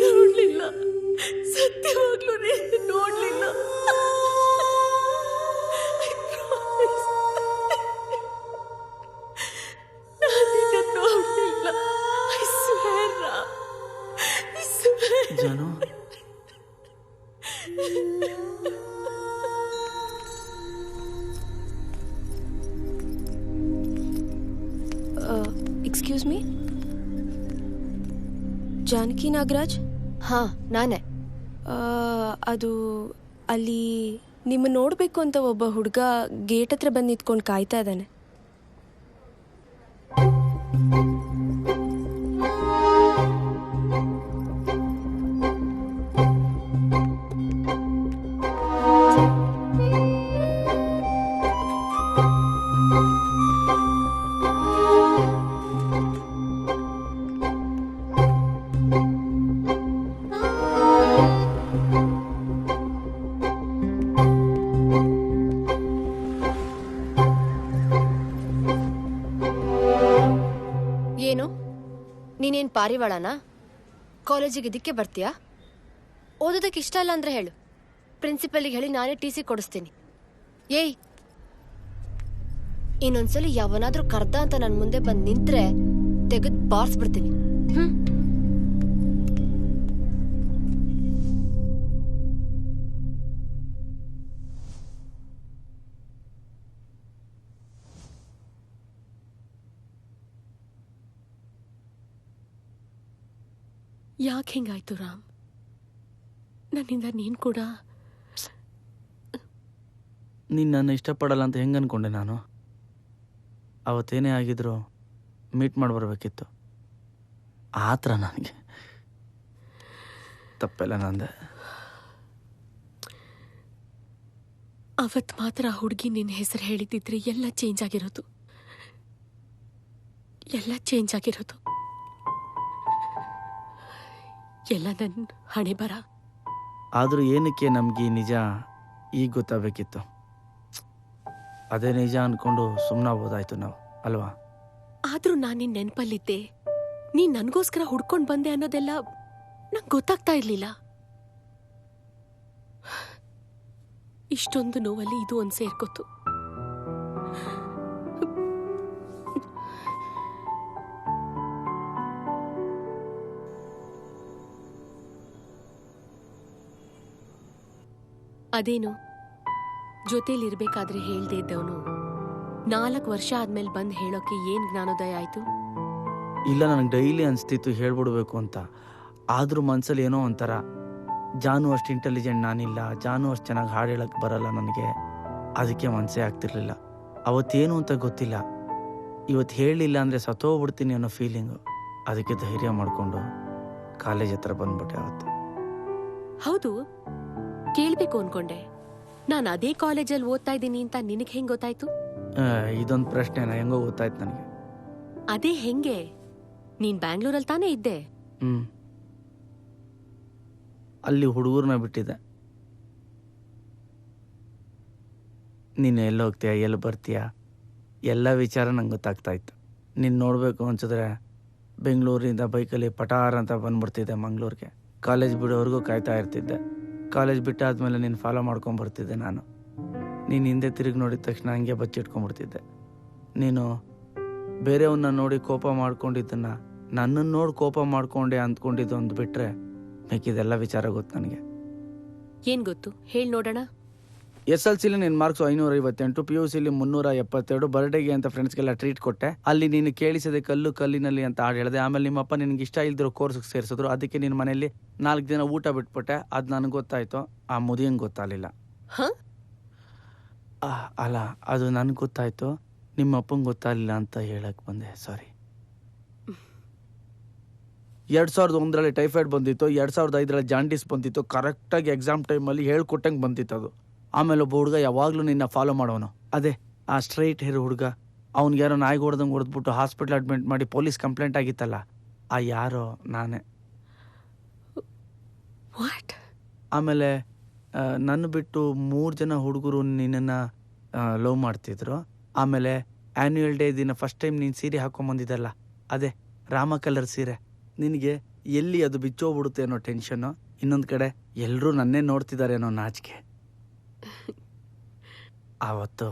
S21: ನೋಡ್ಲಿಲ್ಲ, ಸತ್ಯವಾಗ್ಲೂ ನೋಡ್ಲಿಲ್ಲ. ನೋಡ್ಲಿಲ್ಲ.
S3: ಜಾನು
S11: ಎಕ್ಸ್ಕ್ಯೂಸ್ ಮೀ, ಜಾನಕಿ ನಾಗರಾಜ್?
S20: ಹಾ, ನಾನೇ.
S11: ಅದು ಅಲ್ಲಿ ನಿಮ್ಮ ನೋಡಬೇಕು ಅಂತ ಒಬ್ಬ ಹುಡುಗ ಗೇಟ್ ಹತ್ರ ಬಂದು ನಿಂತ್ಕೊಂಡು ಕಾಯ್ತಾ ಇದ್ದಾನೆ.
S20: ಏನು, ನೀನೇನ್ ಪಾರಿವಾಳನಾ? ಕಾಲೇಜಿಗೆ ಇದಕ್ಕೆ ಬರ್ತೀಯಾ? ಓದೋದಕ್ಕೆ ಇಷ್ಟ ಇಲ್ಲ ಅಂದ್ರೆ ಹೇಳು, ಪ್ರಿನ್ಸಿಪಲ್ಗೆ ಹೇಳಿ ನಾನೇ ಟಿ ಸಿ ಕೊಡಿಸ್ತೀನಿ. ಏಯ್, ಇನ್ನೊಂದ್ಸಲಿ ಯಾವನಾದ್ರೂ ಕರ್ದ ಅಂತ ನನ್ನ ಮುಂದೆ ಬಂದು ನಿಂತ್ರೆ ತೆಗೆದು ಬಾರಿಸ್ಬಿಡ್ತೀನಿ.
S21: ಯಾಕೆ ಹಿಂಗಾಯ್ತು ರಾಮ್? ನನ್ನಿಂದ ನೀನ್ ಕೂಡ
S3: ನೀನು ನನ್ನ ಇಷ್ಟಪಡಲ್ಲ ಅಂತ ಹೆಂಗೆ ಅನ್ಕೊಂಡೆ ನಾನು? ಅವತ್ತೇನೇ ಆಗಿದ್ರು ಮೀಟ್ ಮಾಡಿ ಬರಬೇಕಿತ್ತು. ಆ ಥರ ನನಗೆ ತಪ್ಪೆಲ್ಲ ನಂದೆ.
S21: ಅವತ್ ಮಾತ್ರ ಆ ಹುಡುಗಿ ನಿನ್ನ ಹೆಸರು ಹೇಳಿದಿದ್ರೆ ಎಲ್ಲ ಚೇಂಜ್ ಆಗಿರೋದು. ಎಲ್ಲ ನನ್ನ ಹಣೆ ಬರ.
S3: ಆದರೂ ಏನಕ್ಕೆ ನಮಗೆ ನಿಜ ಈಗ ಗೊತ್ತಾಗಬೇಕಿತ್ತು. ಅದೇ ನಿಜ ಅಂದ್ಕೊಂಡು ಸುಮ್ಮನಾಗ್ಬೋದಾಯ್ತು ನಾವು, ಅಲ್ವಾ?
S21: ಆದ್ರೂ ನಾನು ನಿನ್ನ ನೆನಪಲ್ಲಿದ್ದೆ, ನೀನ್ ನನಗೋಸ್ಕರ ಹುಡ್ಕೊಂಡು ಬಂದೆ ಅನ್ನೋದೆಲ್ಲ ನಂಗೆ ಗೊತ್ತಾಗ್ತಾ ಇರ್ಲಿಲ್ಲ. ಇಷ್ಟೊಂದು ನೋವಲ್ಲಿ ಇದು ಒಂದು ಸೇರ್ಕೊತು. ಅದೇನು, ಜೊತೆಲಿರ್ಬೇಕಾದ್ರೆ ಹೇಳ್ದೇ ಇದ್ದವನು 4 ವರ್ಷ ಆದ್ಮೇಲೆ ಬಂದು ಹೇಳೋಕೆ ಏನ್ ಜ್ಞಾನೋದಯ ಆಯ್ತು?
S3: ಇಲ್ಲ, ನನಗೆ ಡೈಲಿ ಅನಿಸ್ತಿತ್ತು ಹೇಳ್ಬಿಡ್ಬೇಕು ಅಂತ. ಆದರೂ ಮನಸ್ಸಲ್ಲಿ ಏನೋ ಒಂಥರ, ಜಾನು ಅಷ್ಟು ಇಂಟೆಲಿಜೆಂಟ್ ನಾನಿಲ್ಲ, ಜಾನು ಅಷ್ಟು ಚೆನ್ನಾಗಿ ಹಾಡು ಹೇಳಕ್ಕೆ ಬರಲ್ಲ ನನಗೆ. ಅದಕ್ಕೆ ಮನಸ್ಸೇ ಆಗ್ತಿರ್ಲಿಲ್ಲ. ಅವತ್ತೇನು ಅಂತ ಗೊತ್ತಿಲ್ಲ. ಇವತ್ತು ಹೇಳಲಿಲ್ಲ ಅಂದರೆ ಸತ್ತೋಗ್ಬಿಡ್ತೀನಿ ಅನ್ನೋ ಫೀಲಿಂಗು. ಅದಕ್ಕೆ ಧೈರ್ಯ ಮಾಡಿಕೊಂಡು ಕಾಲೇಜ್ ಹತ್ರ ಬಂದ್ಬಿಟ್ಟೆ ಅವತ್ತು.
S21: ಹೌದು, ಕೇಳ್ಬೇಕು ಅನ್ಕೊಂಡೆ. ನಾನು ಅದೇ ಕಾಲೇಜಲ್ಲಿ ಓದ್ತಾ ಇದ್ದೀನಿ ಅಂತ ನಿನಗೆ ಹೆಂಗ್ ಗೊತ್ತಾಯ್ತು?
S3: ಇದೊಂದು ಪ್ರಶ್ನೆನ ಹೆಂಗೋ ಗೊತ್ತಾಯ್ತು ನನಗೆ.
S21: ಅದೇ ಹೆಂಗೆ? ನೀನ್ ಬ್ಯಾಂಗ್ಳೂರಲ್ಲಿ ತಾನೇ ಇದ್ದೆ.
S3: ಅಲ್ಲಿ ಹುಡುಗರನ್ನ ಬಿಟ್ಟಿದ್ದೆ. ನೀನು ಎಲ್ಲಿ ಹೋಗ್ತೀಯ, ಎಲ್ಲಿ ಬರ್ತೀಯ, ಎಲ್ಲ ವಿಚಾರ ನಂಗೆ ಗೊತ್ತಾಗ್ತಾ ಇತ್ತು. ನೀನು ನೋಡಬೇಕು ಅನ್ಸಿದ್ರೆ ಬೆಂಗಳೂರಿಂದ ಬೈಕಲ್ಲಿ ಪಟಾರ್ ಅಂತ ಬಂದ್ಬಿಡ್ತಿದ್ದೆ ಮಂಗಳೂರಿಗೆ. ಕಾಲೇಜ್ ಬಿಡೋವರೆಗೂ ಕಾಯ್ತಾ ಇರ್ತಿದ್ದೆ. ಕಾಲೇಜ್ ಬಿಟ್ಟಾದ್ಮೇಲೆ ನೀನು ಫಾಲೋ ಮಾಡ್ಕೊಂಬರ್ತಿದ್ದೆ ನಾನು. ನೀನು ಹಿಂದೆ ತಿರುಗಿ ನೋಡಿದ ತಕ್ಷಣ ಹಂಗೆ ಬಚ್ಚಿಟ್ಕೊಂಡ್ಬಿಡ್ತಿದ್ದೆ. ನೀನು ಬೇರೆಯವನ್ನ ನೋಡಿ ಕೋಪ ಮಾಡ್ಕೊಂಡಿದ್ದನ್ನ ನನ್ನನ್ನು ನೋಡಿ ಕೋಪ ಮಾಡ್ಕೊಂಡೆ ಅಂದ್ಕೊಂಡಿದ್ದು ಒಂದು ಬಿಟ್ಟರೆ ಮಿಕ್ಕಿದೆಲ್ಲ ವಿಚಾರ ಗೊತ್ತು ನನಗೆ.
S21: ಏನ್ ಗೊತ್ತು ಹೇಳಿ ನೋಡೋಣ.
S3: SLCಲಿ ನಿನ್ನ ಮಾರ್ಕ್ಸ್ 558, PUCಲಿ 372. ಬರ್ಡೇಗೆ ಅಂತ ಫ್ರೆಂಡ್ಸ್ಗೆಲ್ಲ ಟ್ರೀಟ್ ಕೊಟ್ಟೆ. ಅಲ್ಲಿ ನೀನು ಕೇಳಿಸದೆ ಕಲ್ಲು ಕಲ್ಲಿನಲ್ಲಿ ಅಂತ ಹಾಡು ಹೇಳಿದೆ. ಆಮೇಲೆ ನಿಮ್ಮಪ್ಪ ನಿನಗೆ ಇಷ್ಟ ಇಲ್ದಿರೋ ಕೋರ್ಸ್ಗೆ ಸೇರಿಸಿದ್ರು. ಅದಕ್ಕೆ ನಿನ್ನ ಮನೆಯಲ್ಲಿ 4 ದಿನ ಊಟ ಬಿಟ್ಬಿಟ್ಟೆ. ಅದು ನನಗೆ ಗೊತ್ತಾಯ್ತು, ಆ ಮುದಿಯಂಗೆ ಗೊತ್ತಾಗಲಿಲ್ಲ. ಅಲ್ಲ, ಅದು ನನಗೆ ಗೊತ್ತಾಯ್ತು, ನಿಮ್ಮ ಅಪ್ಪಂಗೆ ಗೊತ್ತಾಗಲಿಲ್ಲ ಅಂತ ಹೇಳಕ್ ಬಂದೆ, ಸಾರಿ. 2001ರಲ್ಲಿ ಟೈಫಾಯ್ಡ್ ಬಂದಿತ್ತು, 2005ರಲ್ಲಿ ಜಾಂಡೀಸ್ ಬಂದಿತ್ತು. ಕರೆಕ್ಟಾಗಿ ಎಕ್ಸಾಮ್ ಟೈಮಲ್ಲಿ ಹೇಳ್ಕೊಟ್ಟಂಗೆ ಬಂದಿತ್ತು ಅದು. ಆಮೇಲೆ ಒಬ್ಬ ಹುಡುಗ ಯಾವಾಗಲೂ ನಿನ್ನ ಫಾಲೋ ಮಾಡೋನು, ಅದೇ ಆ ಸ್ಟ್ರೈಟ್ ಹೇರ್ ಹುಡುಗ. ಅವ್ನಿಗೆ ಯಾರೋ ನಾಯಿಗೆ ಹೊಡೆದಂಗೆ ಹೊಡೆದ್ಬಿಟ್ಟು ಹಾಸ್ಪಿಟ್ಲ್ ಅಡ್ಮಿಟ್ ಮಾಡಿ ಪೊಲೀಸ್ ಕಂಪ್ಲೇಂಟ್ ಆಗಿತ್ತಲ್ಲ, ಆ ಯಾರೋ ನಾನೇ. ಆಮೇಲೆ ನನ್ನ ಬಿಟ್ಟು 3 ಜನ ಹುಡುಗರು ನಿನ್ನನ್ನು ಲವ್ ಮಾಡ್ತಿದ್ರು. ಆಮೇಲೆ ಆ್ಯನ್ಯುವಲ್ ಡೇ ದಿನ ಫಸ್ಟ್ ಟೈಮ್ ನೀನು ಸೀರೆ ಹಾಕೊಂಬಂದಿದ್ದಲ್ಲ, ಅದೇ ರಾಮ ಕಲರ್ ಸೀರೆ. ನಿನಗೆ ಎಲ್ಲಿ ಅದು ಬಿಚ್ಚೋಗ್ಬಿಡುತ್ತೆ ಅನ್ನೋ ಟೆನ್ಷನ್ನು, ಇನ್ನೊಂದು ಕಡೆ ಎಲ್ಲರೂ ನನ್ನೇ ನೋಡ್ತಿದ್ದಾರೆ ಅನ್ನೋ ನಾಚಿಕೆ. ಆವತ್ತು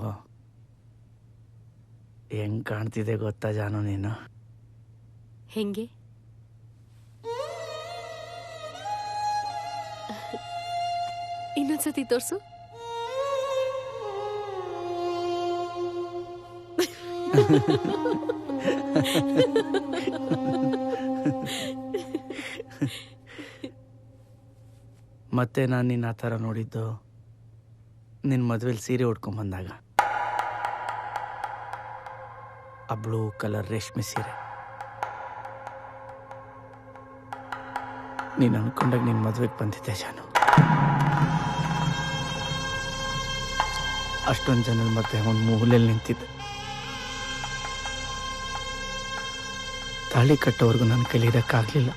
S3: ಹೆಂಗ್ ಕಾಣ್ತಿದೆ ಗೊತ್ತಾ ಜಾನು ನೀನು?
S21: ಹೆಂಗೆ? ಇನ್ನೊಂದ್ಸತಿ ತೋರ್ಸು.
S3: ಮತ್ತೆ ನಾನು ನಿನ್ನ ಆ ಥರ ನೋಡಿದ್ದು ನಿನ್ನ ಮದುವೆಲಿ ಸೀರೆ ಉಟ್ಕೊಂಬಂದಾಗ. ಆ ಬ್ಲೂ ಕಲರ್ ರೇಷ್ಮೆ ಸೀರೆ. ನೀನು ಅನ್ಕೊಂಡಾಗ ನಿನ್ನ ಮದುವೆಗೆ ಬಂದಿದ್ದೆ ಜಾನು. ಅಷ್ಟೊಂದು ಜನದ ಮತ್ತೆ ಒಂದು ಮೂಲೆಯಲ್ಲಿ ನಿಂತಿದ್ದೆ. ತಾಳಿ ಕಟ್ಟೋವರೆಗೂ ನನ್ನ ಕೈಲಿ ಇರೋಕ್ಕಾಗಲಿಲ್ಲ.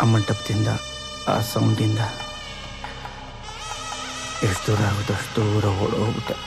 S3: ಆ ಮಂಟಪದಿಂದ, ಆ ಸೌಂಡಿಂದ ಎಷ್ಟು ದೂರ ಆಗುತ್ತೋ ಅಷ್ಟು ದೂರ ಓಡೋಗ್ಬಿಟ್ಟೆ.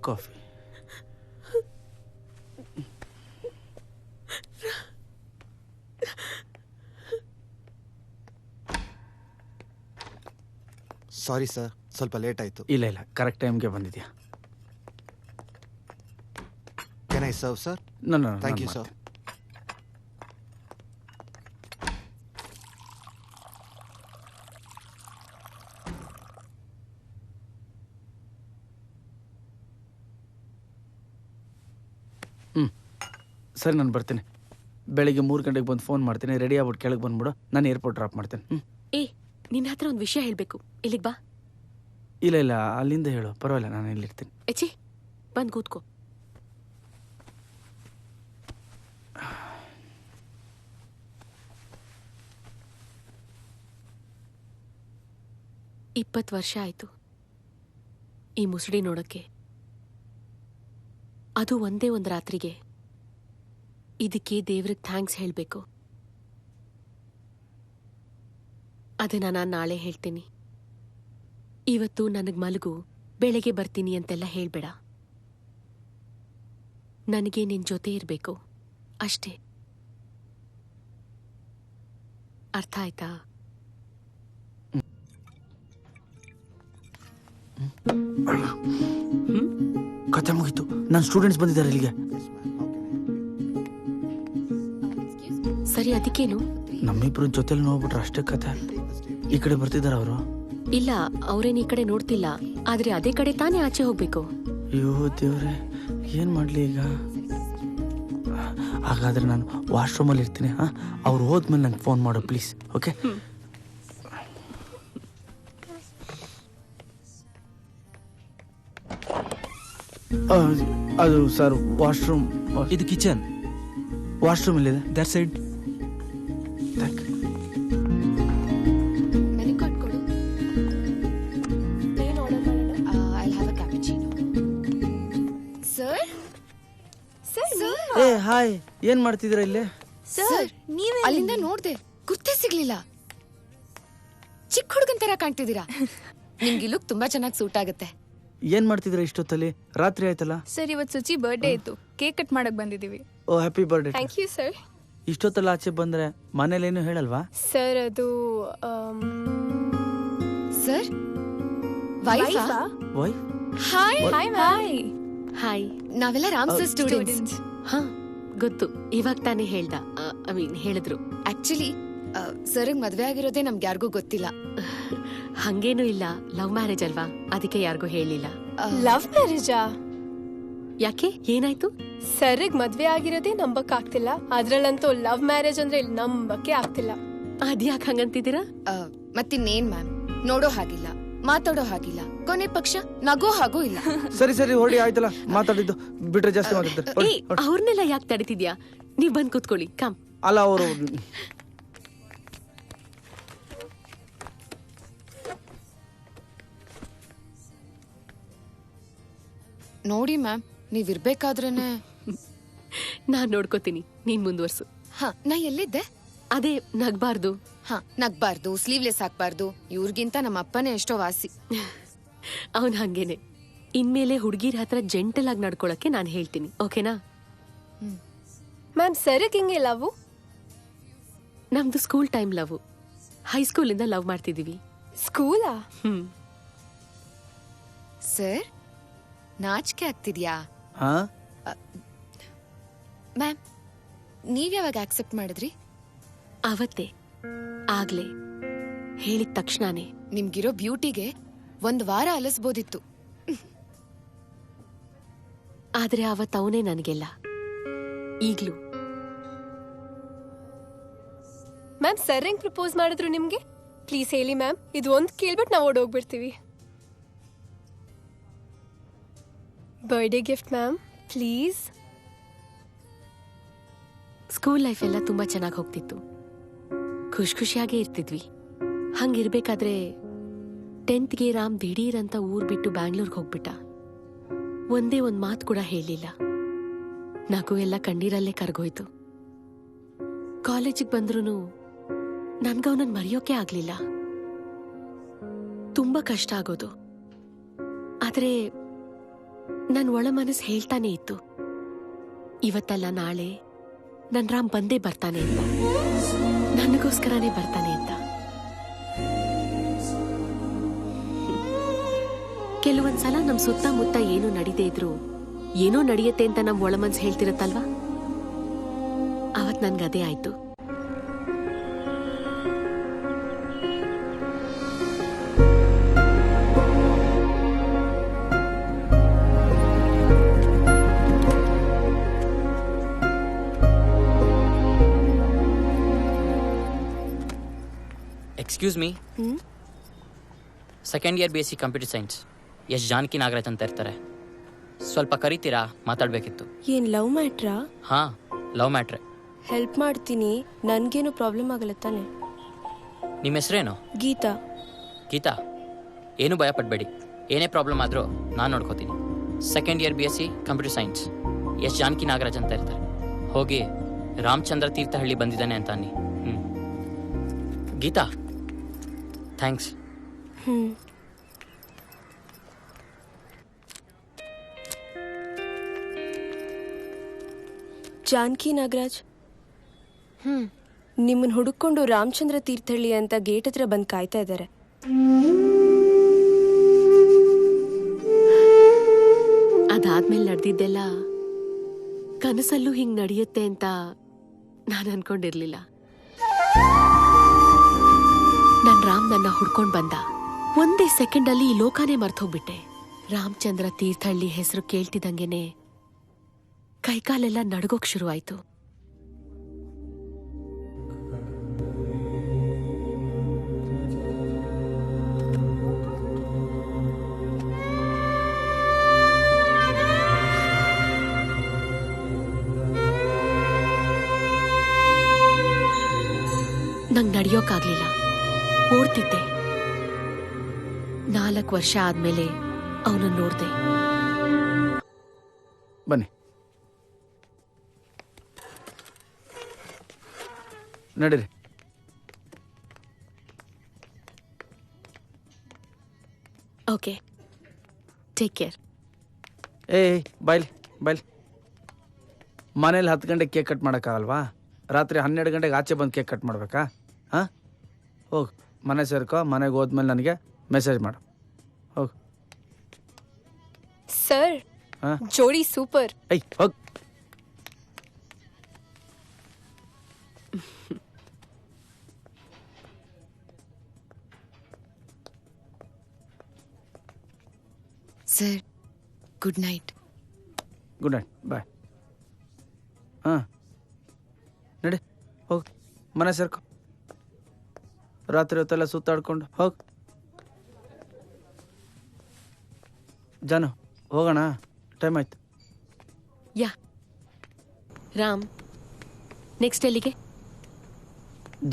S3: ಕಾಫಿ.
S5: ಸಾರಿ ಸರ್, ಸ್ವಲ್ಪ ಲೇಟ್ ಆಯಿತು.
S3: ಇಲ್ಲ ಇಲ್ಲ, ಕರೆಕ್ಟ್ ಟೈಮ್ಗೆ ಬಂದಿದ್ಯಾ.
S5: Can I serve sir?
S3: No,
S5: thank you sir.
S3: ಸರಿ, ನಾನು ಬರ್ತೀನಿ. ಬೆಳಿಗ್ಗೆ 3 ಗಂಟೆಗೆ ಬಂದು ಫೋನ್ ಮಾಡ್ತೀನಿ. ರೆಡಿ ಆಗ್ಬಿಟ್ಟು ಕೆಳಗೆ ಬಂದ್ಬಿಡು, ನಾನು ಏರ್ಪೋರ್ಟ್ ಡ್ರಾಪ್ ಮಾಡ್ತೇನೆ.
S21: ಏ, ನಿನ್ನ ಹತ್ರ ಒಂದು ವಿಷಯ ಹೇಳ್ಬೇಕು. ಇಲ್ಲಿಗೆ ಬಾ.
S3: ಇಲ್ಲ ಇಲ್ಲ, ಅಲ್ಲಿಂದ ಹೇಳು, ಪರವಾಗಿಲ್ಲ, ನಾನು ಇಲ್ಲಿರ್ತೀನಿ.
S21: ಎಚ್ಚಿ, ಬಂದು ಕೂತ್ಕೋ. ಇಪ್ಪತ್ತು ವರ್ಷ ಆಯ್ತು ಈ ಮುಸುಡಿ ನೋಡಕ್ಕೆ. ಅದು ಒಂದೇ ಒಂದು ರಾತ್ರಿಗೆ. ಇದಕ್ಕೆ ದೇವ್ರಿಗೆ ಥ್ಯಾಂಕ್ಸ್ ಹೇಳಬೇಕು. ಅದನ್ನ ನಾನು ನಾಳೆ ಹೇಳ್ತೀನಿ. ಇವತ್ತು ನನಗೆ ಮಲಗು, ಬೆಳಗ್ಗೆ ಬರ್ತೀನಿ ಅಂತೆಲ್ಲ ಹೇಳ್ಬೇಡ. ನನಗೆ ನಿನ್ ಜೊತೆ ಇರಬೇಕು ಅಷ್ಟೇ. ಅರ್ಥ ಆಯ್ತಾ?
S3: ಕತೆ ಮುಗೀತು. ನನ್ನ ಸ್ಟೂಡೆಂಟ್ಸ್ ಬಂದಿದ್ದಾರೆ ಇಲ್ಲಿಗೆ.
S21: ಸರಿ, ಅದಕ್ಕೇನು?
S3: ನಮ್ಮಿಬ್ರು ಜೊತೆಲಿ ನೋಡ್ಬಿಟ್ರೆ ಅಷ್ಟೇ ಕತೆ. ಈ ಕಡೆ ಬರ್ತಿದಾರ ಅವರು?
S21: ಇಲ್ಲ, ಅವ್ರೇನ್ ಈ ಕಡೆ ನೋಡ್ತಿಲ್ಲ. ಆದ್ರೆ ಅದೇ ಕಡೆ ತಾನೇ ಆಚೆ ಹೋಗ್ಬೇಕು.
S3: ಅಯ್ಯೋ ದೇವ್ರೆ, ಏನ್ ಮಾಡ್ಲಿ ಈಗ? ಹಾಗಾದ್ರೆ ನಾನು ವಾಶ್ರೂಮಲ್ಲಿ ಇರ್ತೀನಿ. ಅವ್ರು ಹೋದ್ಮೇಲೆ ನಂಗೆ ಫೋನ್ ಮಾಡು ಪ್ಲೀಸ್. ಓಕೆ? ಅದು ಸರ್, ವಾಶ್ರೂಮ್.
S10: ಇದು ಕಿಚನ್.
S3: ವಾಶ್ರೂಮ್ ಇಲ್ಲಿದೆ,
S10: ದಟ್ ಸೈಡ್.
S3: ಏ ಹಾಯ್, ಏನ್ ಮಾಡ್ತಿದ್ದೀರಾ ಇಲ್ಲಿ?
S2: ಸರ್, ನೀವೇ ಅಲ್ಲಿಂದ ನೋಡ್ದೆ, ಗುರ್ತೇ ಸಿಗ್ಲಿಲ್ಲ. ಚಿಕ್ಕ ಹುಡುಗನ್ ತರ ಕಾಣ್ತಿದ್ದೀರಾ. ನಿಮ್ಗೆ ಲುಕ್ ತುಂಬಾ ಚೆನ್ನಾಗಿ ಸೂಟ್ ಆಗುತ್ತೆ.
S3: ಏನ್ ಮಾಡ್ತಿದ್ದೀರಾ ಇಷ್ಟೊತ್ತಲ್ಲಿ? ರಾತ್ರಿ ಆಯ್ತಲ್ಲ.
S22: ಸರ್, ಇವತ್ತು ಸುಚಿ ಬರ್ಡೇ ಇತ್ತು. ಕೇಕ್ ಕಟ್ ಮಾಡಕ್ ಬಂದಿದೀವಿ.
S3: ಓ, happy birthday.
S22: Thank you sir.
S3: ಇಷ್ಟೊತ್ತಲ್ಲ ಆಚೆ ಬಂದ್ರೆ ಮನೇಲೇನು ಹೇಳಲ್ವಾ?
S11: ಸರ್ ಅದು
S2: ಸರ್ ವೈಫಾ?
S3: ವೈಫ್?
S2: ಹಾಯ್
S21: ಹಾಯ್ ಹಾಯ್
S2: ನಾವೆಲ್ಲ ರಾಮ್ ಸರ್ ಸ್ಟೂಡೆಂಟ್ಸ್.
S21: ಹಾ ಗೊತ್ತು, ಇವಾಗ ತಾನೇ ಹೇಳ್ದ. ಐ ಮೀನ್ ಹೇಳಿದ್ರು.
S2: ಆಕ್ಚುಲಿ ಸರ್ಗ್ ಮದ್ವೆ ಆಗಿರೋದೇ ನಮ್ಗೆ ಯಾರಿಗೂ ಗೊತ್ತಿಲ್ಲ.
S21: ಹಂಗೇನು ಇಲ್ಲ, ಲವ್ ಮ್ಯಾರೇಜ್ ಅಲ್ವಾ, ಅದಕ್ಕೆ ಯಾರಿಗೂ ಹೇಳಿಲ್ಲ.
S11: ಲವ್ ಮ್ಯಾರೇಜಾ?
S21: ಯಾಕೆ, ಏನಾಯ್ತು?
S11: ಸರ್ಗ್ ಮದ್ವೆ ಆಗಿರೋದೇ ನಂಬಕ್ ಆಗ್ತಿಲ್ಲ, ಅದ್ರಲ್ಲಂತೂ ಲವ್ ಮ್ಯಾರೇಜ್ ಅಂದ್ರೆ ಇಲ್ಲಿ ನಂಬಕ್ಕೆ ಆಗ್ತಿಲ್ಲ.
S21: ಅದ್ಯಾಕ್ ಹಂಗಂತಿದ್ದೀರಾ?
S2: ಮತ್ತಿನ್ನೇನ್ ಮ್ಯಾಮ್, ನೋಡೋ ಹಾಗಿಲ್ಲ, ಮಾತಾಡೋ ಹಾಗಿಲ್ಲ, ಕೊನೆ ಪಕ್ಷ ನಗೋ ಹಾಗೂ ಇಲ್ಲ.
S3: ಸರಿ ಸರಿ ಹೊಡಿ, ಆಯ್ತಲ್ಲ ಮಾತಾಡಿದ್ದು ಬಿಟ್ರೆ ಜಾಸ್ತಿ ಮಾತಾಡ್ತಾರೆ.
S21: ಅವ್ರನ್ನೆಲ್ಲ ಯಾಕೆ ತಡಿತಿದ್ಯಾ? ನೀವ್ ಬಂದ್ ಕೂತ್ಕೊಳ್ಳಿ, ಕಮ್.
S3: ಅಲ್ಲ ಅವರು
S2: ನೋಡಿ ಮ್ಯಾಮ್, ನೀವಿರ್ಬೇಕಾದ್ರೇನೆ.
S21: ನಾನ್ ನೋಡ್ಕೋತೀನಿ, ನೀನ್ ಮುಂದುವರ್ಸು.
S2: ಹಾ, ನಾ ಎಲ್ಲಿದ್ದೆ?
S21: ಅದೇ ನಗ್ಬಾರ್ದು.
S2: ಹಾ, ನಗ್ಬಾರ್ದು, ಸ್ಲೀವ್ಲೆಸ್ ಹಾಕ್ಬಾರ್ದು. ಇವ್ರಿಗಿಂತ ನಮ್ಮ ಅಪ್ಪನೇ ಎಷ್ಟೋ ವಾಸಿ.
S21: ಅವನ್ ಹಂಗೇನೆ. ಇನ್ಮೇಲೆ ಹುಡುಗಿರ ಹತ್ರ ಜೆಂಟಲ್ ಆಗಿ ನಡ್ಕೊಳಕ್ಕೆ ನಾನು ಹೇಳ್ತೀನಿ, ಓಕೆನಾ?
S11: ಮ್ಯಾಮ್, ಸರ್ಗ್ ಹಿಂಗೆ ಲವ್?
S21: ನಮ್ದು ಸ್ಕೂಲ್ ಟೈಮ್ ಲವ್. ಹೈಸ್ಕೂಲಿಂದ ಲವ್ ಮಾಡ್ತಿದೀವಿ.
S11: ಸ್ಕೂಲಾ?
S2: ಸರ್, ನಾಚಿಕೆ ಆಗ್ತಿದ್ಯಾ? ಮ್ಯಾಮ್, ನೀವ್ ಯಾವಾಗ ಆಕ್ಸೆಪ್ಟ್ ಮಾಡಿದ್ರಿ?
S21: ಅವತ್ತೇ, ಆಗ್ಲೇ ಹೇಳಿದ ತಕ್ಷಣನೇ.
S2: ನಿಮ್ಗಿರೋ ಬ್ಯೂಟಿಗೆ 1 ವಾರ ಅಲಸ್ಬೋದಿತ್ತು.
S21: ಆದ್ರೆ ಅವತ್ ಅವನೇ ನನಗೆಲ್ಲ. ಈಗ್ಲೂ.
S11: ಮ್ಯಾಮ್, ಸರ್ ಹೆಂಗ್ ಪ್ರಪೋಸ್ ಮಾಡಿದ್ರು ನಿಮ್ಗೆ? ಪ್ಲೀಸ್ ಹೇಳಿ ಮ್ಯಾಮ್, ಇದು ಒಂದ್ ಕೇಳ್ಬಿಟ್ಟು ನಾವು ಓಡೋಗ್ಬಿಡ್ತೀವಿ. Birthday gift ma'am, please.
S21: School life ಎಲ್ಲ ತುಂಬಾ ಚೆನ್ನಾಗಿ ಹೋಗ್ತಿತ್ತು, ಖುಷಿಯಾಗೇ ಇರ್ತಿದ್ವಿ. ಹಂಗಿರ್ಬೇಕಾದ್ರೆ 10th ರಾಮ್ ದಿಢೀರ್ ಅಂತ ಊರ್ ಬಿಟ್ಟು ಬ್ಯಾಂಗ್ಳೂರ್ಗೆ ಹೋಗ್ಬಿಟ್ಟ. ಒಂದೇ ಒಂದ್ ಮಾತು ಕೂಡ ಹೇಳಿಲ್ಲ. ನಗು ಎಲ್ಲ ಕಣ್ಣೀರಲ್ಲೇ ಕರ್ಗೋಯ್ತು. ಕಾಲೇಜಿಗೆ ಬಂದ್ರೂ ನನ್ಗವನನ್ನ ಮರೆಯೋಕೆ ಆಗ್ಲಿಲ್ಲ. ತುಂಬಾ ಕಷ್ಟ ಆಗೋದು. ಆದ್ರೆ ನನ್ ಒಳ ಮನಸ್ಸು ಹೇಳ್ತಾನೆ ಇತ್ತು, ಇವತ್ತಲ್ಲ ನಾಳೆ ನನ್ ರಾಮ್ ಬಂದೇ ಬರ್ತಾನೆ ಅಂತ, ನನಗೋಸ್ಕರನೇ ಬರ್ತಾನೆ ಅಂತ. ಕೆಲವೊಂದ್ಸಲ ನಮ್ ಸುತ್ತಮುತ್ತ ಏನು ನಡೀದೇ ಇದ್ರು ಏನೋ ನಡೆಯುತ್ತೆ ಅಂತ ನಮ್ ಒಳ ಮನ್ಸು ಹೇಳ್ತಿರತ್ತಲ್ವಾ, ಅವತ್ ನನ್ಗದೇ ಆಯ್ತು.
S13: Excuse me, second year BSc computer science S Janaki Nagaraj ಅಂತ ಇರ್ತಾರೆ. ಸ್ವಲ್ಪ ಕರಿತೀರಾ? ಮಾತಾಡ್ಬೇಕಿತ್ತು.
S11: ಏನ್ ಲವ್ ಮ್ಯಾಟ್ರಾ?
S13: ಹಾ, ಲವ್ ಮ್ಯಾಟ್ರೆ.
S11: ಹೆಲ್ಪ್ ಮಾಡ್ತೀನಿ, ನನ್ಗೇನು ಪ್ರಾಬ್ಲಮ್ ಆಗಲ್ಲ ತಾನೆ?
S13: ನಿಮ್ಮ ಹೆಸರೇನು?
S11: ಗೀತಾ.
S13: ಗೀತಾ, ಏನು ಭಯ ಪಡಬೇಡಿ, ಏನೇ ಪ್ರಾಬ್ಲಮ್ ಆದರೂ ನಾನು ನೋಡ್ಕೋತೀನಿ. Second year BSc computer science S Janaki Nagaraj ಅಂತ ಇರ್ತಾರೆ. ಹೋಗಿ ರಾಮಚಂದ್ರ ತೀರ್ಥಹಳ್ಳಿ ಬಂದಿದ್ದಾನೆ ಅಂತ ಅನ್ನಿ. ಗೀತಾ, ಥ್ಯಾಂಕ್ಸ್.
S11: ಜಾನಕಿ ನಾಗರಾಜ್, ನಿಮ್ಮನ್ನ ಹುಡುಕೊಂಡು ರಾಮಚಂದ್ರ ತೀರ್ಥಹಳ್ಳಿ ಅಂತ ಗೇಟ್ ಹತ್ರ ಬಂದು ಕಾಯ್ತಾ ಇದ್ದಾರೆ.
S21: ಅದಾದ್ಮೇಲೆ ನಡೆದಿದ್ದೆಲ್ಲ ಕನಸಲ್ಲೂ ಹಿಂಗ್ ನಡೆಯುತ್ತೆ ಅಂತ ನಾನು ಅನ್ಕೊಂಡಿರ್ಲಿಲ್ಲ. ನನ್ ರಾಮ್ ನನ್ನ ಹುಡ್ಕೊಂಡ್ ಬಂದ. ಒಂದೇ ಸೆಕೆಂಡ್ ಅಲ್ಲಿ ಈ ಲೋಕಾನೇ ಮರ್ತೋಗ್ಬಿಟ್ಟೆ. ರಾಮಚಂದ್ರ ತೀರ್ಥಹಳ್ಳಿ ಹೆಸರು ಕೇಳ್ತಿದಂಗೆನೆ ಕೈಕಾಲೆಲ್ಲ ನಡ್ಗೋಕ್ ಶುರುವಾಯ್ತು. ನಂಗ್ ನಡೆಯೋಕ್ಕಾಗ್ಲಿಲ್ಲ, ಓಡ್ತಿದ್ದೆ. 4 ವರ್ಷ ಆದ್ಮೇಲೆ ಅವನನ್ನ ನೋಡ್ದೆ.
S3: ಬನ್ನಿ ನಡೀರಿ.
S21: Okay, take care.
S3: ಏಯ್ ಬಾಯ್ಲಿ ಬಾಯ್ಲಿ, ಮನೇಲಿ 10 ಗಂಟೆ ಕೇಕ್ ಕಟ್ ಮಾಡೋಕ್ಕಾಗಲ್ವಾ? ರಾತ್ರಿ 12 ಗಂಟೆಗೆ ಆಚೆ ಬಂದು ಕೇಕ್ ಕಟ್ ಮಾಡ್ಬೇಕಾ? ಹಾಂ, ಹೋಗು ಮನೆ ಸೇರ್ಕೋ. ಮನೆಗೆ ಹೋದ್ಮೇಲೆ ನನಗೆ ಮೆಸೇಜ್ ಮಾಡು. ಹೋಗು.
S11: ಸರ್,
S3: ಹಾಂ,
S11: ಜೋಡಿ ಸೂಪರ್.
S3: ಹೋಗ್.
S2: Sir, good night.
S3: Good night, bye. ಹಾಂ, ನಡಿ ಹೋಗು ಮನೆ ಸೇರ್ಕೊ. ರಾತ್ರಿ ಹೊತ್ತೆಲ್ಲ ಸುತ್ತಾಡ್ಕೊಂಡು ಹೋಗು. ಜಾನು, ಹೋಗೋಣ, ಟೈಮ್ ಆಯ್ತು.
S20: ಯಾ ರಾಮ್, ನೆಕ್ಸ್ಟ್ ಎಲ್ಲಿಗೆ?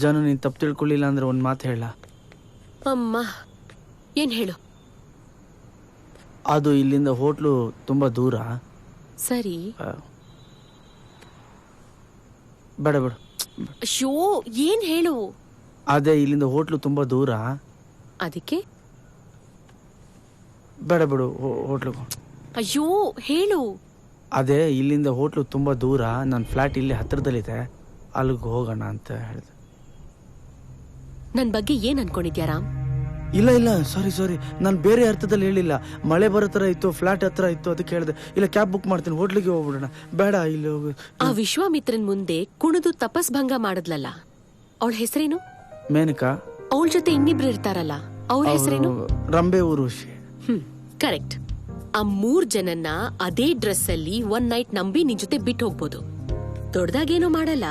S3: ಜಾನು, ನೀನು ತಪ್ಪು ತಿಳ್ಕೊಳ್ಳಿಲ್ಲ ಅಂದ್ರೆ ಒಂದು ಮಾತು ಹೇಳ.
S20: ಅಮ್ಮ, ಏನು ಹೇಳು?
S3: ಅದು ಇಲ್ಲಿಂದ ಹೋಟ್ಲು ತುಂಬ ದೂರ.
S20: ಸರಿ.
S3: ಬೇಡ ಬೇಡ.
S20: ಅಯ್ಯೋ, ಏನ್ ಹೇಳು?
S3: ಅದೇ ಇಲ್ಲಿಂದ ಹೋಟ್ಲು ತುಂಬ ದೂರ.
S20: ಅದಕ್ಕೆ
S3: ಬೇಡ ಬಿಡು ಹೋಟ್ಲಿಗೆ.
S20: ಅಯ್ಯೋ, ಹೇಳು.
S3: ಅದೇ ಇಲ್ಲಿಂದ ಹೋಟ್ಲು ತುಂಬ ದೂರ, ನನ್ನ ಫ್ಲ್ಯಾಟ್ ಇಲ್ಲಿ ಹತ್ರದಲ್ಲಿದೆ, ಅಲ್ಲಿಗೆ ಹೋಗೋಣ ಅಂತ ಹೇಳಿದೆ.
S20: ನನ್ನ ಬಗ್ಗೆ ಏನ್ ಅನ್ಕೊಂಡಿದ್ಯಾ ರಾಮ್?
S3: ಇಲ್ಲ ಇಲ್ಲ, ಸಾರಿ, ನಾನು ಬೇರೆ ಅರ್ಥದಲ್ಲಿ ಹೇಳಿಲ್ಲ. ಮಳೆ ಬರೋ ಥರ ಇತ್ತು, ಫ್ಲ್ಯಾಟ್ ಹತ್ರ ಇತ್ತು, ಅದಕ್ಕೆ ಹೇಳಿದೆ. ಇಲ್ಲ, ಕ್ಯಾಬ್ ಬುಕ್ ಮಾಡ್ತೀನಿ, ಹೋಟ್ಲಿಗೆ ಹೋಗ್ಬಿಡೋಣ. ಬೇಡ, ಇಲ್ಲಿ ಹೋಗು.
S20: ಆ ವಿಶ್ವಾಮಿತ್ರನ್ ಮುಂದೆ ಕುಣಿದು ತಪಸ್ಭಂಗ ಮಾಡಿದ್ಲಲ್ಲ, ಅವಳ ಹೆಸರೇನು?
S3: ಮೇನಕಾ.
S20: ಅವಳ ಜೊತೆ ಇನ್ನಿಬ್ರು ಇರ್ತಾರಲ್ಲ, ಅವ್ರ ಹೆಸರೇನು?
S3: ರಂಬೆ ಊರ್ವಶಿ.
S20: ಕರೆಕ್ಟ್. ಆ 3 ಜನನ್ನ ಅದೇ ಡ್ರೆಸ್ ಅಲ್ಲಿ 1 ನೈಟ್ ನಂಬಿ ನಿನ್ ಜೊತೆ ಬಿಟ್ಟು ಹೋಗ್ಬೋದು. ದೊಡ್ಡದಾಗೇನೋ ಮಾಡಲ್ಲ,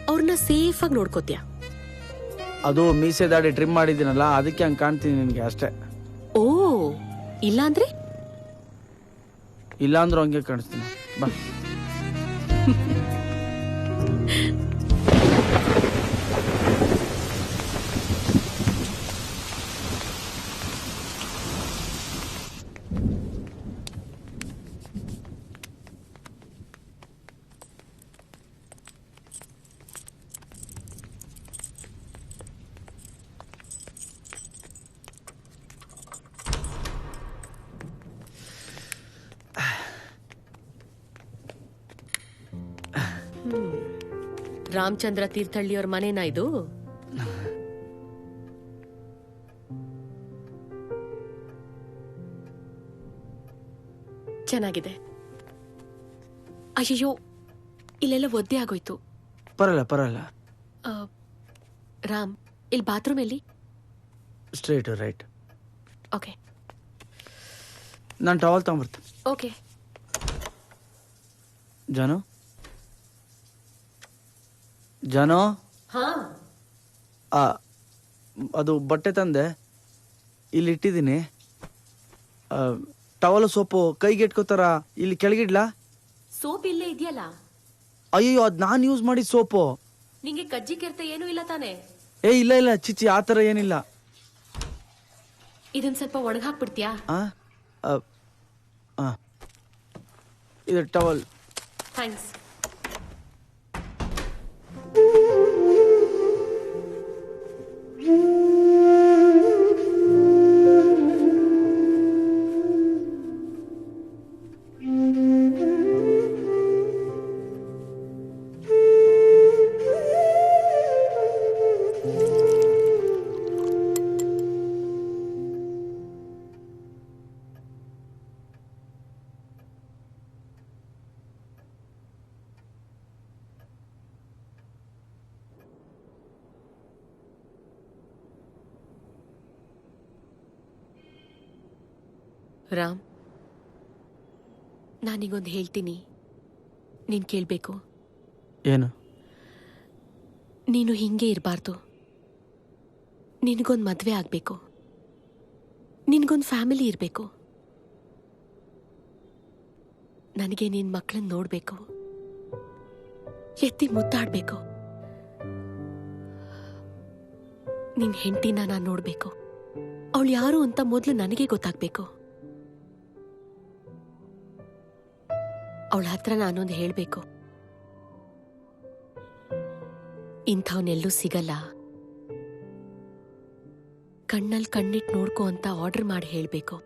S20: ಅವ್ರನ್ನ ಸೇಫ್ ಆಗಿ ನೋಡ್ಕೋತ್ಯಾ.
S3: ಅದು ಮೀಸೆ ದಾಡಿ ಟ್ರಿಮ್ ಮಾಡಿದ್ದೀನಲ್ಲ, ಅದಕ್ಕೆ ಹಂಗೆ ಕಾಣ್ತೀನಿ ನಿನಗೆ ಅಷ್ಟೇ.
S20: ಓ, ಇಲ್ಲಾಂದ್ರೆ?
S3: ಇಲ್ಲಾಂದ್ರೂ ಹಂಗೆ ಕಾಣಿಸ್ತೀನಿ. ಬಾ.
S20: ರಾಮಚಂದ್ರ ತೀರ್ಥಹಳ್ಳಿಯವ್ರ ಮನೆನಾ ಇದು? ಚೆನ್ನಾಗಿದೆ. ಅಯ್ಯೋ, ಇಲ್ಲೆಲ್ಲ ಒದ್ದೆ ಆಗೋಯ್ತು.
S3: ಪರಲ್ಲ.
S20: ರಾಮ್, ಇಲ್ಲಿ ಬಾತ್ರೂಮ್ ಎಲ್ಲಿ?
S3: Straight right.
S20: ಓಕೆ,
S3: ನಾನು ಟವಲ್ ತಗೊಂಡ್ಬರ್ತೀನಿ.
S20: ಓಕೆ.
S3: ಜಾನು, ಅದು ಬಟ್ಟೆ ತಂದೆ ಇಲ್ಲಿ ಇಟ್ಟಿದ್ದೀನಿ. ಟವಲ್ ಸೋಪು ಕೈಗೆ ಇಟ್ಕೋತಾರ, ಇಲ್ಲಿ ಕೆಳಗಿಡ್ಲಾ?
S20: ಸೋಪ್ ಇಲ್ಲೇ ಇದೆಯಲ್ಲ.
S3: ಅಯ್ಯೋ, ಅದು ನಾನು ಯೂಸ್ ಮಾಡಿ ಸೋಪು.
S20: ನಿಂಗೆ ಕಜ್ಜಿ ಕೆರ್ತೆ ಏನೂ ಇಲ್ಲ ತಾನೆ?
S3: ಇಲ್ಲ, ಚಿಚ್ಚಿ, ಆ ಥರ ಏನಿಲ್ಲ.
S20: ಇದನ್ ಸ್ವಲ್ಪ ಒಣಗಾಕ್ಬಿಡ್ತೀಯಾ?
S3: ಇದು ಟವಲ್.
S20: ಥ್ಯಾಂಕ್ಸ್. ರಾಮ್, ನಾನೀಗೊಂದು ಹೇಳ್ತೀನಿ, ನೀನ್ ಕೇಳ್ಬೇಕು.
S3: ಏನು?
S20: ನೀನು ಹಿಂಗೆ ಇರಬಾರ್ದು. ನಿನಗೊಂದು ಮದುವೆ ಆಗ್ಬೇಕು, ನಿನಗೊಂದು ಫ್ಯಾಮಿಲಿ ಇರಬೇಕು. ನನಗೆ ನಿನ್ ಮಕ್ಕಳನ್ನ ನೋಡ್ಬೇಕು, ಎತ್ತಿ ಮುದ್ದಾಡ್ಬೇಕು. ನಿನ್ ಹೆಂಡತಿನ ನಾನು ನೋಡ್ಬೇಕು. ಅವಳು ಯಾರು ಅಂತ ಮೊದಲು ನನಗೆ ಗೊತ್ತಾಗ್ಬೇಕು. ಅವಳ ಹತ್ರ ನಾನೊಂದು ಹೇಳ್ಬೇಕು, ಇಂಥವನ್ನೆಲ್ಲೂ ಸಿಗಲ್ಲ, ಕಣ್ಣಲ್ಲಿ ಕಣ್ಣಿಟ್ಟು ನೋಡ್ಕೋ ಅಂತ ಆರ್ಡರ್ ಮಾಡಿ ಹೇಳ್ಬೇಕು.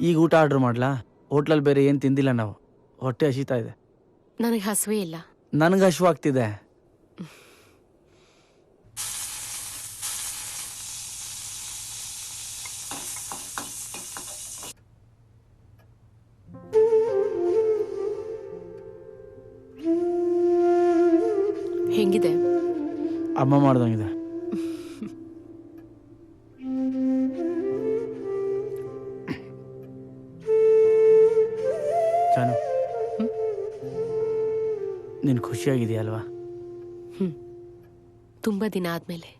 S3: ಈಗ ಊಟ ಆರ್ಡರ್ ಮಾಡ್ಲಾ? ಹೋಟ್ಲಲ್ಲಿ ಬೇರೆ ಏನು ತಿಂದಿಲ್ಲ ನಾವು, ಹೊಟ್ಟೆ ಹಸಿತಾ ಇದೆ.
S21: ನನಗೆ ಹಸುವೆ ಇಲ್ಲ.
S3: ನನಗೆ ಹಸಿವಾಗ್ತಿದೆ.
S21: ಹೆಂಗಿದೆ?
S3: ಅಮ್ಮ ಮಾಡ್ದಂಗಿದೆ. ಜಾನು, ನೀನು ಖುಷಿಯಾಗಿದೆಯಲ್ವಾ?
S21: ತುಂಬ ದಿನ ಆದ್ಮೇಲೆ.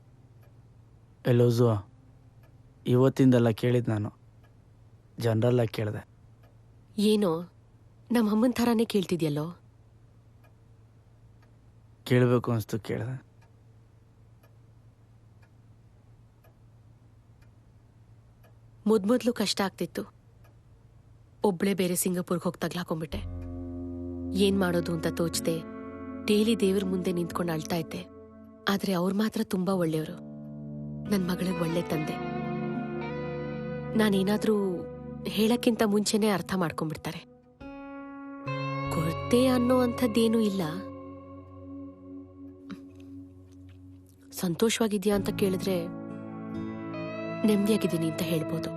S3: ಎಲ್ಲೋಸು, ಇವತ್ತಿಂದೆಲ್ಲ ಕೇಳಿದ್ ನಾನು, ಜನರಲ್ಲಾಗಿ ಕೇಳಿದೆ.
S21: ಏನೋ ನಮ್ಮ ಅಮ್ಮನ ಥರಾನೇ ಕೇಳ್ತಿದ್ಯಲ್ಲೋ.
S3: ಕೇಳಬೇಕು ಅನಿಸ್ತು, ಕೇಳಿದೆ.
S21: ಮೊದ್ಲು ಕಷ್ಟ ಆಗ್ತಿತ್ತು. ಒಬ್ಳೆ ಬೇರೆ ಸಿಂಗಾಪುರ್ಗೆ ಹೋಗಿ ತಗ್ಲಾಕೊಂಡ್ಬಿಟ್ಟೆ. ಏನ್ ಮಾಡೋದು ಅಂತ ತೋಚದೆ ಡೈಲಿ ದೇವ್ರ ಮುಂದೆ ನಿಂತ್ಕೊಂಡು ಅಳ್ತಾ ಇದ್ದೆ. ಆದ್ರೆ ಅವ್ರು ಮಾತ್ರ ತುಂಬಾ ಒಳ್ಳೆಯವರು. ನನ್ನ ಮಗಳಿಗೆ ಒಳ್ಳೆ ತಂದೆ. ನಾನೇನಾದ್ರೂ ಹೇಳಕ್ಕಿಂತ ಮುಂಚೆನೆ ಅರ್ಥ ಮಾಡ್ಕೊಂಡ್ಬಿಡ್ತಾರೆ. ಕೊರತೆ ಅನ್ನೋ ಅಂಥದ್ದೇನೂ ಇಲ್ಲ. ಸಂತೋಷವಾಗಿದ್ಯಾ ಅಂತ ಕೇಳಿದ್ರೆ ನೆಮ್ಮದಿಯಾಗಿದ್ದೀನಿ ಅಂತ ಹೇಳ್ಬೋದು.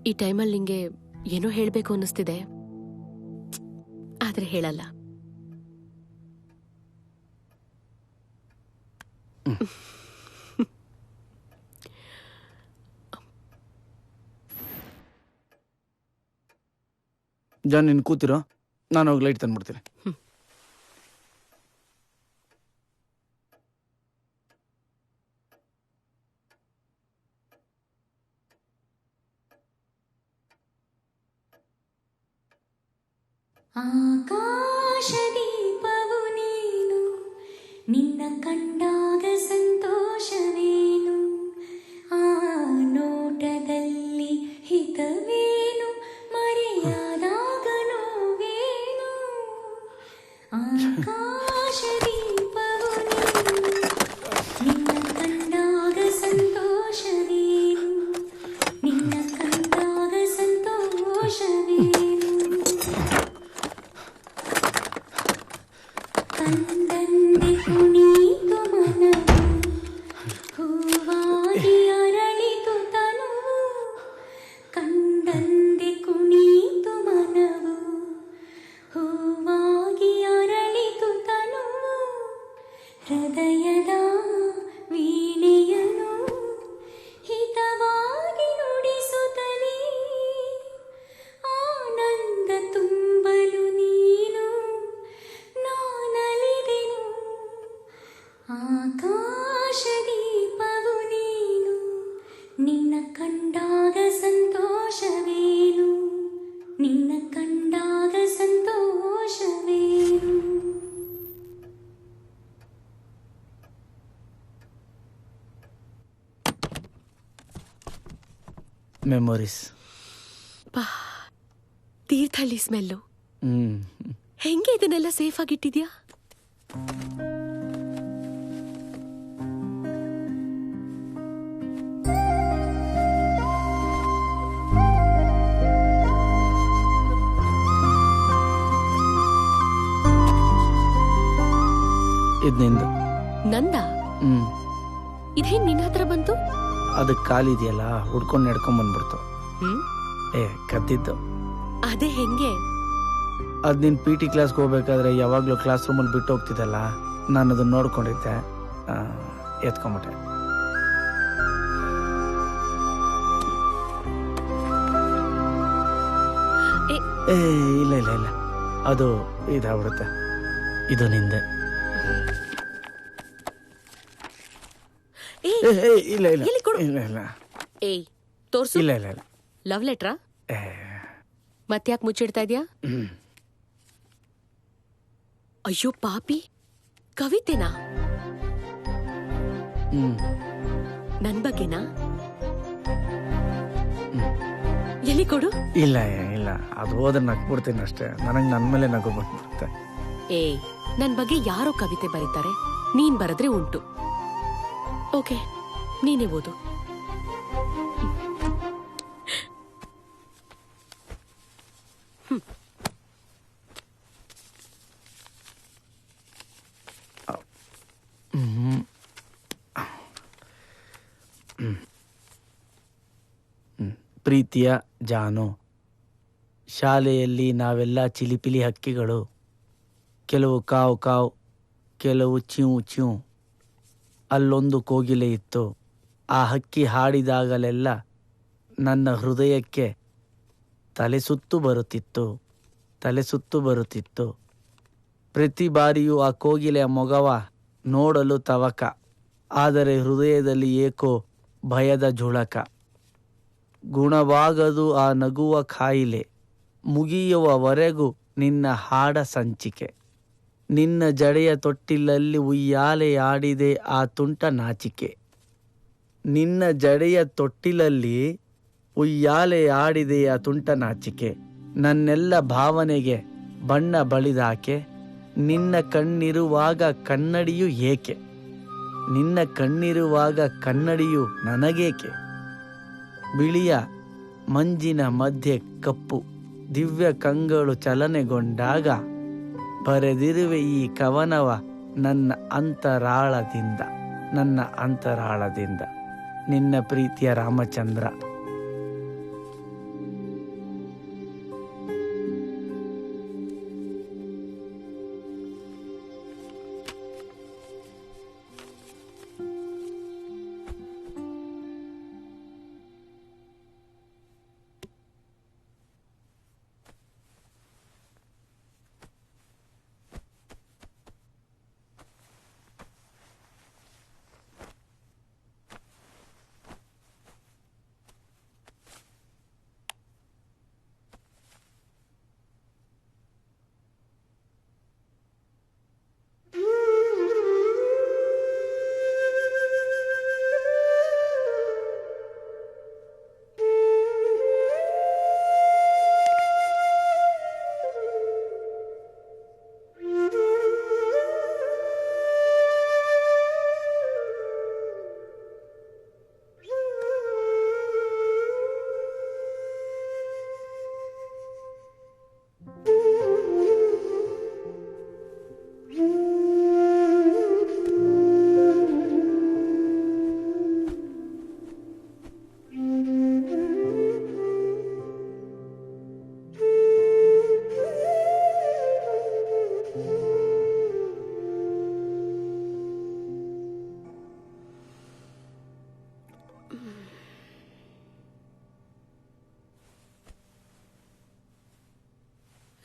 S21: ಈ ಟೈಮಲ್ಲಿ ನಿಂಗೆ ಏನೋ ಹೇಳಬೇಕು ಅನ್ನಿಸ್ತಿದೆ, ಆದ್ರೆ ಹೇಳಲ್ಲ.
S3: ಜಾನ್, ನೀನು ಕೂತಿರೋ, ನಾನು ಹೋಗಿ ಲೈಟ್ ತಂದ್ಬಿಡ್ತೀನಿ.
S8: ಆಕಾಶದೀಪವು ನೀನು, ನಿನ್ನ ಕಂಡಾಗ ಸಂತೋಷವೇನು, ಆ ನೋಟದಲ್ಲಿ ಹಿತವೇನು, ಮರೆಯಾದಾಗ ನೋವೇನು. ಆಕಾಶದೀಪವು ನೀನು, ನಿನ್ನ ಕಂಡಾಗ ಸಂತೋಷವೇನು, ನಿನ್ನ ಕಂಡಾಗ ಸಂತೋಷವೇನು. ಕಂಡಂದೆ ಕುಣಿತು ಮನವು, ಹೂವಾಗಿ ಅರಳಿತು ತನುವು. ಕಂಡಂದೆ ಕುಣಿತು ಮನವು, ಹೂವಾಗಿ ಅರಳಿತು ತನುವು. ಹೃದಯದ ವೀಣೆಯನು ಹಿತವಾಗಿ ನುಡಿಸುತ್ತಲೇ, ಆನಂದ ತುಂಬಲು ನೀನು ನಾನಲಿದೆನು. ಆಕಾಶದೀಪವು ನೀನು, ನಿನ್ನ ಕಂಡಾಗ ಸಂತೋಷವೇನು, ನಿನ್ನ ಕಂಡಾಗ ಸಂತೋಷವೇನು.
S3: ಮೆಮೊರೀಸ್.
S21: ತೀರ್ಥಹಳ್ಳಿ ಸ್ಮೆಲ್ಲು. ಹೆಂಗೆ ಇದನ್ನೆಲ್ಲ ಸೇಫ್ ಆಗಿಟ್ಟಿದ್ಯಾ?
S3: ಇದು ನಿಂದು.
S21: ನಂದ? ಇದೇನ್ ನಿನ್ನ ಹತ್ರ ಬಂತು?
S3: ಅದಕ್ಕೆ ಕಾಲಿದೆಯಲ್ಲ, ಹುಡ್ಕೊಂಡು ನಡ್ಕೊಂಡ್ ಬಂದ್ಬಿಡ್ತು. ಕದ್ದಿದ್ದು.
S21: ಅದೇ ಹೆಂಗೆ?
S3: ಅದ್ ನೀನ್ PT ಕ್ಲಾಸ್ಗೆ ಹೋಗ್ಬೇಕಾದ್ರೆ ಯಾವಾಗ್ಲೂ ಕ್ಲಾಸ್ ರೂಮಲ್ಲಿ ಬಿಟ್ಟು ಹೋಗ್ತಿದ್ದಲ್ಲ, ನಾನು ಅದನ್ನ ನೋಡ್ಕೊಂಡಿದ್ದೆ, ಎತ್ಕೊಂಬಿಟ್ಟೆ. ಇಲ್ಲ ಇಲ್ಲ ಇಲ್ಲ, ಅದು ಇದಾಗ್ಬಿಡುತ್ತೆ. ಇದು ನಿಂದೆ. ಇಲ್ಲ ಇಲ್ಲ ಇಲ್ಲ ಇಲ್ಲ.
S21: ಏಯ್, ತೋರ್ಸು.
S3: ಇಲ್ಲ ಇಲ್ಲ ಇಲ್ಲ.
S21: ಲವ್ ಲೆಟ್ರಾ? ಮತ್ತ್ಯಾಕೆ ಮುಚ್ಚಿಡ್ತಾ ಇದ್ಯಾ? ಅಯ್ಯೋ ಪಾಪಿ, ಕವಿತೆನಾ? ನನ್ ಬಗ್ಗೆನಾ? ಎಲ್ಲಿ ಕೊಡು.
S3: ಇಲ್ಲ ಇಲ್ಲ, ಅದು ಹೋದ್ರೆ ನಗ್ಬಿಡ್ತೀನಿ ಅಷ್ಟೇ. ನನಗೆ ನನ್ನ ಮೇಲೆ ನಗು ಬಂದ್ಬಿಡುತ್ತೆ.
S21: ಏಯ್, ನನ್ ಬಗ್ಗೆ ಯಾರೋ ಕವಿತೆ ಬರೀತಾರೆ, ನೀನ್ ಬರೆದ್ರೆ ಉಂಟು. ಓಕೆ, ನೀನೇ ಓದು.
S3: ಪ್ರೀತಿಯ ಜಾನು, ಶಾಲೆಯಲ್ಲಿ ನಾವೆಲ್ಲ ಚಿಲಿಪಿಲಿ ಹಕ್ಕಿಗಳು. ಕೆಲವು ಕಾವು ಕಾವು, ಕೆಲವು ಚ್ಯೂ ಚ್ಯೂ. ಅಲ್ಲೊಂದು ಕೋಗಿಲೆ ಇತ್ತು. ಆ ಹಕ್ಕಿ ಹಾಡಿದಾಗಲೆಲ್ಲ ನನ್ನ ಹೃದಯಕ್ಕೆ ತಲೆ ಸುತ್ತು ಬರುತ್ತಿತ್ತು. ಪ್ರತಿ ಬಾರಿಯೂ ಆ ಕೋಗಿಲೆಯ ಮೊಗವ ನೋಡಲು ತವಕ, ಆದರೆ ಹೃದಯದಲ್ಲಿ ಏಕೋ ಭಯದ ಝುಳಕ. ಗುಣವಾಗದು ಆ ನಗುವ ಕಾಯಿಲೆ, ಮುಗಿಯುವವರೆಗೂ ನಿನ್ನ ಹಾಡ ಸಂಚಿಕೆ. ನಿನ್ನ ಜಡೆಯ ತೊಟ್ಟಿಲಲ್ಲಿ ಉಯ್ಯಾಲೆ ಆಡಿದೆ ಆ ತುಂಟ ನಾಚಿಕೆ. ನಿನ್ನ ಜಡೆಯ ತೊಟ್ಟಿಲಲ್ಲಿ ಉಯ್ಯಾಲೆ ಆಡಿದೆ ಆ ತುಂಟ ನಾಚಿಕೆ. ನನ್ನೆಲ್ಲ ಭಾವನೆಗೆ ಬಣ್ಣ ಬಳಿದಾಕೆ. ನಿನ್ನ ಕಣ್ಣಿರುವಾಗ ಕನ್ನಡಿಯು ಏಕೆ, ನಿನ್ನ ಕಣ್ಣಿರುವಾಗ ಕನ್ನಡಿಯು ನನಗೇಕೆ. ಬಿಳಿಯ ಮಂಜಿನ ಮಧ್ಯೆ ಕಪ್ಪು ದಿವ್ಯ ಕಂಗಳು ಚಲನೆಗೊಂಡಾಗ ಬರೆದಿರುವೆ ಈ ಕವನವ ನನ್ನ ಅಂತರಾಳದಿಂದ. ನಿನ್ನ ಪ್ರೀತಿಯ ರಾಮಚಂದ್ರ.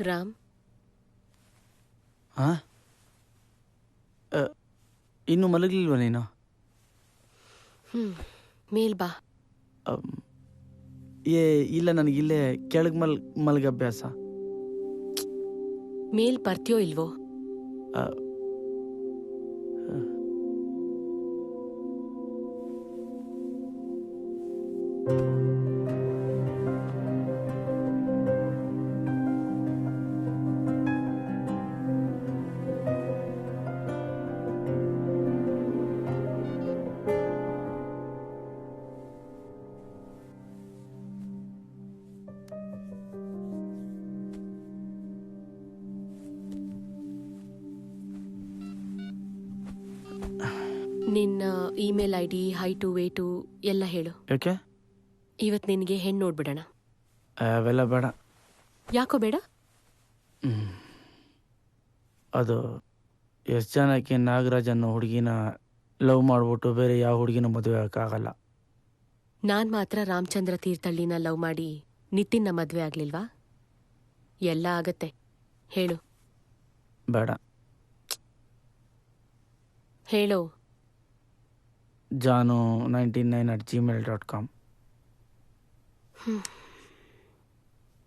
S21: ರಾಮ್,
S3: ಇನ್ನು ಮಲಗಲಿಲ್ವ ನೀನು?
S21: ಮೇಲ್ ಬಾ.
S3: ಇಲ್ಲ, ನನಗಿಲ್ಲೇ ಕೆಳಗೆ ಮಲಗ ಅಭ್ಯಾಸ.
S21: ಮೇಲ್ ಬರ್ತೀಯೋ ಇಲ್ವೋ? ನಿನ್ನ ಇಮೇಲ್ ID, ಹೈಟು, ವೇಟು ಎಲ್ಲ ಹೇಳು.
S3: ಯಾಕೆ?
S21: ಇವತ್ತು ನಿನಗೆ ಹೆಣ್ಣು ನೋಡ್ಬಿಡೋಣ.
S3: ಅವೆಲ್ಲ ಬೇಡ.
S21: ಯಾಕೋ ಬೇಡ?
S3: ಅದು ಎಷ್ಟು ಜನಕ್ಕೆ ನಾಗರಾಜ್ ಅನ್ನೋ ಹುಡುಗಿನ ಲವ್ ಮಾಡ್ಬಿಟ್ಟು ಬೇರೆ ಯಾವ ಹುಡುಗಿನ ಮದುವೆ ಆಗೋಕ್ಕಾಗಲ್ಲ.
S21: ನಾನ್ ಮಾತ್ರ ರಾಮಚಂದ್ರ ತೀರ್ಥಳ್ಳಿನ ಲವ್ ಮಾಡಿ ನಿತಿನ್ನ ಮದುವೆ ಆಗ್ಲಿಲ್ವಾ? ಎಲ್ಲ ಆಗತ್ತೆ. ಹೇಳು.
S3: ಬೇಡ.
S21: ಹೇಳು.
S3: janu99@gmail.com.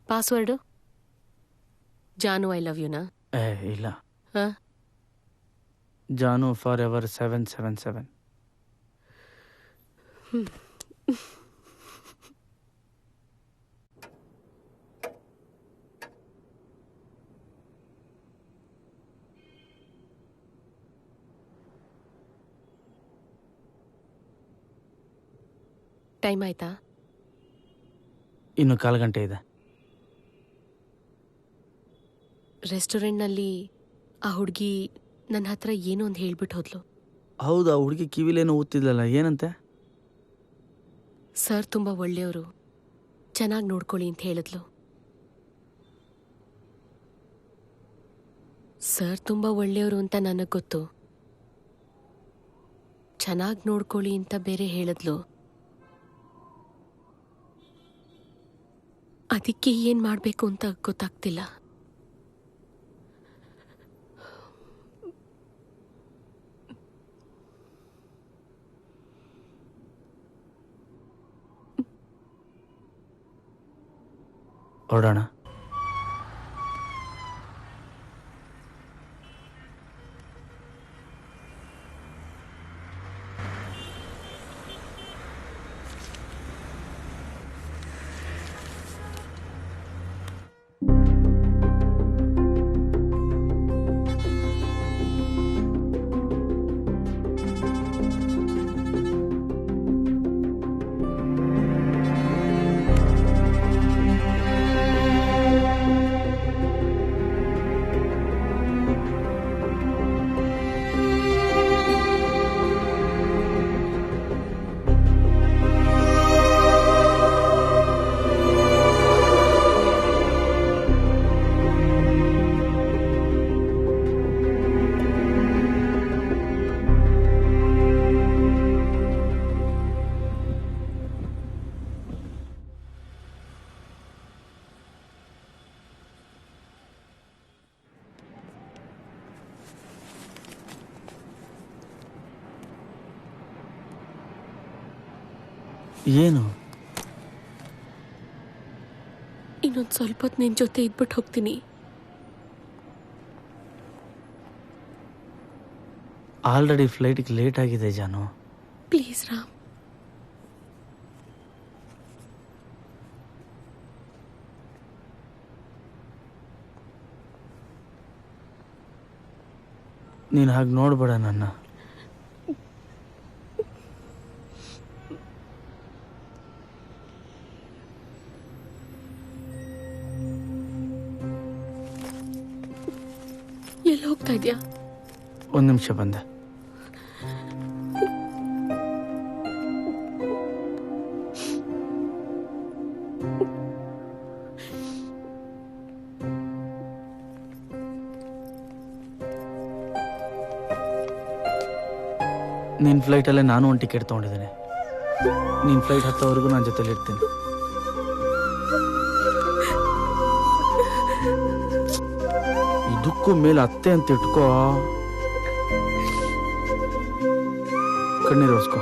S21: Password Janu I love ಯುನಾ?
S3: ಇಲ್ಲ, ಜಾನು ಫಾರ್ ಎವರ್ 777.
S21: ಟೈಮ್ ಆಯ್ತಾ?
S3: ಇನ್ನು 1/4 ಗಂಟೆ ಇದೆ.
S21: ರೆಸ್ಟೋರೆಂಟ್ನಲ್ಲಿ ಆ ಹುಡುಗಿ ನನ್ನ ಹತ್ರ ಏನೋ ಒಂದು ಹೇಳ್ಬಿಟ್ಟು ಹೋದ್ಲು.
S3: ಹೌದು, ಆ ಹುಡುಗಿ ಕಿವಿಲೇನೋ ಊದ್ತಿದ್ಲಲ್ಲ, ಏನಂತೆ?
S21: ಸರ್ ತುಂಬ ಒಳ್ಳೆಯವರು, ಚೆನ್ನಾಗಿ ನೋಡ್ಕೊಳ್ಳಿ ಅಂತ ಹೇಳಿದ್ಲು. ಸರ್ ತುಂಬ ಒಳ್ಳೆಯವರು ಅಂತ ನನಗೆ ಗೊತ್ತು, ಚೆನ್ನಾಗಿ ನೋಡ್ಕೊಳ್ಳಿ ಅಂತ ಬೇರೆ ಹೇಳಿದ್ಲು. ಅದಕ್ಕೆ ಏನು ಮಾಡಬೇಕು ಅಂತ ಗೊತ್ತಾಗ್ತಿಲ್ಲ.
S3: ಹೊರಡೋಣ. ಏನು?
S21: ಇನ್ನೊಂದು ಸ್ವಲ್ಪ ಹೊತ್ತು ನಿನ್ನ ಜೊತೆ ಇದ್ಬಿಟ್ಟು ಹೋಗ್ತೀನಿ.
S3: ಆಲ್ರೆಡಿ ಫ್ಲೈಟ್ಗೆ ಲೇಟ್ ಆಗಿದೆ ಜಾನು.
S21: ಪ್ಲೀಸ್ ರಾಮ್.
S3: ನೀನು ಹಾಗೆ ನೋಡ್ಬೇಡ ನನ್ನ.
S21: ಎಲ್ಲಿ ಹೋಗ್ತಾ ಇದೆಯಾ?
S3: 1 ನಿಮಿಷ ಬಂದೆ. ನಿನ್ನ ಫ್ಲೈಟಲ್ಲೇ ನಾನು ಒಂದು ಟಿಕೆಟ್ ತೊಗೊಂಡಿದ್ದೇನೆ. ನಿನ್ನ ಫ್ಲೈಟ್ ಹತ್ತೋವರೆಗೂ ನನ್ನ ಜೊತೆಲಿ ಇರ್ತೀನಿ. ಇದಕ್ಕೂ ಮೇಲೆ ಅತ್ತೆ ಅಂತ ಇಟ್ಕೋ. ಕಣ್ಣೀರು ಒರೆಸ್ಕೋ.